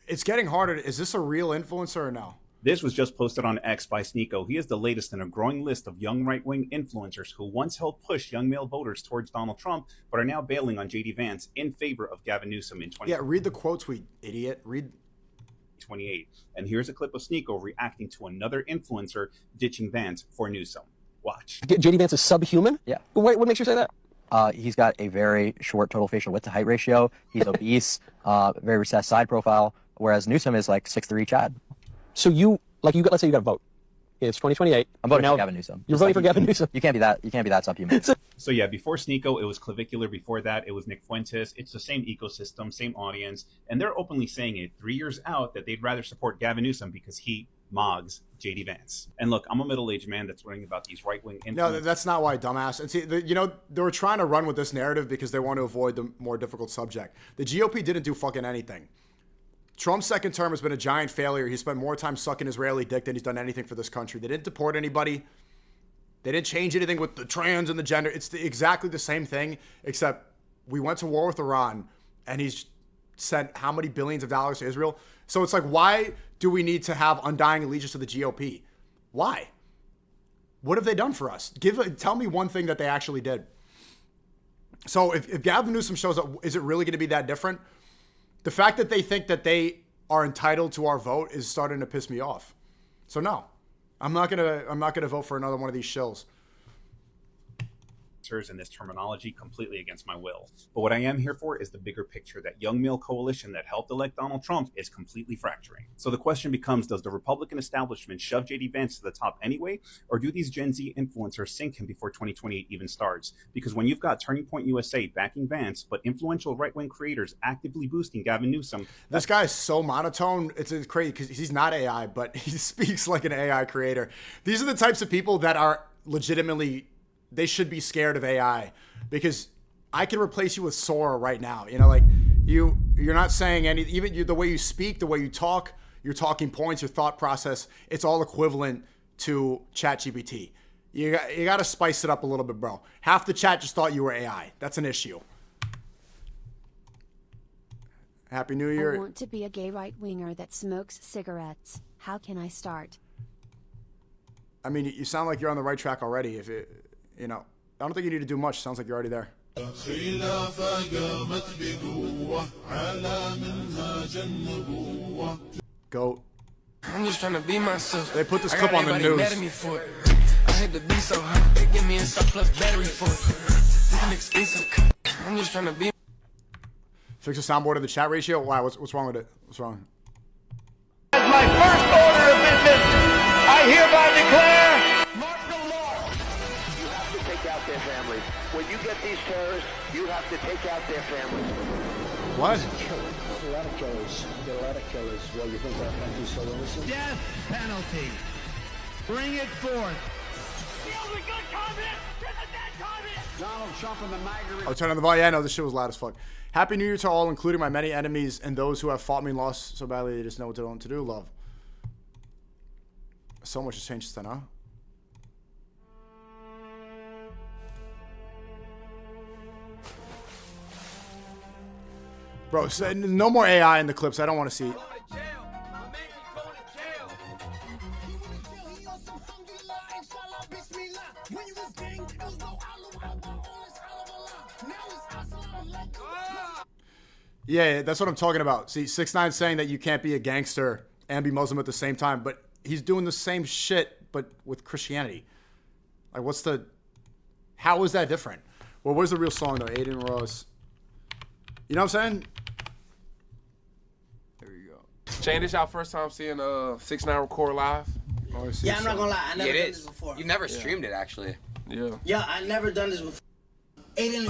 It's getting harder. Is this a real influencer or no? This was just posted on X by SNEAKO. He is the latest in a growing list of young right-wing influencers who once helped push young male voters towards Donald Trump, but are now bailing on J.D. Vance in favor of Gavin Newsom in 2028. Yeah, read the quote tweet, idiot. Read 28. And here's a clip of SNEAKO reacting to another influencer ditching Vance for Newsom. Watch. J.D. Vance is subhuman? Yeah. What makes you say that? He's got a very short total facial width to height ratio. He's obese, very recessed side profile, whereas Newsom is like 6'3" Chad. So let's say you got a vote. It's 2028. I'm voting for Gavin Newsom. You're voting for Gavin Newsom. You can't be that subhuman. So yeah, before SNEAKO, it was Clavicular. Before that, it was Nick Fuentes. It's the same ecosystem, same audience, and they're openly saying it 3 years out that they'd rather support Gavin Newsom because he mogs J.D. Vance. And look, I'm a middle-aged man that's worrying about these right-wing influencers. No, that's not why, dumbass. And see, they were trying to run with this narrative because they want to avoid the more difficult subject. The GOP didn't do fucking anything. Trump's second term has been a giant failure. He spent more time sucking Israeli dick than he's done anything for this country. They didn't deport anybody. They didn't change anything with the trans and the gender. It's exactly the same thing, except we went to war with Iran, and he's sent how many billions of dollars to Israel? So it's like, why do we need to have undying allegiance to the GOP? Why? What have they done for us? Tell me one thing that they actually did. So if Gavin Newsom shows up, is it really going to be that different? The fact that they think that they are entitled to our vote is starting to piss me off. So no, I'm not gonna vote for another one of these shills. And this terminology completely against my will. But what I am here for is the bigger picture that young male coalition that helped elect Donald Trump is completely fracturing. So the question becomes, does the Republican establishment shove J.D. Vance to the top anyway, or do these Gen Z influencers sink him before 2028 even starts? Because when you've got Turning Point USA backing Vance, but influential right-wing creators actively boosting Gavin Newsom. This guy is so monotone. It's crazy because he's not AI, but he speaks like an AI creator. These are the types of people that are legitimately, they should be scared of AI, because I can replace you with Sora right now. You know, like you're not saying any, even the way you speak, the way you talk, your talking points, your thought process, it's all equivalent to ChatGPT. You got to spice it up a little bit, bro. Half the chat just thought you were AI. That's an issue. Happy New Year. I want to be a gay right-winger that smokes cigarettes. How can I start? I mean, you sound like you're on the right track already. If it, you know, I don't think you need to do much. Sounds like you're already there. Goat. I'm just trying to be myself. They put this clip on the news. Mad at me for it. I had to be so hot. They give me a surplus battery for it. This an expensive. I'm just trying to be. Fix the soundboard of the chat ratio. Wow, what's wrong with it? What's wrong? As my first order of business, I hereby declare martial law. You have to take out their families. When you get these terrorists, you have to take out their families. What? A lot of killers. There are a lot of killers. Well, you think our country's so innocent? Death penalty. Bring it forth. The only good communist is a dead communist. Donald Trump and the MAGA. Oh, turn on the volume. Yeah, no, this shit was loud as fuck. Happy New Year to all, including my many enemies and those who have fought me and lost so badly they just know what they want to do. Love. So much has changed since then, huh? Bro, so no more AI in the clips. I don't want to see. Yeah, that's what I'm talking about. See, 6ix9ine saying that you can't be a gangster and be Muslim at the same time, but he's doing the same shit, but with Christianity. Like, what's the... How is that different? Well, where's the real song, though? Aiden Ross. You know what I'm saying? There you go. Shane, this y'all first time seeing 6ix9ine record live? Oh, Yeah, I'm not gonna lie. I never done this before. You've never streamed it, actually. Yeah. Yeah, I never done this before. Aiden.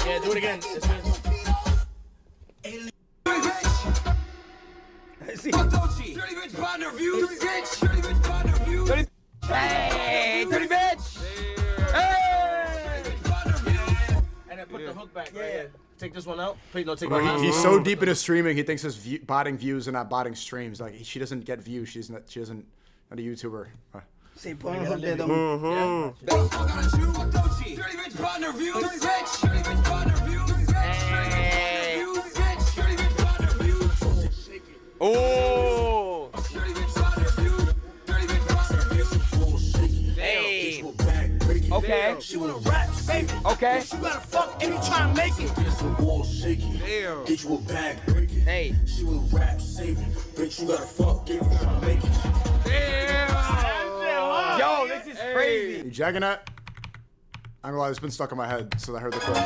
Yeah, do it again. Hey, dirty bitch! Hey! And then put the hook back. Yeah. Take this one out. Please don't take Bro, one out. he's so deep into streaming, he thinks it's botting views and not botting streams. Like, she doesn't get views. She doesn't not a YouTuber. Say Pornhub there, though. Oh! Hey! Okay. She wanna rap, save it. Okay. She gotta fuck and you try to make it. Damn. Get you a bag, break it. Hey. She wanna rap, save it. Bitch, you gotta fuck, get you try to make it. Damn! Yo, this is crazy. You jacking that? I'm gonna lie, it's been stuck in my head, so I heard the clip.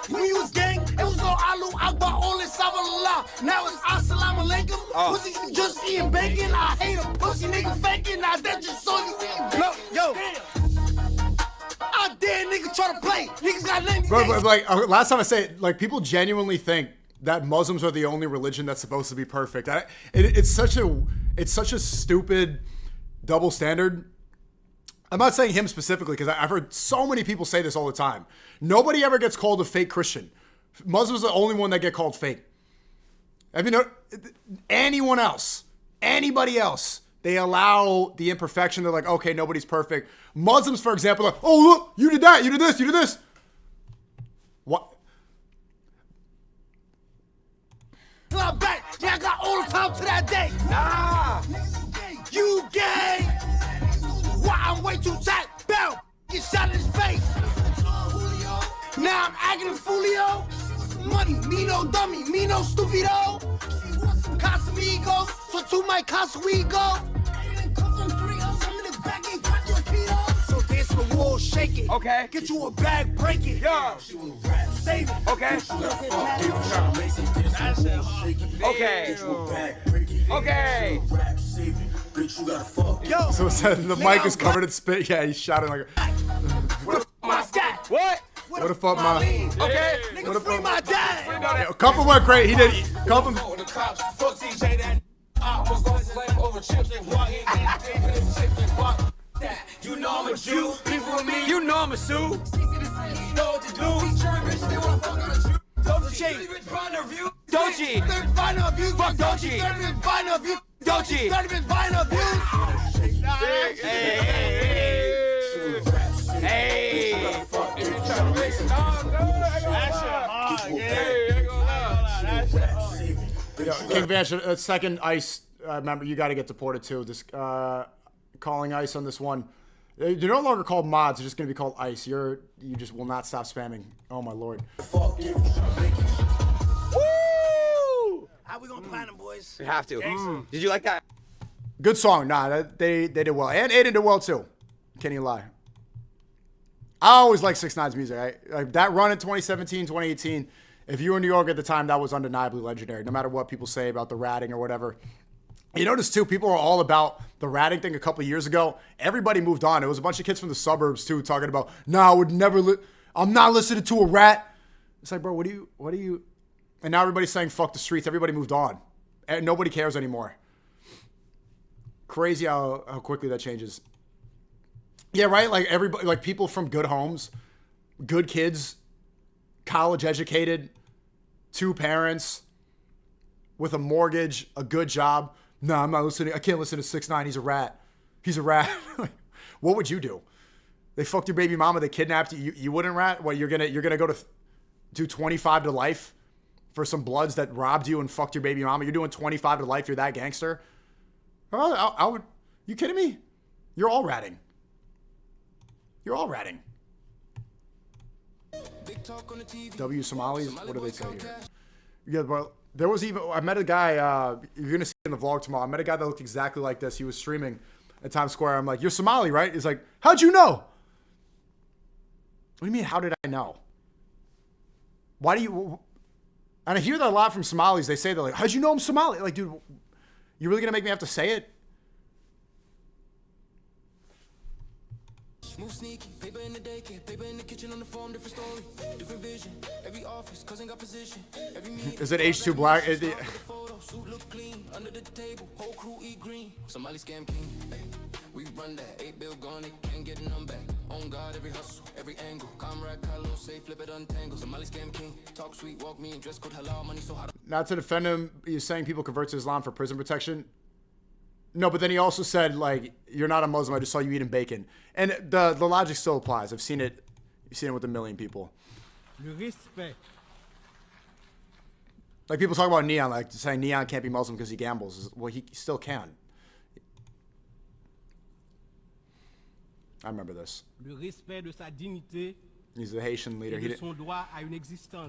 When you was gang, it was no Alu Akbar, only Sabalala. Now it's Assalamu Alaikum. Pussy, you just eating bacon. I hate a pussy nigga faking. Now that just saw you eating bacon. Yo. I dare nigga try to play. Niggas got names. But like, last time I say it, like, people genuinely think that Muslims are the only religion that's supposed to be perfect. It's such a stupid double standard. I'm not saying him specifically because I've heard so many people say this all the time. Nobody ever gets called a fake Christian. Muslims are the only one that get called fake. I mean, anyone else, anybody else, they allow the imperfection. They're like, okay, nobody's perfect. Muslims, for example, are like, oh, look, you did that, you did this, you did this. What? I'm back. Yeah, I got all the time to that day. Nah. You gay. Why I'm way too tight. Bam. Get shot in his face. Now I'm acting a foolio. Money, me no dummy, me no stupido. Casamigos, so to my Casamigo. So dance to the wall, shake it. Okay. Get you a bag, break it. Yo. Save it. Okay. Okay. Okay. Yo. So it said the mic is covered in spit. Yeah, he's shouting like a... What? What the fuck, my... Okay. What the Free fuck? my dad. A couple went great. He did. Couple... You know I'm a Jew. Beef with me. You know I'm a Sue. Doji. Fuck Doji. Doji. Hey. King Vanch, second ICE member, you got to get deported too. This calling ICE on this one. They're no longer called mods. They're just going to be called ICE. You just will not stop spamming. Oh my lord. Woo! How we gonna plan them, boys? We have to. Did you like that? Good song. Nah, they did well, and Aiden did well too. Can't even lie. I always like 6ix9ine's music. Like that run in 2017, 2018. If you were in New York at the time, that was undeniably legendary. No matter what people say about the ratting or whatever. You notice too, people are all about the ratting thing a couple of years ago. Everybody moved on. It was a bunch of kids from the suburbs too talking about, I would never, I'm not listening to a rat. It's like, bro, what do you, and now everybody's saying fuck the streets. Everybody moved on. And nobody cares anymore. Crazy how quickly that changes. Yeah, right? Like everybody, like people from good homes, good kids, college educated, 2 parents, with a mortgage, a good job. No, I'm not listening. I can't listen to 6ix9ine. He's a rat. He's a rat. What would you do? They fucked your baby mama. They kidnapped you. You wouldn't rat? What, you're gonna go to do 25 to life for some bloods that robbed you and fucked your baby mama? You're doing 25 to life. You're that gangster? I would. You kidding me? You're all ratting. You're all ratting. W Somalis. What do they say here? Yeah, bro. There was even, I met a guy, you're going to see it in the vlog tomorrow. I met a guy that looked exactly like this. He was streaming at Times Square. I'm like, you're Somali, right? He's like, how'd you know? What do you mean, how did I know? Why do you, and I hear that a lot from Somalis. They say, they're like, how'd you know I'm Somali? Like, dude, you really going to make me have to say it? Move sneaky, paper in the daycare, paper in the kitchen on the phone, different story, different vision. Every office, cousin got position. Is it H2 Black? Is it... Suit look clean, under the table, whole crew eat green. Somebody scam king, we run that. 8 bill gone, they can't get none back. On God, every hustle, every angle. Comrade, Carlos, say flip it, untangle. Somebody scam king, talk sweet, walk me, dress code halal, money so hot. Not to defend him, he's saying people convert to Islam for prison protection. No, but then he also said, like, you're not a Muslim. I just saw you eating bacon. And the logic still applies. I've seen it. You've seen it with 1 million people. Like, people talk about Neon, like, saying Neon can't be Muslim because he gambles. Well, he still can. I remember this. He's the Haitian leader.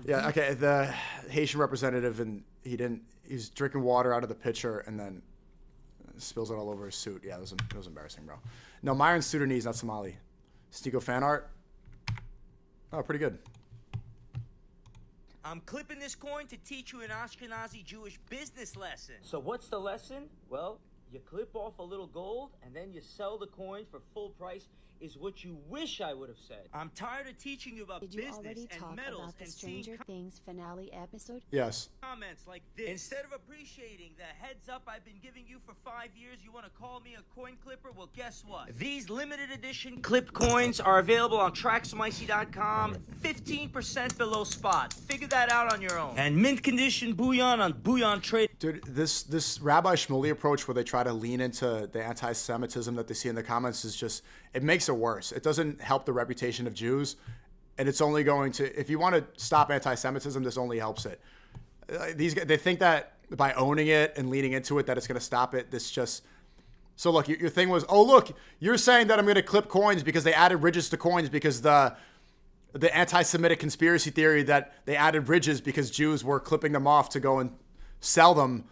Yeah, okay, the Haitian representative, and he's drinking water out of the pitcher, and then spills it all over his suit. Yeah, it was embarrassing, bro. No, Myron's Sudanese, not Somali. SNEAKO fan art. Oh, pretty good. I'm clipping this coin to teach you an Ashkenazi Jewish business lesson. So what's the lesson? Well, you clip off a little gold and then you sell the coin for full price is what you wish I would have said. I'm tired of teaching you about business and metals about the and Stranger Things finale episode? Yes. Comments like this. Instead of appreciating the heads up I've been giving you for 5 years, you want to call me a coin clipper? Well, guess what? These limited edition clipped coins are available on tracksmicey.com, 15% below spot. Figure that out on your own. And mint condition bullion on Bullion Trade. Dude, this Rabbi Shmuley approach where they try to lean into the anti-Semitism that they see in the comments is just, it makes it worse. It doesn't help the reputation of Jews, and it's only going to, if you want to stop anti-Semitism, this only helps it. These guys, they think that by owning it and leaning into it that it's going to stop it. This just, so look, your thing was, oh look, you're saying that I'm going to clip coins because they added ridges to coins because the anti-Semitic conspiracy theory that they added ridges because Jews were clipping them off to go and sell them.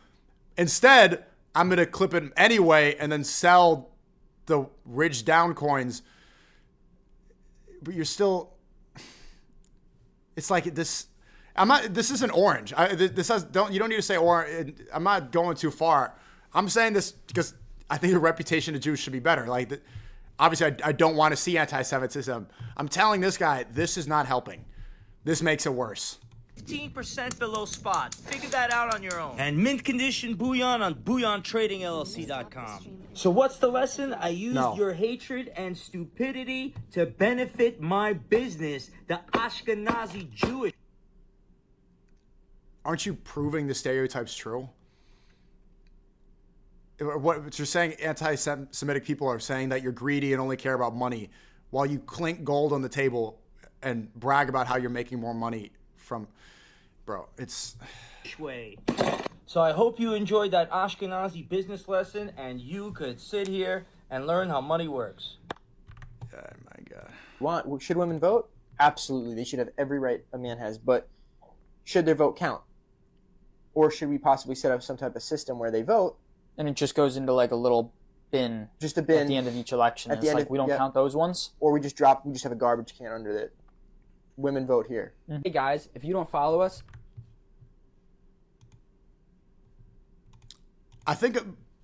Instead, I'm going to clip it anyway and then sell the ridged down coins. But you're still, it's like this, this isn't orange. You don't need to say orange. I'm not going too far. I'm saying this because I think the reputation of Jews should be better. Like, obviously I don't want to see anti-Semitism. I'm telling this guy, this is not helping. This makes it worse. 15% below spot. Figure that out on your own. And mint condition bouillon on bouillontradingllc.com. So what's the lesson? I used your hatred and stupidity to benefit my business, the Ashkenazi Jewish. Aren't you proving the stereotype's true? What you're saying, anti-Semitic people are saying that you're greedy and only care about money, while you clink gold on the table and brag about how you're making more money from, bro, it's... way. So I hope you enjoyed that Ashkenazi business lesson and you could sit here and learn how money works. Oh my God. Should women vote? Absolutely. They should have every right a man has, but should their vote count? Or should we possibly set up some type of system where they vote and it just goes into like a little bin, just a bin at the end of each election? At the end, we don't count those ones, or we just have a garbage can under it. Women vote here. Hey guys, if you don't follow us, I think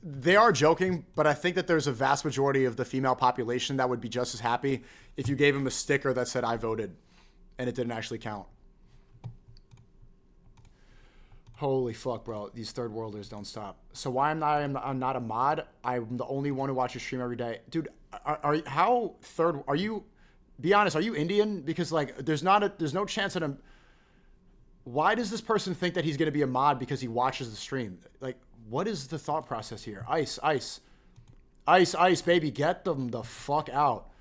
they are joking, but I think that there's a vast majority of the female population that would be just as happy if you gave them a sticker that said "I voted," and it didn't actually count. Holy fuck, bro. These third worlders don't stop. So why I'm not a mod? I'm the only one who watches stream every day. Dude, are you, be honest, are you Indian? Because like, there's no chance that why does this person think that he's going to be a mod because he watches the stream? Like, what is the thought process here? Ice, baby, get them the fuck out.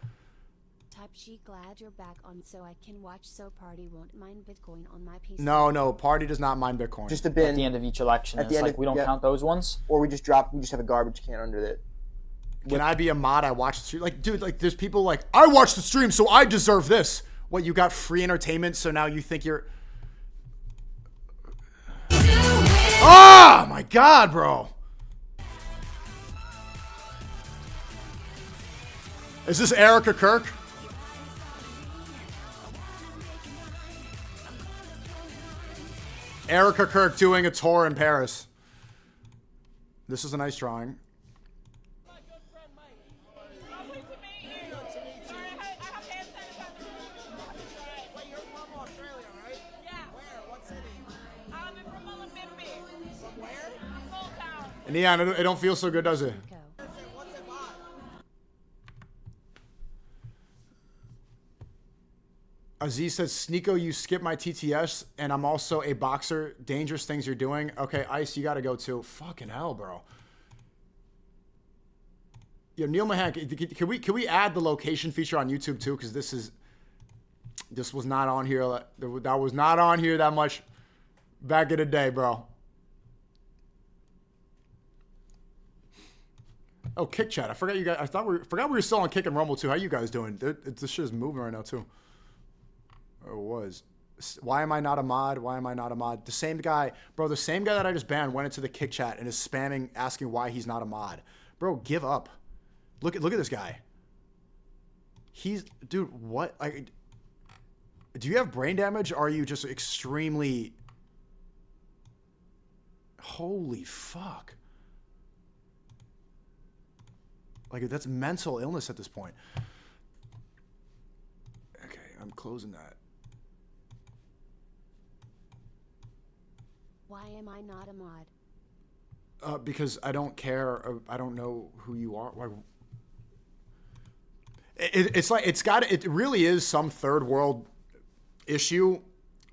Type she glad you're back on so I can watch so party won't mind Bitcoin on my PC. No, party does not mind Bitcoin. Just a bin. At the end of each election, it's like we don't count those ones. Or we just have a garbage can under it. Can I be a mod? I watch the stream. Like, dude, like there's people like, I watch the stream so I deserve this. What, you got free entertainment so now you think you're... Oh my God, bro. Is this Erica Kirk? Erica Kirk doing a tour in Paris. This is a nice drawing. Neon, it don't feel so good, does it? Aziz says, SNEAKO, you skip my TTS, and I'm also a boxer. Dangerous things you're doing. Okay, Ice, you gotta go too. Fucking hell, bro. Yo, Neil Mahan, can we add the location feature on YouTube too? Because this was not on here. That was not on here that much back in the day, bro. Oh, Kick Chat. I forgot you guys. I forgot we were still on Kick and Rumble too. How you guys doing? This shit is moving right now too. Or it was. Why am I not a mod? Why am I not a mod? The same guy, bro. The same guy that I just banned went into the Kick Chat and is spamming, asking why he's not a mod. Bro, give up. Look at this guy. Dude. What? Like, do you have brain damage? Or are you just extremely? Holy fuck. Like, that's mental illness at this point. Okay, I'm closing that. Why am I not a mod? Because I don't care. I don't know who you are. It's like it really is some third world issue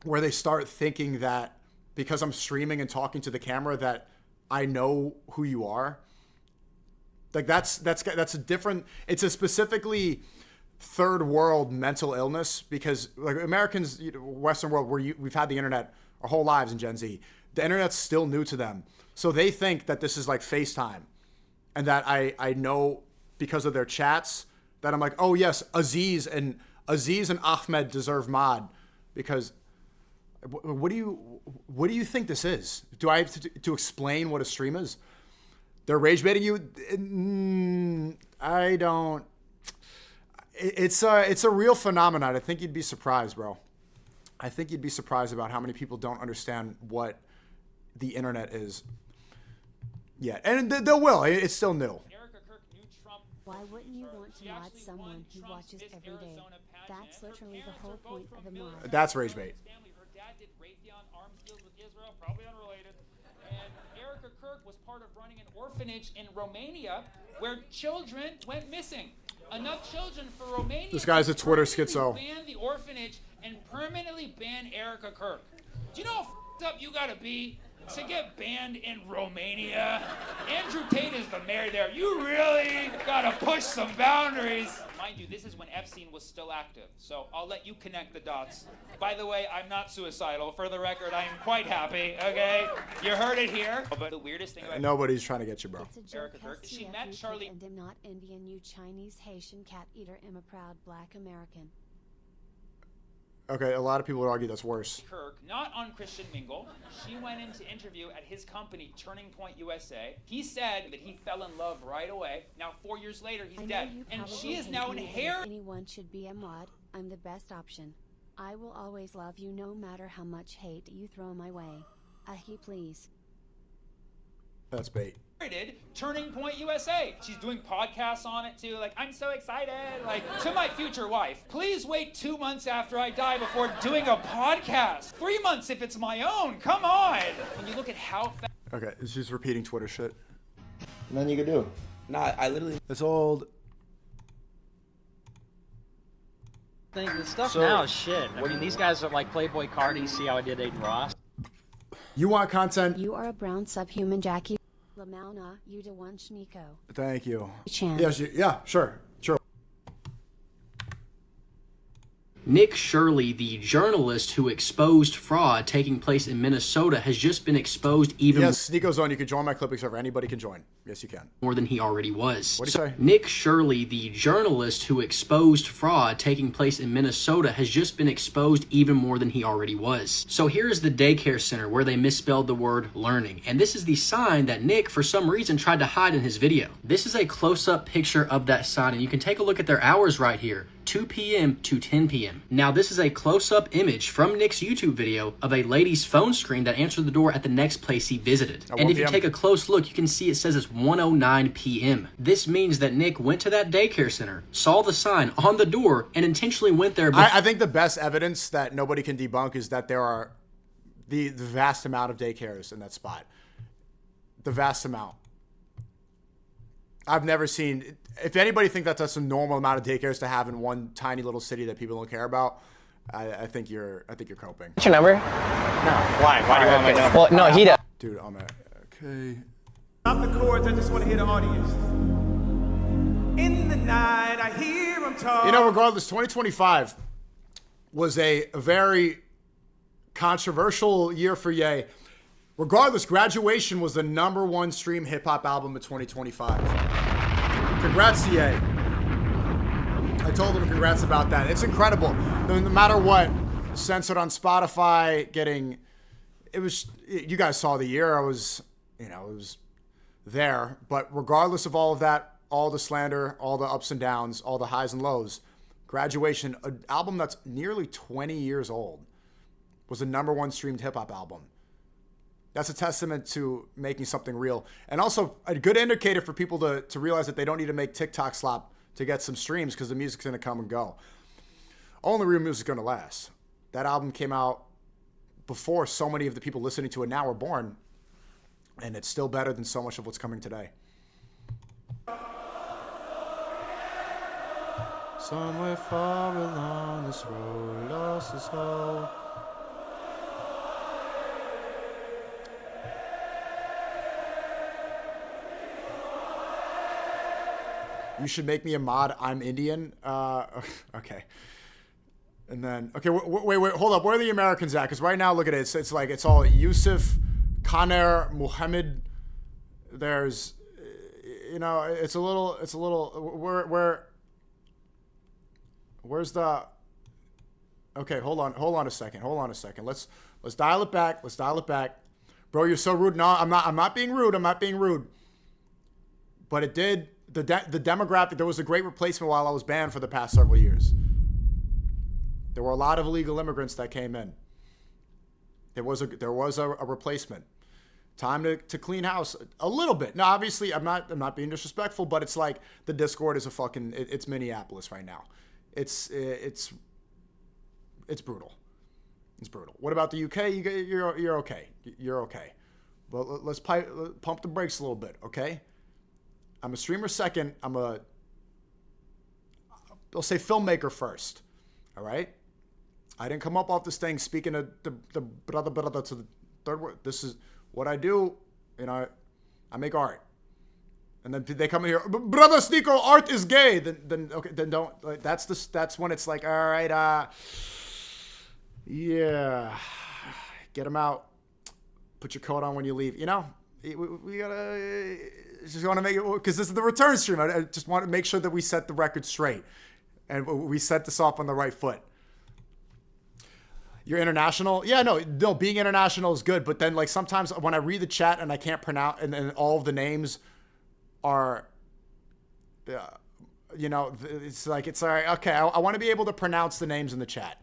where they start thinking that because I'm streaming and talking to the camera that I know who you are. Like that's a different. It's a specifically third world mental illness because like Americans, Western world, we've had the internet our whole lives in Gen Z. The internet's still new to them, so they think that this is like FaceTime, and that I know because of their chats that I'm like, oh yes, Aziz and Ahmed deserve mod because. What do you think this is? Do I have to explain what a stream is? They're rage baiting you. I don't. It's a real phenomenon. I think you'd be surprised, bro. I think you'd be surprised about how many people don't understand what the internet is yet, and they will. It's still new. Why wouldn't you want to mod someone who watches every day? That's literally the whole point of a mod. That's rage bait. Kirk was part of running an orphanage in Romania where children went missing. Enough children for Romania. This guy's a Twitter schizo. Ban the orphanage and permanently ban Erica Kirk. Do you know how f***ed up you gotta be to get banned in Romania? Andrew Tate is the mayor there. You really gotta push some boundaries. Mind you, this is when Epstein was still active, so I'll let you connect the dots. By the way, I'm not suicidal. For the record, I am quite happy, okay? You heard it here. But the weirdest thing about Nobody's trying to get you, bro. It's a joke. Erica Kirk, she met Charlie. And am not Indian, you Chinese Haitian cat eater. Am a proud black American. Okay, a lot of people would argue that's worse. Kirk, not on Christian Mingle. She went in to interview at his company, Turning Point USA. He said that he fell in love right away. Now, 4 years later, he's dead. And she is now in hair. Anyone should be a mod. I'm the best option. I will always love you no matter how much hate you throw my way. Ahi, please. That's bait. Turning Point USA. She's doing podcasts on it too. Like, I'm so excited. Like, to my future wife, please wait 2 months after I die before doing a podcast. 3 months if it's my own. Come on. When you look at how fast. Okay, it's just repeating Twitter shit. Nothing you can do. Nah, I literally. It's old. The stuff now is shit. I mean, these guys are like Playboy Cardi. See how I did Aiden Ross? You want content? You are a brown subhuman Jackie. Lamauna, you to one SNEAKO. Thank you. Chance. Yes, yeah, sure. Nick Shirley, the journalist who exposed fraud taking place in Minnesota, has just been exposed even more. Yes, SNEAKO Zone, you can join my clipping server. Anybody can join. Yes, you can. More than he already was. What do you say? Nick Shirley, the journalist who exposed fraud taking place in Minnesota, has just been exposed even more than he already was. So here's the daycare center where they misspelled the word learning. And this is the sign that Nick, for some reason, tried to hide in his video. This is a close-up picture of that sign, and you can take a look at their hours right here. 2 p.m. to 10 p.m. Now, this is a close-up image from Nick's YouTube video of a lady's phone screen that answered the door at the next place he visited. And if you take a close look, you can see it says it's 1:09 p.m. This means that Nick went to that daycare center, saw the sign on the door, and intentionally went there. I think the best evidence that nobody can debunk is that there are the vast amount of daycares in that spot. The vast amount. I've never seen. If anybody thinks that that's a normal amount of daycares to have in one tiny little city that people don't care about, I think you're coping. What's your number? No. Why? Why do you want my number? Well, no, he does. Dude, I'm at. Okay. Stop the chords. I just want to hear the audience. In the night, I hear them talk. You know, regardless, 2025 was a very controversial year for Ye. Regardless, Graduation was the #1 stream hip-hop album of 2025. Congrats to Ye. I told him congrats about that. It's incredible. No matter what, censored on Spotify, you guys saw the year. I was, it was there. But regardless of all of that, all the slander, all the ups and downs, all the highs and lows, Graduation, an album that's nearly 20 years old, was the #1 streamed hip-hop album. That's a testament to making something real. And also a good indicator for people to realize that they don't need to make TikTok slap to get some streams because the music's going to come and go. Only real music's going to last. That album came out before so many of the people listening to it now were born. And it's still better than so much of what's coming today. Somewhere far along this road, lost his soul. You should make me a mod. I'm Indian. Okay. And then, okay, wait, hold up. Where are the Americans at? Because right now, look at it. It's like, it's all Yusuf, Kaner, Muhammad. There's, it's a little, where's the, okay, hold on a second. Let's dial it back. Bro, you're so rude. No, I'm not being rude. But it did. The demographic, there was a great replacement while I was banned for the past several years. There were a lot of illegal immigrants that came in. There was a replacement. Time to clean house a little bit. Now, obviously, I'm not being disrespectful, but it's like the Discord is it's Minneapolis right now. It's brutal. It's brutal. What about the UK? You're okay. You're okay. Well, let's pump the brakes a little bit, okay? I'm a streamer second. I'll say filmmaker first, all right? I didn't come up off this thing speaking of the brother to the third word. This is what I do, I make art. And then they come in here, brother SNEAKO, art is gay. Then okay, then don't. Like, that's when it's like, all right, yeah, get them out. Put your coat on when you leave. We gotta just want to make it, because this is the return stream. I just want to make sure that we set the record straight and we set this off on the right foot. You're international? Yeah, no, being international is good. But then, like, sometimes when I read the chat and I can't pronounce, and all of the names are, it's like, it's all right. Okay, I want to be able to pronounce the names in the chat.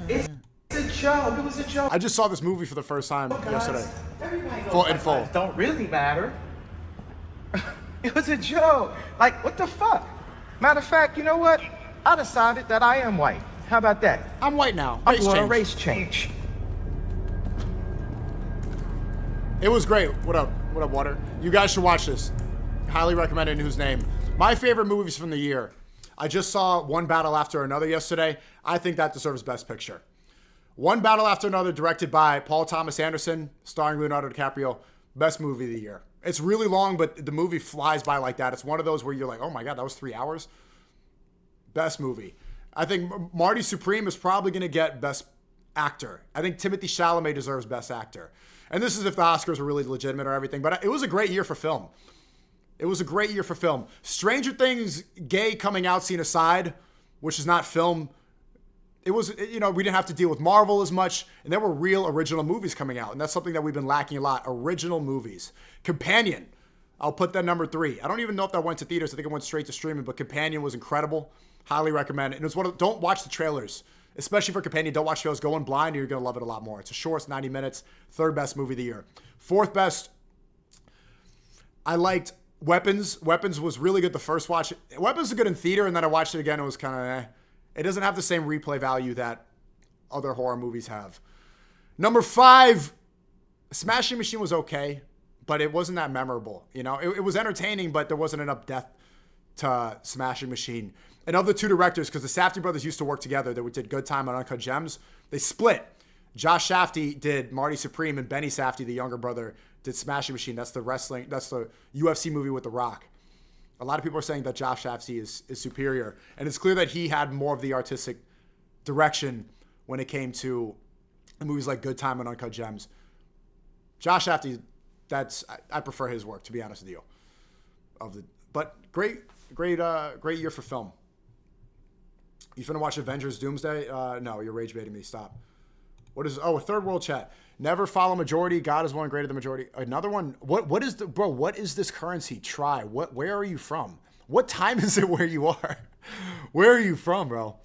It's a joke. It was a joke. I just saw this movie for the first time yesterday. Everybody knows Full in my full. lies don't really matter. It was a joke. Like, what the fuck? Matter of fact, you know what? I decided that I am white. How about that? I'm white now. I'm doing a race change. It was great. What up? What up, Water? You guys should watch this. Highly recommend it. In whose name? My favorite movies from the year. I just saw One Battle After Another yesterday. I think that deserves Best Picture. One Battle After Another, directed by Paul Thomas Anderson, starring Leonardo DiCaprio. Best movie of the year. It's really long, but the movie flies by like that. It's one of those where you're like, oh my God, that was 3 hours. Best movie. I think Marty Supreme is probably going to get Best Actor. I think Timothée Chalamet deserves Best Actor. And this is if the Oscars are really legitimate or everything. But it was a great year for film. It was a great year for film. Stranger Things gay coming out scene aside, which is not film. It was, we didn't have to deal with Marvel as much. And there were real original movies coming out. And that's something that we've been lacking a lot. Original movies. Companion. I'll put that number 3. I don't even know if that went to theaters. I think it went straight to streaming. But Companion was incredible. Highly recommend it. And it's don't watch the trailers. Especially for Companion. Don't watch trailers. Go in blind and you're going to love it a lot more. It's a short, 90 minutes. 3rd best movie of the year. 4th best. I liked Weapons. Weapons was really good the first watch. Weapons was good in theater, and then I watched it again. It was kind of eh. It doesn't have the same replay value that other horror movies have. Number 5, Smashing Machine was okay, but it wasn't that memorable. It was entertaining, but there wasn't enough depth to Smashing Machine. And of the two directors, because the Safdie brothers used to work together, they did Good Time and Uncut Gems, they split. Josh Safdie did Marty Supreme, and Benny Safdie, the younger brother, did Smashing Machine. That's the UFC movie with The Rock. A lot of people are saying that Josh Safdie is superior. And it's clear that he had more of the artistic direction when it came to movies like Good Time and Uncut Gems. Josh Safdie, I prefer his work, to be honest with you. But great year for film. You finna watch Avengers Doomsday? No, you're rage baiting me. Stop. What is? Oh, a third world chat. Never follow majority. God is one greater than majority. Another one. What is what is this currency? Try. Where are you from? What time is it where you are? Where are you from, bro?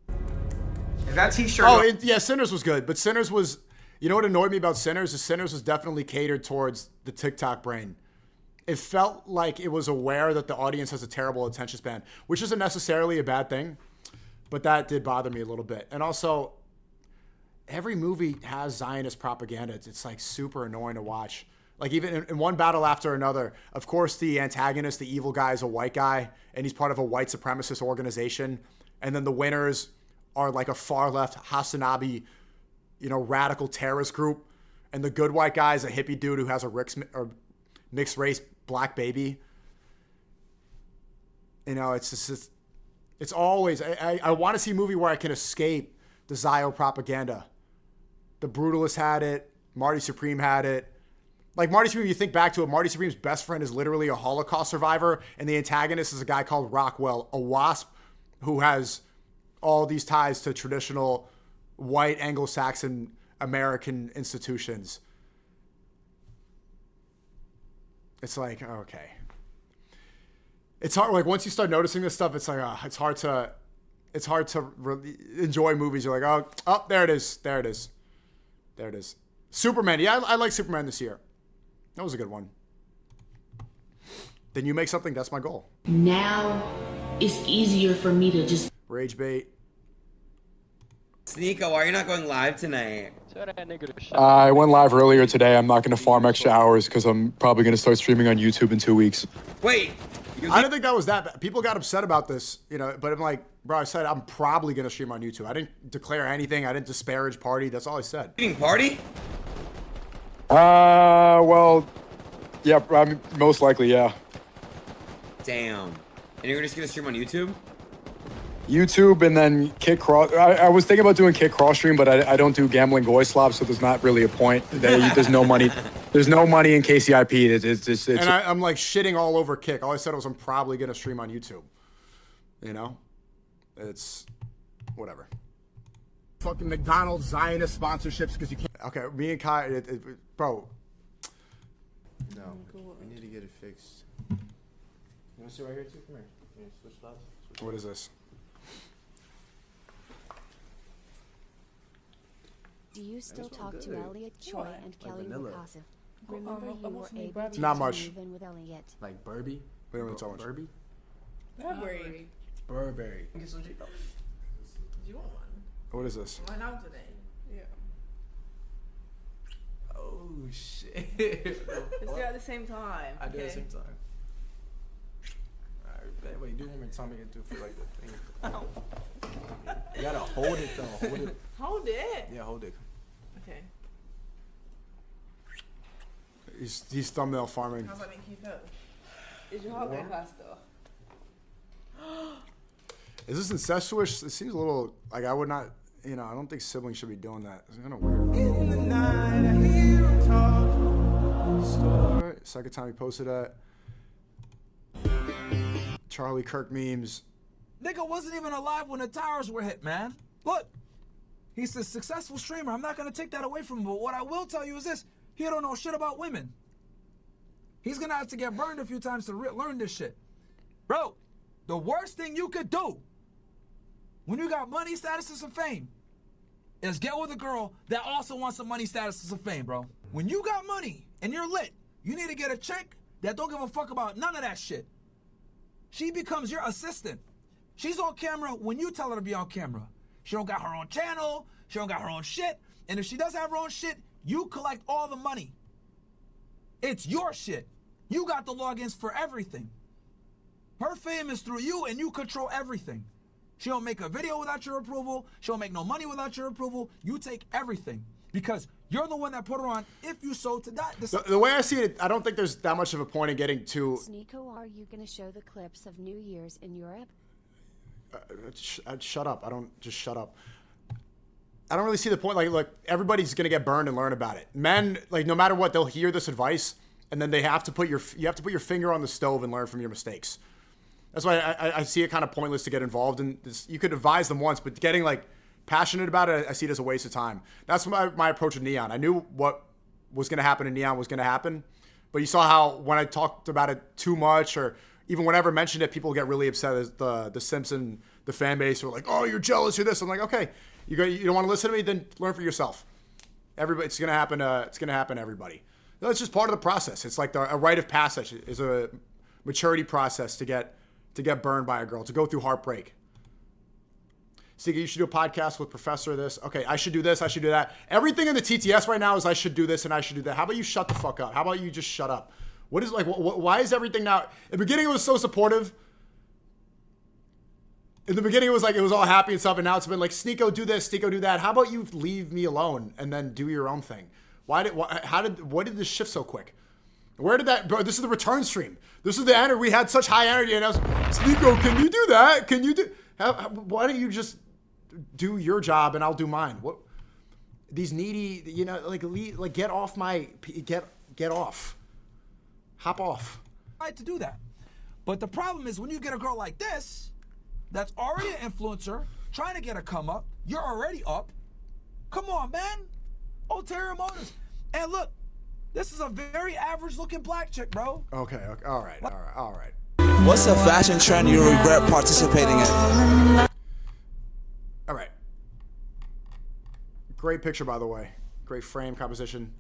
And that t-shirt. Oh, yeah, Sinners was good, but Sinners was. You know what annoyed me about Sinners is Sinners was definitely catered towards the TikTok brain. It felt like it was aware that the audience has a terrible attention span, which isn't necessarily a bad thing, but that did bother me a little bit. And also, every movie has Zionist propaganda. It's like super annoying to watch. Like even in One Battle After Another, of course, the antagonist, the evil guy, is a white guy, and he's part of a white supremacist organization. And then the winners are like a far left Hasanabi, radical terrorist group. And the good white guy is a hippie dude who has a mixed race black baby. It's just it's always, I want to see a movie where I can escape the Zio propaganda. The Brutalist had it. Marty Supreme had it. Like Marty Supreme, you think back to it, Marty Supreme's best friend is literally a Holocaust survivor, and the antagonist is a guy called Rockwell, a WASP who has all these ties to traditional white Anglo-Saxon American institutions. It's like, okay. It's hard, like once you start noticing this stuff, it's like, it's hard to really enjoy movies. You're like, oh, there it is. Superman. Yeah, I like Superman this year. That was a good one. Then you make something. That's my goal. Now it's easier for me to just rage bait. SNEAKO, why are you not going live tonight? I went live earlier today. I'm not going to farm extra hours because I'm probably going to start streaming on YouTube in 2 weeks. Wait. I didn't think that was that bad. People got upset about this, you know, but I'm like, bro, I said I'm probably going to stream on YouTube. I didn't declare anything. I didn't disparage Party. That's all I said. Streaming Party? Well, yeah, most likely, yeah. Damn. And you're just going to stream on YouTube? YouTube and then kick cross. I was thinking about doing kick cross stream, but I don't do gambling goy slop, so there's not really a point. There's no money. There's no money in KCIP. It's and I'm like shitting all over kick. All I said was I'm probably gonna stream on YouTube. You know, it's whatever. Fucking McDonald's Zionist sponsorships because you can't. Okay, me and Kai, bro. No, we need to get it fixed. You want to sit right here too? Come here. Here, switch spots. What is this? Do you still talk to Elliot Choi and Kelly Wakasa? Remember you were able to not much. move in with Elliot. Like Burby? We don't talk much. Burby? Burberry. Burberry. Do you want one? What is this? Went out today. Yeah. Oh, shit. Let's do it at the same time. I do it at the same time. Alright, wait, do one more time. I can do it for like the thing. You gotta hold it though. Hold it. Hold it? Yeah, hold it. Okay. He's thumbnail farming. How about make you feel? Is your heart going faster? Is this incestuous? It seems a little like I would not, you know, I don't think siblings should be doing that. It's kind of weird. In the night, I hear you talk. Second time he posted that. Charlie Kirk memes. Nigga wasn't even alive when the towers were hit, man. Look, he's a successful streamer. I'm not gonna take that away from him, but what I will tell you is this. He don't know shit about women. He's gonna have to get burned a few times to learn this shit. Bro, the worst thing you could do when you got money, statuses, and fame is get with a girl that also wants some money, statuses, and fame, bro. When you got money and you're lit, you need to get a chick that don't give a fuck about none of that shit. She becomes your assistant. She's on camera when you tell her to be on camera. She don't got her own channel. She don't got her own shit. And if she does have her own shit, you collect all the money. It's your shit. You got the logins for everything. Her fame is through you and you control everything. She don't make a video without your approval. She don't make no money without your approval. You take everything because you're the one that put her on if you so to die. The way I see it, I don't think there's that much of a point in getting to... SNEAKO, are you going to show the clips of New Year's in Europe? Shut up. Just shut up. I don't really see the point. Like, look, everybody's going to get burned and learn about it. Men, like, no matter what, they'll hear this advice and then you have to put your finger on the stove and learn from your mistakes. That's why I see it kind of pointless to get involved in this. You could advise them once, but getting like passionate about it, I see it as a waste of time. That's my approach with Neon. I knew what was going to happen in Neon was going to happen, but you saw how when I talked about it too much or even whenever I mentioned it, people get really upset as the Simpson, the fan base were like, oh, you're jealous, you're this. I'm like, okay, you don't want to listen to me, then learn for yourself. Everybody, it's going to happen. It's going to happen to everybody. That's just part of the process. It's like a rite of passage. Is a maturity process to get burned by a girl, to go through heartbreak. Stika, you should do a podcast with Professor this. Okay, I should do this, I should do that. Everything in the TTS right now is I should do this and I should do that. How about you shut the fuck up? How about you just shut up? What is like? Why is everything now? In the beginning, it was so supportive. In the beginning, it was like it was all happy and stuff, and now it's been like SNEAKO do this, SNEAKO do that. How about you leave me alone and then do your own thing? What did this shift so quick? Where did that, bro? This is the return stream. This is the energy. We had such high energy, and I was, SNEAKO, can you do that? Can you do? Why don't you just do your job and I'll do mine? What? These needy, you know, like get off my, get off, hop off. Right to do that, but the problem is when you get a girl like this, that's already an influencer, trying to get a come up. You're already up. Come on, man. Ulterior motives. And look. This is a very average-looking black chick, bro. Okay, all right. What's a fashion trend you regret participating in? All right. Great picture, by the way. Great frame composition.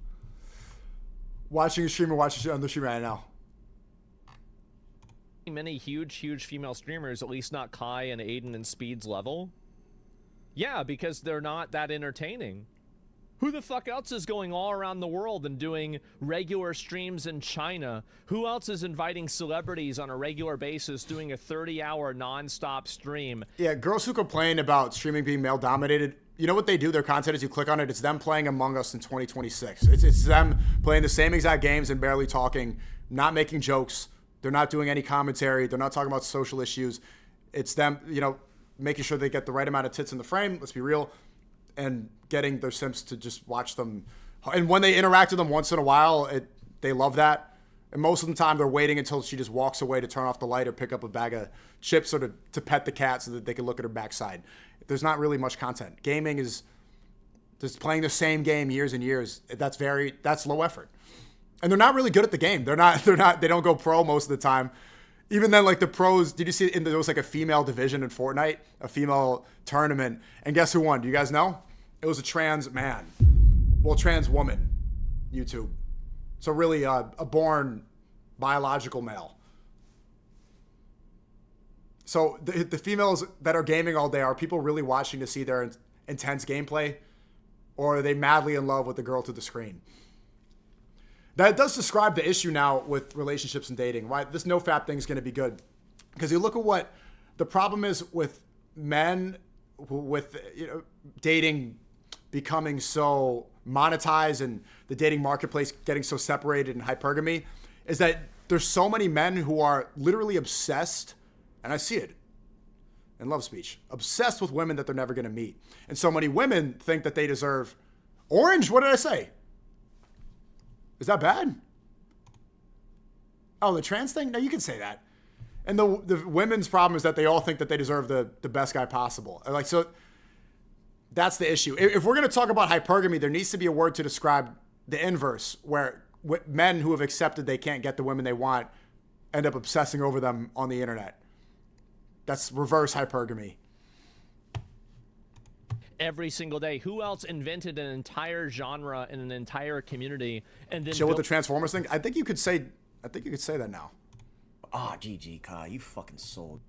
Watching a streamer watch on the stream right now. Many huge female streamers, at least not Kai and Aiden and Speed's level. Yeah, because they're not that entertaining. Who the fuck else is going all around the world and doing regular streams in China? Who else is inviting celebrities on a regular basis doing a 30-hour non-stop stream? Yeah, girls who complain about streaming being male-dominated, you know what they do? Their content is you click on it, it's them playing Among Us in 2026. It's them playing the same exact games and barely talking, not making jokes. They're not doing any commentary. They're not talking about social issues. It's them, you know, making sure they get the right amount of tits in the frame, let's be real, and getting their simps to just watch them. And when they interact with them once in a while, they love that. And most of the time, they're waiting until she just walks away to turn off the light or pick up a bag of chips or to pet the cat so that they can look at her backside. There's not really much content. Gaming is just playing the same game years and years. That's low effort. And they're not really good at the game. They don't go pro most of the time. Even then, like the pros, did you see there was like a female division in Fortnite, a female tournament, and guess who won? Do you guys know? It was a trans man. Well, trans woman, YouTube. So really a born biological male. So the females that are gaming all day, are people really watching to see their intense gameplay? Or are they madly in love with the girl to the screen? That does describe the issue now with relationships and dating. Why this NoFap thing is going to be good. Because you look at what the problem is with men, with dating becoming so monetized and the dating marketplace getting so separated and hypergamy, is that there's so many men who are literally obsessed, and I see it in Love Speech, obsessed with women that they're never going to meet. And so many women think that they deserve orange. What did I say? Is that bad? Oh, the trans thing? No, you can say that. And the women's problem is that they all think that they deserve the best guy possible. Like, so that's the issue. If we're going to talk about hypergamy, there needs to be a word to describe the inverse, where men who have accepted they can't get the women they want end up obsessing over them on the internet. That's reverse hypergamy. Every single day. Who else invented an entire genre and an entire community and then show what the Transformers thing? I think you could say that now. Ah, GG, Kai, you fucking sold.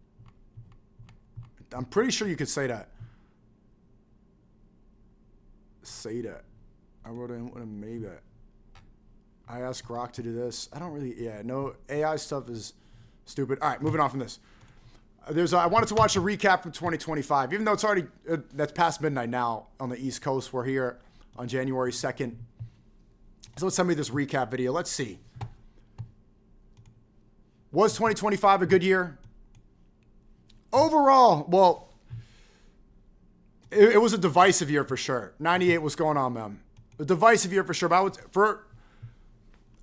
I'm pretty sure you could say that. Say that. I wrote in with a maybe. I asked Grok to do this. I don't really, no, AI stuff is stupid. All right, moving on from this. I wanted to watch a recap from 2025, even though it's already, that's past midnight now on the East Coast. We're here on January 2nd. So let's send me this recap video. Let's see. Was 2025 a good year? Overall, well, it was a divisive year for sure. 98, what's going on, man? A divisive year for sure, but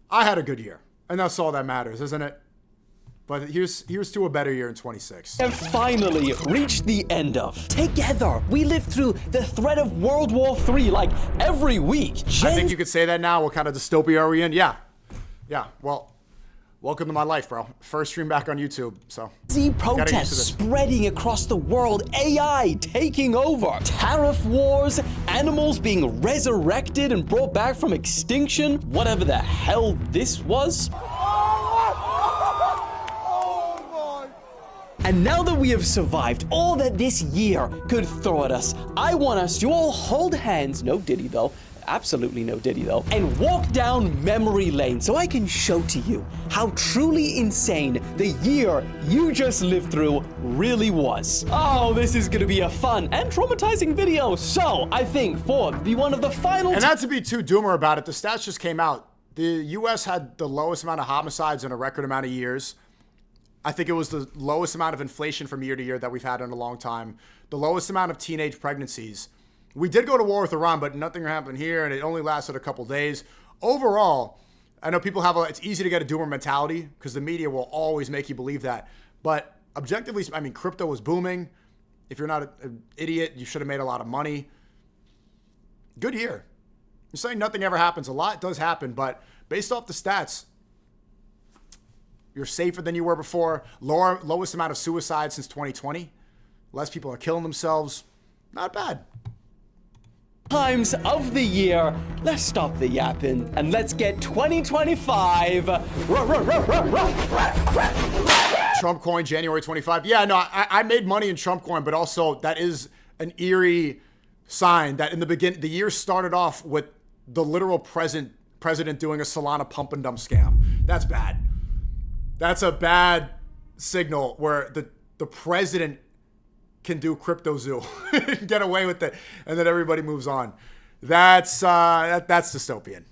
I had a good year, and that's all that matters, isn't it? But here's to a better year in 26. And finally reached the end of. Together, we lived through the threat of World War III like every week. I think you could say that now. What kind of dystopia are we in? Yeah. Well, welcome to my life, bro. First stream back on YouTube, so. Protests spreading across the world, AI taking over, tariff wars, animals being resurrected and brought back from extinction, whatever the hell this was. And now that we have survived all that this year could throw at us, I want us to all hold hands, no Diddy though, absolutely no Diddy though, and walk down memory lane so I can show to you how truly insane the year you just lived through really was. Oh, this is gonna be a fun and traumatizing video. So I think for one of the final— And not to be too doomer about it, the stats just came out. The US had the lowest amount of homicides in a record amount of years. I think it was the lowest amount of inflation from year to year that we've had in a long time. The lowest amount of teenage pregnancies. We did go to war with Iran, but nothing happened here, and it only lasted a couple days. Overall, I know people it's easy to get a doomer mentality because the media will always make you believe that. But objectively, I mean, crypto was booming. If you're not an idiot, you should have made a lot of money. Good year. You're saying nothing ever happens. A lot does happen, but based off the stats, you're safer than you were before. Lowest amount of suicides since 2020. Less people are killing themselves. Not bad. times of the year. Let's stop the yapping and let's get 2025. Trump coin, January 25. Yeah, no, I made money in Trump coin, but also that is an eerie sign that in the beginning, the year started off with the literal president doing a Solana pump and dump scam. That's bad. That's a bad signal where the president can do crypto zoo and get away with it, and then everybody moves on. That's dystopian.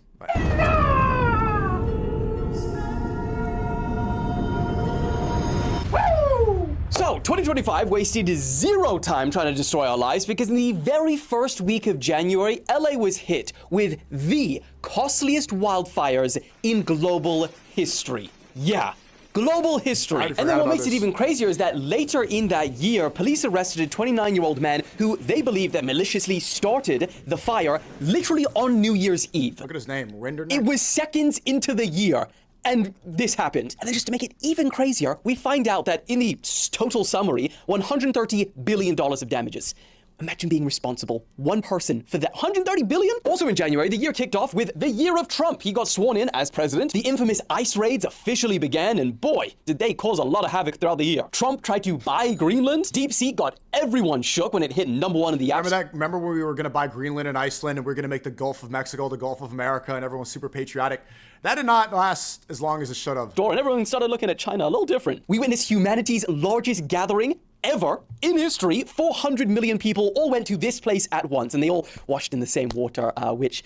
So, 2025 wasted zero time trying to destroy our lives because in the very first week of January, LA was hit with the costliest wildfires in global history. Yeah. Global history. And then what makes it even crazier is that later in that year, police arrested a 29-year-old man who they believe that maliciously started the fire literally on New Year's Eve. Look at his name, Renderneck. It was seconds into the year. And this happened. And then just to make it even crazier, we find out that in the total summary, $130 billion of damages. Imagine being responsible, one person, for that. 130 billion? Also in January, the year kicked off with the year of Trump. He got sworn in as president. The infamous ICE raids officially began, and boy, did they cause a lot of havoc throughout the year. Trump tried to buy Greenland. DeepSeek got everyone shook when it hit #1 in the apps. Remember when we were going to buy Greenland and Iceland, and we were going to make the Gulf of Mexico the Gulf of America, and everyone's super patriotic? That did not last as long as it should have. And everyone started looking at China a little different. We witnessed humanity's largest gathering ever in history. 400 million people all went to this place at once, and they all washed in the same water, which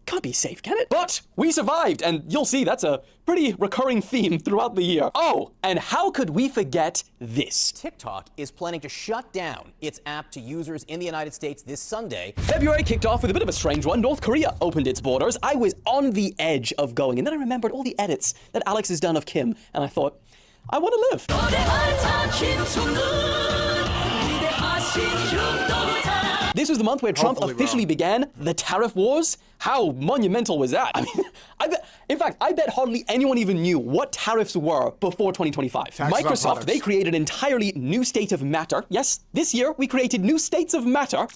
can't be safe, can it? But we survived, and you'll see that's a pretty recurring theme throughout the year. Oh, and how could we forget this? TikTok is planning to shut down its app to users in the United States this Sunday. February kicked off with a bit of a strange one. North Korea opened its borders. I was on the edge of going, and then I remembered all the edits that Alex has done of Kim, and I thought, I want to live. This was the month where Trump officially began the tariff wars. How monumental was that? I mean, I bet hardly anyone even knew what tariffs were before 2025. Microsoft, they created an entirely new state of matter. Yes, this year we created new states of matter.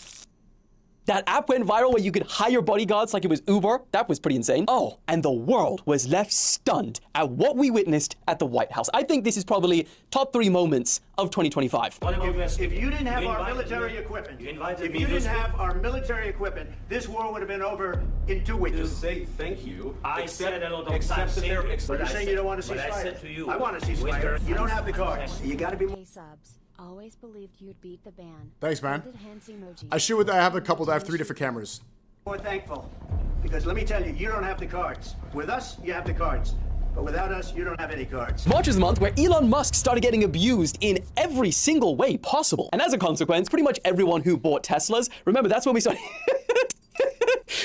That app went viral where you could hire bodyguards like it was Uber. That was pretty insane. Oh, and the world was left stunned at what we witnessed at the White House. I think this is probably top 3 moments of 2025. If you didn't have our military equipment, this war would have been over in 2 weeks. Just say thank you. I said a lot of times. But you're saying you don't want to see fire. I want to see fire. You don't have the cards. You got to be. Subs. Always believed you'd beat the ban. Thanks, man. I have 3 different cameras. More thankful, because let me tell you, you don't have the cards. With us, you have the cards. But without us, you don't have any cards. March is the month where Elon Musk started getting abused in every single way possible. And as a consequence, pretty much everyone who bought Teslas, remember that's when we started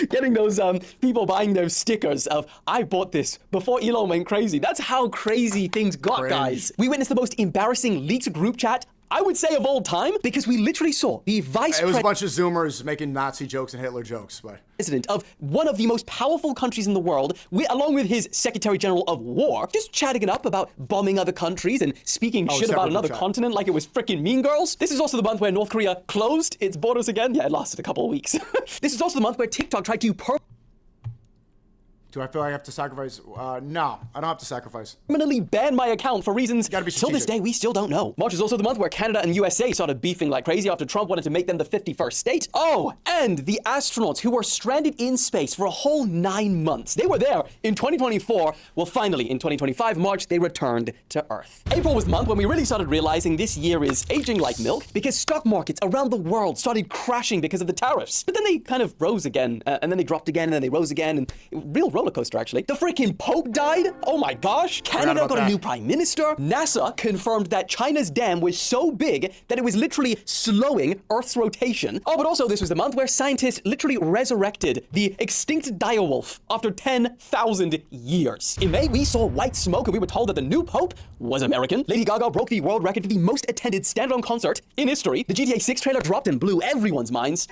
getting those people buying those stickers of, I bought this before Elon went crazy. That's how crazy things got, guys. We witnessed the most embarrassing leaked group chat, I would say, of all time, because we literally saw the It was a bunch of Zoomers making Nazi jokes and Hitler jokes, but president of one of the most powerful countries in the world, along with his Secretary General of War, just chatting it up about bombing other countries and speaking shit about another continent like it was freaking Mean Girls. This is also the month where North Korea closed its borders again. Yeah, it lasted a couple of weeks. This is also the month where TikTok tried to do I feel like I have to sacrifice? No, I don't have to sacrifice. Permanently ban my account for reasons till this day we still don't know. March is also the month where Canada and USA started beefing like crazy after Trump wanted to make them the 51st state. Oh, and the astronauts who were stranded in space for a whole 9 months. They were there in 2024. Well, finally, in 2025, March, they returned to Earth. April was the month when we really started realizing this year is aging like milk because stock markets around the world started crashing because of the tariffs. But then they kind of rose again, and then they dropped again, and then they rose again, and real roller coaster, actually. The freaking Pope died? Oh my gosh. Canada got a new prime minister. NASA confirmed that China's dam was so big that it was literally slowing Earth's rotation. Oh, but also this was the month where scientists literally resurrected the extinct direwolf after 10,000 years. In May, we saw white smoke and we were told that the new Pope was American. Lady Gaga broke the world record for the most attended standalone concert in history. The GTA 6 trailer dropped and blew everyone's minds.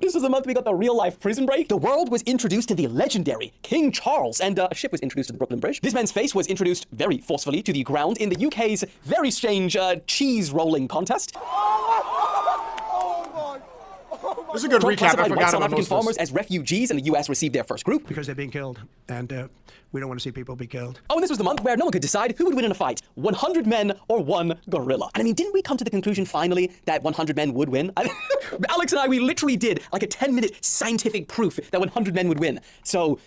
This was the month we got the real life prison break. The world was introduced to the legendary King Charles, and a ship was introduced to the Brooklyn Bridge. This man's face was introduced very forcefully to the ground in the UK's very strange cheese rolling contest. This is a good Trump recap. I classified white forgot South about African most of farmers this. as refugees, and the U.S. received their first group. Because they're being killed, and we don't want to see people be killed. Oh, and this was the month where no one could decide who would win in a fight, 100 men or one gorilla. And I mean, didn't we come to the conclusion finally that 100 men would win? Alex and I, we literally did like a 10-minute scientific proof that 100 men would win. So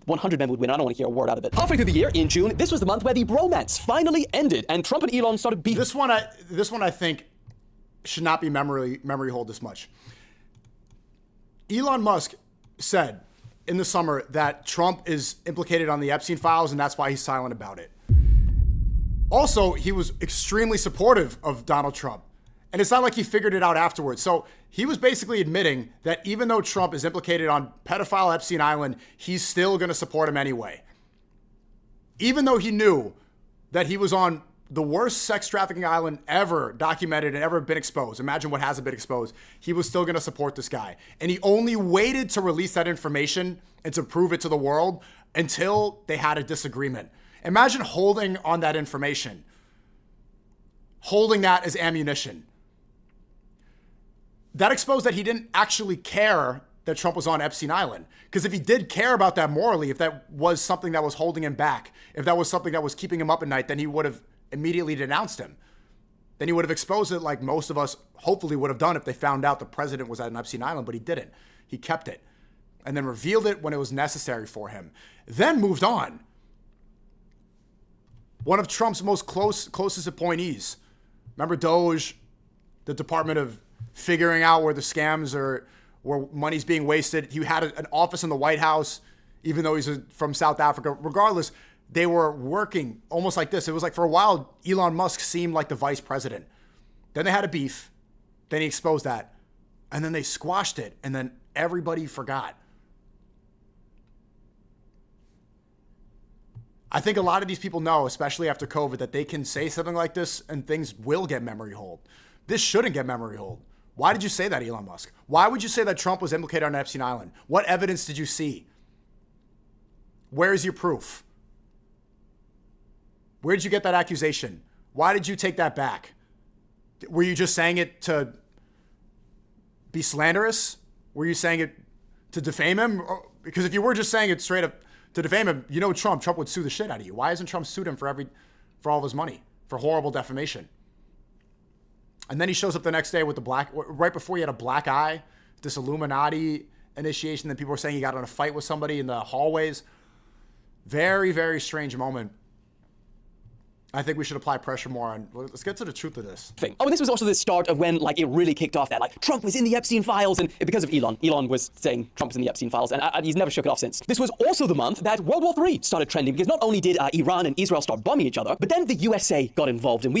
100 men would win. I don't want to hear a word out of it. Halfway through the year, in June, this was the month where the bromance finally ended, and Trump and Elon started beefing. This one I think should not be memory hold this much. Elon Musk said in the summer that Trump is implicated on the Epstein files, and that's why he's silent about it. Also, he was extremely supportive of Donald Trump. And it's not like he figured it out afterwards. So he was basically admitting that even though Trump is implicated on pedophile Epstein Island, he's still going to support him anyway. Even though he knew that he was on the worst sex trafficking island ever documented and ever been exposed. Imagine what hasn't been exposed. He was still going to support this guy. And he only waited to release that information and to prove it to the world until they had a disagreement. Imagine holding on that information, holding that as ammunition. That exposed that he didn't actually care that Trump was on Epstein Island. Because if he did care about that morally, if that was something that was holding him back, if that was something that was keeping him up at night, then he would have immediately denounced him. Then he would have exposed it like most of us hopefully would have done if they found out the president was at an Epstein Island, but he didn't. He kept it and then revealed it when it was necessary for him. Then moved on. One of Trump's most closest appointees. Remember Doge, the Department of figuring out where the scams are, where money's being wasted. He had an office in the White House, even though he's from South Africa. Regardless, they were working almost like this. It was like for a while, Elon Musk seemed like the vice president. Then they had a beef. Then he exposed that. And then they squashed it. And then everybody forgot. I think a lot of these people know, especially after COVID, that they can say something like this and things will get memory hold. This shouldn't get memory hold. Why did you say that, Elon Musk? Why would you say that Trump was implicated on Epstein Island? What evidence did you see? Where is your proof? Where did you get that accusation? Why did you take that back? Were you just saying it to be slanderous? Were you saying it to defame him? Because if you were just saying it straight up to defame him, you know Trump would sue the shit out of you. Why hasn't Trump sued him for all of his money? For horrible defamation. And then he shows up the next day with right before he had a black eye, this Illuminati initiation. Then people were saying he got in a fight with somebody in the hallways. Very, very strange moment. I think we should apply pressure more on. Let's get to the truth of this. Oh, and this was also the start of when it really kicked off that Trump was in the Epstein files, and because of Elon. Elon was saying Trump was in the Epstein files, and he's never shook it off since. This was also the month that World War III started trending, because not only did Iran and Israel start bombing each other, but then the USA got involved, and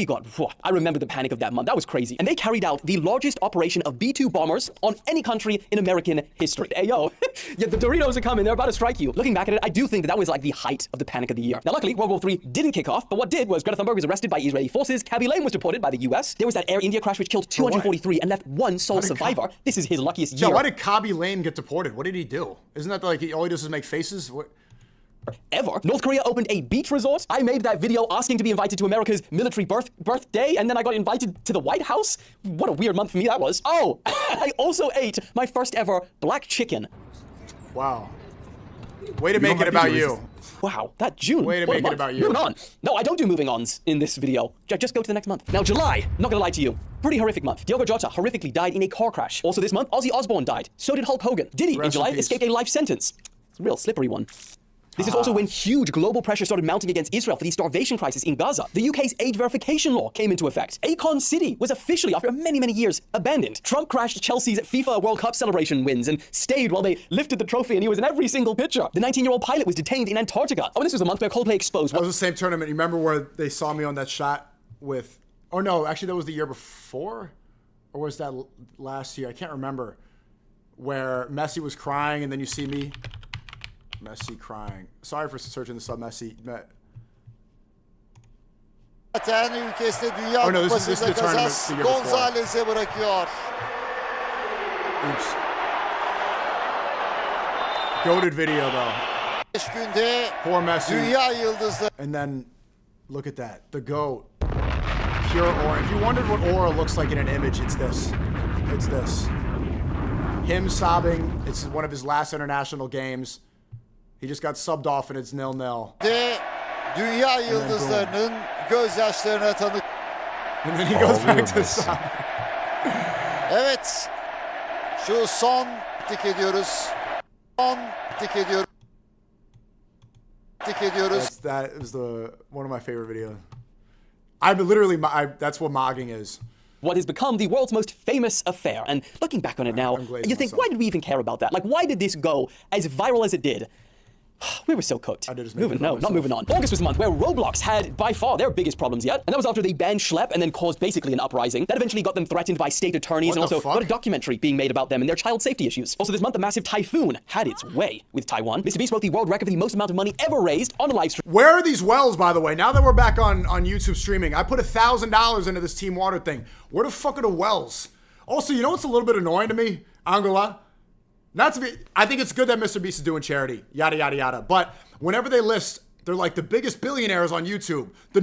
I remember the panic of that month. That was crazy. And they carried out the largest operation of B-2 bombers on any country in American history. Hey, yo, yeah, the Doritos are coming. They're about to strike you. Looking back at it, I do think that was like the height of the panic of the year. Now, luckily, World War III didn't kick off, but what did was Greta Thunberg was arrested by Israeli forces. Kaby Lame was deported by the US. There was that Air India crash which killed 243 and left one sole survivor. This is his luckiest year. Yeah, why did Kaby Lame get deported? What did he do? Isn't that like all he does is make faces? What? Ever. North Korea opened a beach resort. I made that video asking to be invited to America's military birthday, and then I got invited to the White House. What a weird month for me that was. Oh, I also ate my first ever black chicken. Wow. Way to make it about you. Wow, that June. Way to make it about you. Moving on. No, I don't do moving ons in this video. Just go to the next month. Now, July, not gonna lie to you, pretty horrific month. Diogo Jota horrifically died in a car crash. Also this month, Ozzy Osbourne died. So did Hulk Hogan. Diddy, in July, escaped a life sentence. It's a real slippery one. This is also when huge global pressure started mounting against Israel for the starvation crisis in Gaza. The UK's age verification law came into effect. Akon City was officially, after many, many years, abandoned. Trump crashed Chelsea's FIFA World Cup celebration wins and stayed while they lifted the trophy, and he was in every single picture. The 19-year-old pilot was detained in Antarctica. Oh, and this was a month where Coldplay exposed. That was the same tournament. You remember where they saw me on that shot with... Oh, no, actually, that was the year before? Or was that last year? I can't remember. Where Messi was crying, and then you see me... Messi crying. Sorry for searching this up, Messi. Ülkesinde Dünya Kupası'nda kazas Gonzalez'e bırakıyor. Oops. Goated video though. 5 günde poor Messi. Dünya yıldızları. And then look at that. The goat. Pure aura. If you wondered what aura looks like in an image, it's this. It's this. Him sobbing. It's one of his last international games. He just got subbed off and it's 0-0. Dünya yıldızlarının gözyaşlarına tanık. And then he goes back to sobbing. Evet. Şu son dik ediyoruz. That was one of my favorite videos. That's what mogging is. What has become the world's most famous affair. And looking back on it now, you think, why did we even care about that? Like, why did this go as viral as it did? We were so cooked. Not moving on. August was the month where Roblox had by far their biggest problems yet, and that was after they banned Schlep and then caused basically an uprising that eventually got them threatened by state attorneys, and also got a documentary being made about them and their child safety issues. Also this month, a massive typhoon had its way with Taiwan. Mr. Beast broke the world record for the most amount of money ever raised on a live stream. Where are these wells, by the way? Now that we're back on YouTube streaming, I put $1,000 into this Team Water thing. Where the fuck are the wells? Also, you know what's a little bit annoying to me? Angola. I think it's good that Mr. Beast is doing charity, yada, yada, yada. But whenever they list, they're like the biggest billionaires on YouTube. The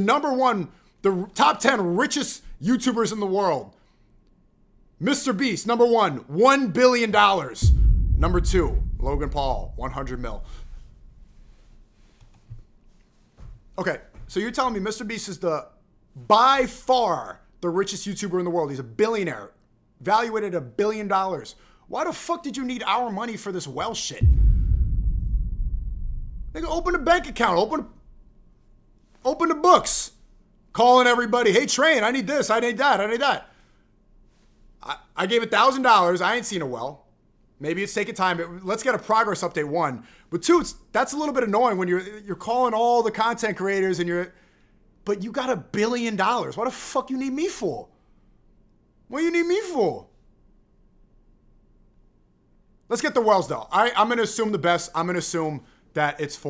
the top 10 richest YouTubers in the world. Mr. Beast, number 1, $1 billion. Number 2, Logan Paul, 100 mil. Okay, so you're telling me Mr. Beast is by far the richest YouTuber in the world. He's a billionaire, valuated $1 billion. Why the fuck did you need our money for this well shit? Nigga, open a bank account. Open the books. Calling everybody, hey, Train, I need this, I need that, I need that. I gave $1,000. I ain't seen a well. Maybe it's taking time. But let's get a progress update, 1. But 2, that's a little bit annoying when you're calling all the content creators but you got $1 billion. What the fuck you need me for? What do you need me for? Let's get the wells though. I'm going to assume the best. I'm going to assume that it's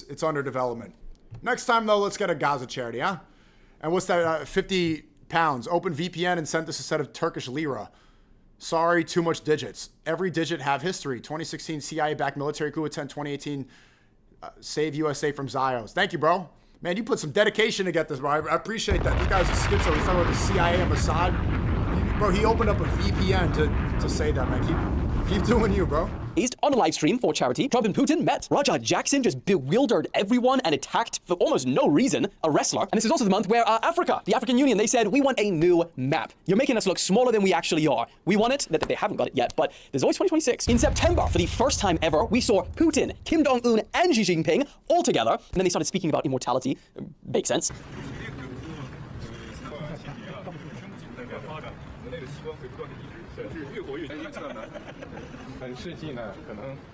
it's under development. Next time though, let's get a Gaza charity, huh? And what's that? 50 pounds. Open VPN and sent this a set of Turkish lira. Sorry, too much digits. Every digit have history. 2016 CIA-backed military coup attempt. 2018 save USA from Zios. Thank you, bro. Man, you put some dedication to get this, bro. I appreciate that. This guy's a schizo. He's talking about the CIA and Mossad. Bro, he opened up a VPN to say that, man. Keep doing you, bro. On a live stream for charity, Trump and Putin met. Raja Jackson just bewildered everyone and attacked for almost no reason a wrestler. And this is also the month where Africa, the African Union, they said, we want a new map. You're making us look smaller than we actually are. We want it. They haven't got it yet, but there's always 2026. In September, for the first time ever, we saw Putin, Kim Jong-un, and Xi Jinping all together. And then they started speaking about immortality. Makes sense.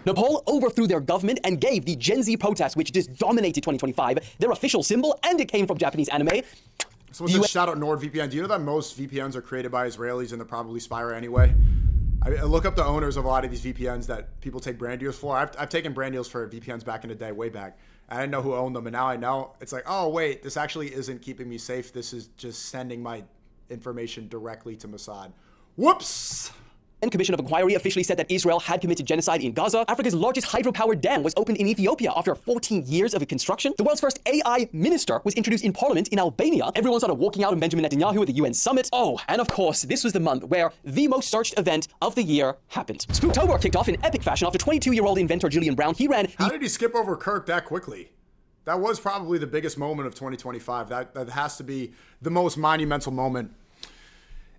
Nepal overthrew their government and gave the Gen Z protest, which just dominated 2025, their official symbol, and it came from Japanese anime. So let's shout out NordVPN. Do you know that most VPNs are created by Israelis and they're probably spyware anyway? I look up the owners of a lot of these VPNs that people take brand deals for. I've taken brand deals for VPNs back in the day, way back. I didn't know who owned them, and now I know. It's like, oh, wait, this actually isn't keeping me safe. This is just sending my information directly to Mossad. Whoops! The Commission of Inquiry officially said that Israel had committed genocide in Gaza. Africa's largest hydropower dam was opened in Ethiopia after 14 years of construction. The world's first AI minister was introduced in parliament in Albania. Everyone started walking out on Benjamin Netanyahu at the UN summit. Oh, and of course, this was the month where the most searched event of the year happened. Spooktober kicked off in epic fashion after 22-year-old inventor Julian Brown. He ran... How did he skip over Kirk that quickly? That was probably the biggest moment of 2025. That has to be the most monumental moment.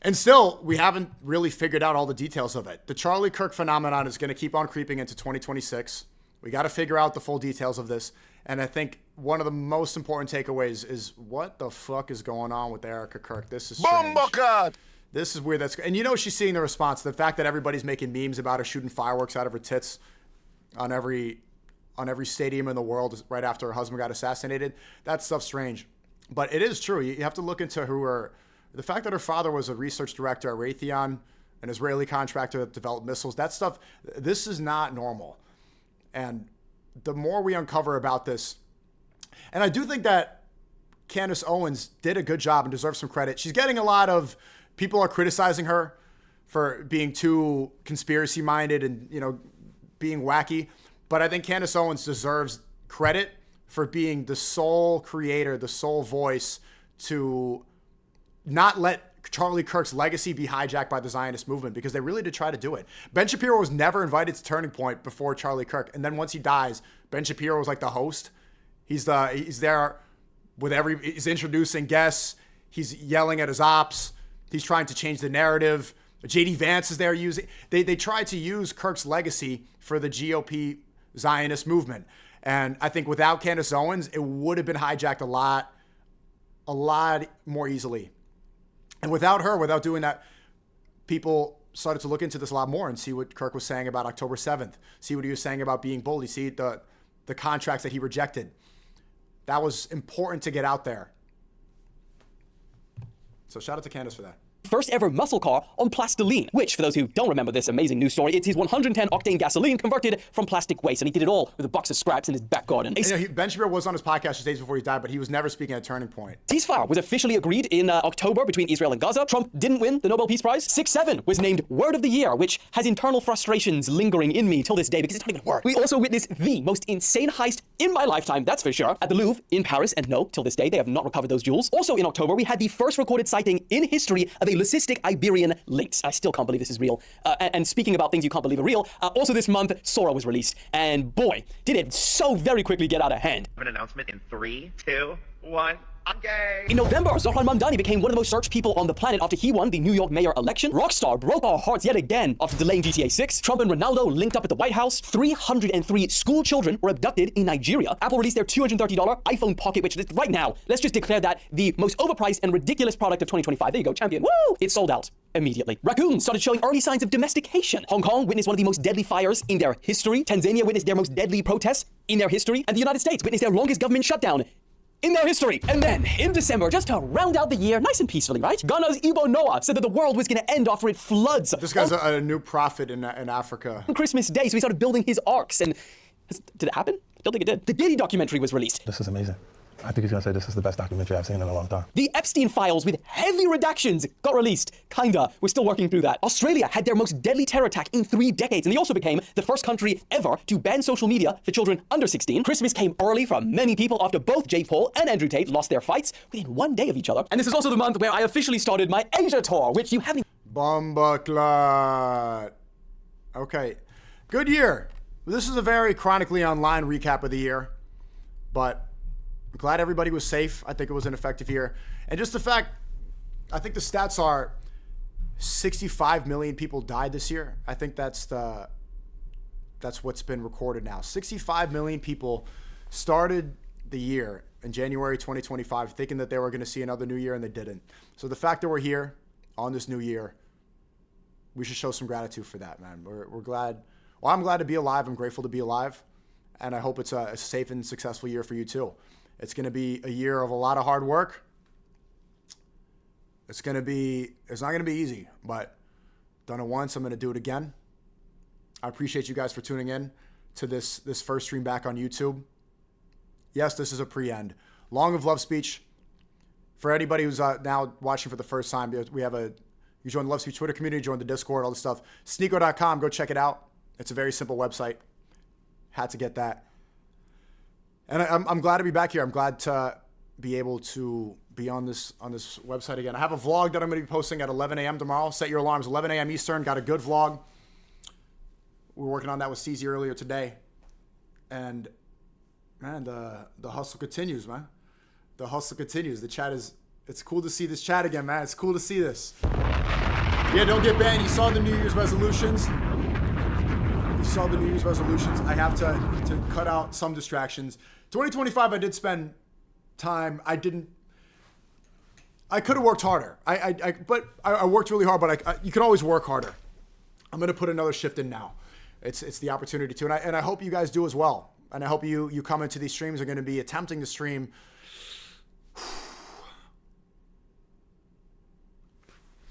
And still, we haven't really figured out all the details of it. The Charlie Kirk phenomenon is going to keep on creeping into 2026. We got to figure out the full details of this. And I think one of the most important takeaways is what the fuck is going on with Erica Kirk? This is strange. This is weird. And you know she's seeing the response. The fact that everybody's making memes about her shooting fireworks out of her tits on every stadium in the world right after her husband got assassinated. That stuff's strange. But it is true. You have to look into the fact that her father was a research director at Raytheon, an Israeli contractor that developed missiles, that stuff, this is not normal. And the more we uncover about this, and I do think that Candace Owens did a good job and deserves some credit. She's getting a lot of, people are criticizing her for being too conspiracy-minded and, being wacky. But I think Candace Owens deserves credit for being the sole creator, the sole voice to not let Charlie Kirk's legacy be hijacked by the Zionist movement, because they really did try to do it. Ben Shapiro was never invited to Turning Point before Charlie Kirk. And then once he dies, Ben Shapiro was like the host. He's there with he's introducing guests. He's yelling at his ops. He's trying to change the narrative. JD Vance is there using, they tried to use Kirk's legacy for the GOP Zionist movement. And I think without Candace Owens, it would have been hijacked a lot more easily. And without her, without doing that, people started to look into this a lot more and see what Kirk was saying about October 7th, see what he was saying about being bullied, see the contracts that he rejected. That was important to get out there. So shout out to Candace for that. First ever muscle car on plastiline, which, for those who don't remember this amazing news story, it's his 110 octane gasoline converted from plastic waste, and he did it all with a box of scraps in his back garden. Ben Shapiro was on his podcast just days before he died, but he was never speaking at Turning Point. Ceasefire was officially agreed in October between Israel and Gaza. Trump didn't win the Nobel Peace Prize. 6/7 was named Word of the Year, which has internal frustrations lingering in me till this day because it's not even a word. We also witnessed the most insane heist in my lifetime, that's for sure, at the Louvre in Paris, and no, till this day, they have not recovered those jewels. Also in October, we had the first recorded sighting in history of a leucistic Iberian lynx. I still can't believe this is real. And speaking about things you can't believe are real, also this month, Sora was released. And boy, did it so very quickly get out of hand. An announcement in 3, 2, 1. I'm gay. In November, Zohran Mamdani became one of the most searched people on the planet after he won the New York mayor election. Rockstar broke our hearts yet again after delaying GTA 6. Trump and Ronaldo linked up at the White House. 303 school children were abducted in Nigeria. Apple released their $230 iPhone Pocket, which is right now, let's just declare that the most overpriced and ridiculous product of 2025. There you go, champion. Woo! It sold out immediately. Raccoons started showing early signs of domestication. Hong Kong witnessed one of the most deadly fires in their history. Tanzania witnessed their most deadly protests in their history. And the United States witnessed their longest government shutdown in their history. And then, in December, just to round out the year, nice and peacefully, right? Ghana's Igbo Noah said that the world was going to end after it floods. This guy's a new prophet in Africa. On Christmas Day, so he started building his arks, and did it happen? I don't think it did. The Diddy documentary was released. This is amazing. I think he's gonna say this is the best documentary I've seen in a long time. The Epstein files with heavy redactions got released. Kinda. We're still working through that. Australia had their most deadly terror attack in 3 decades, and they also became the first country ever to ban social media for children under 16. Christmas came early for many people after both Jake Paul and Andrew Tate lost their fights within 1 day of each other. And this is also the month where I officially started my Asia tour, which you haven't... Bumbaclot. Okay. Good year. This is a very chronically online recap of the year, but I'm glad everybody was safe. I think it was an effective year. And just the fact, I think the stats are 65 million people died this year. I think that's what's been recorded now. 65 million people started the year in January 2025 thinking that they were going to see another new year, and they didn't. So the fact that we're here on this new year, we should show some gratitude for that, man. We're glad. Well, I'm glad to be alive. I'm grateful to be alive. And I hope it's a safe and successful year for you too. It's going to be a year of a lot of hard work. It's not going to be easy, but done it once, I'm going to do it again. I appreciate you guys for tuning in to this first stream back on YouTube. Yes, this is a pre-end. Long of Love Speech. For anybody who's now watching for the first time, we have you join the Love Speech Twitter community, join the Discord, all this stuff. SNEAKO.com, go check it out. It's a very simple website. Had to get that. And I'm glad to be back here. I'm glad to be able to be on this website again. I have a vlog that I'm going to be posting at 11 a.m. tomorrow. Set your alarms, 11 a.m. Eastern. Got a good vlog. We were working on that with CZ earlier today. And, man, the hustle continues, man. The hustle continues. The chat it's cool to see this chat again, man. It's cool to see this. Yeah, don't get banned. You saw the New Year's resolutions. I have to cut out some distractions. 2025, I did spend time. I could have worked harder. But I worked really hard, but you can always work harder. I'm going to put another shift in now. It's the opportunity to, and I hope you guys do as well. And I hope you come into these streams are going to be attempting to stream.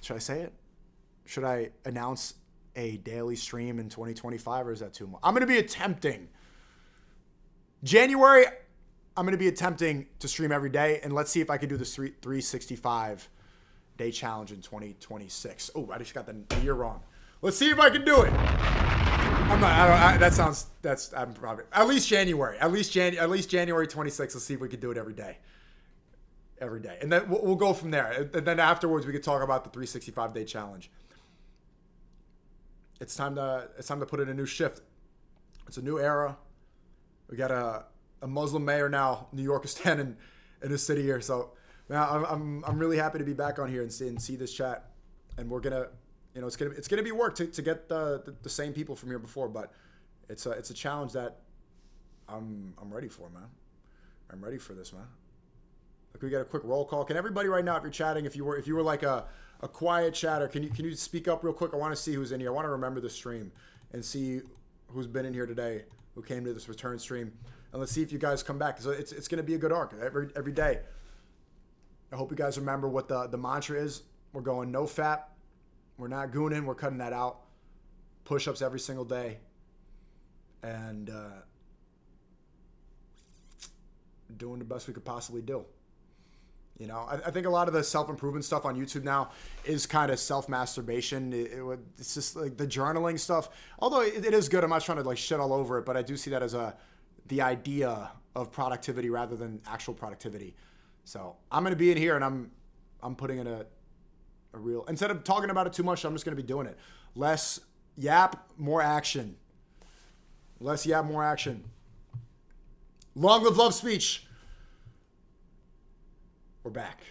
Should I say it? Should I announce a daily stream in 2025, or is that too much? I'm going to be attempting. January, I'm going to be attempting to stream every day, and let's see if I can do this 365 day challenge in 2026. Oh, I just got the year wrong. Let's see if I can do it. I'm probably, at least January 26th. Let's see if we can do it every day. every day. And then we'll go from there. And then afterwards, we could talk about the 365-day challenge. It's time to put in a new shift. It's a new era. We got a Muslim mayor now. New York is standing in the city here. So, man, I'm really happy to be back on here and see this chat. And we're gonna, it's gonna be work to get the same people from here before, but it's a challenge that I'm ready for, man. I'm ready for this, man. Like, we got a quick roll call. Can everybody right now, if you're chatting, if you were like a quiet chatter, can you speak up real quick? I want to see who's in here. I want to remember the stream and see who's been in here today, who came to this return stream, and let's see if you guys come back. So it's going to be a good arc every day. I hope you guys remember what the mantra is. We're going no fat. We're not gooning. We're cutting that out. Push-ups every single day, and doing the best we could possibly do. I think a lot of the self-improvement stuff on YouTube now is kind of self-masturbation. It's just like the journaling stuff. Although it is good. I'm not trying to like shit all over it, but I do see that as the idea of productivity rather than actual productivity. So I'm going to be in here and I'm putting in a real, instead of talking about it too much, I'm just going to be doing it. Less yap, more action. Less yap, more action. Long live love speech. We're back.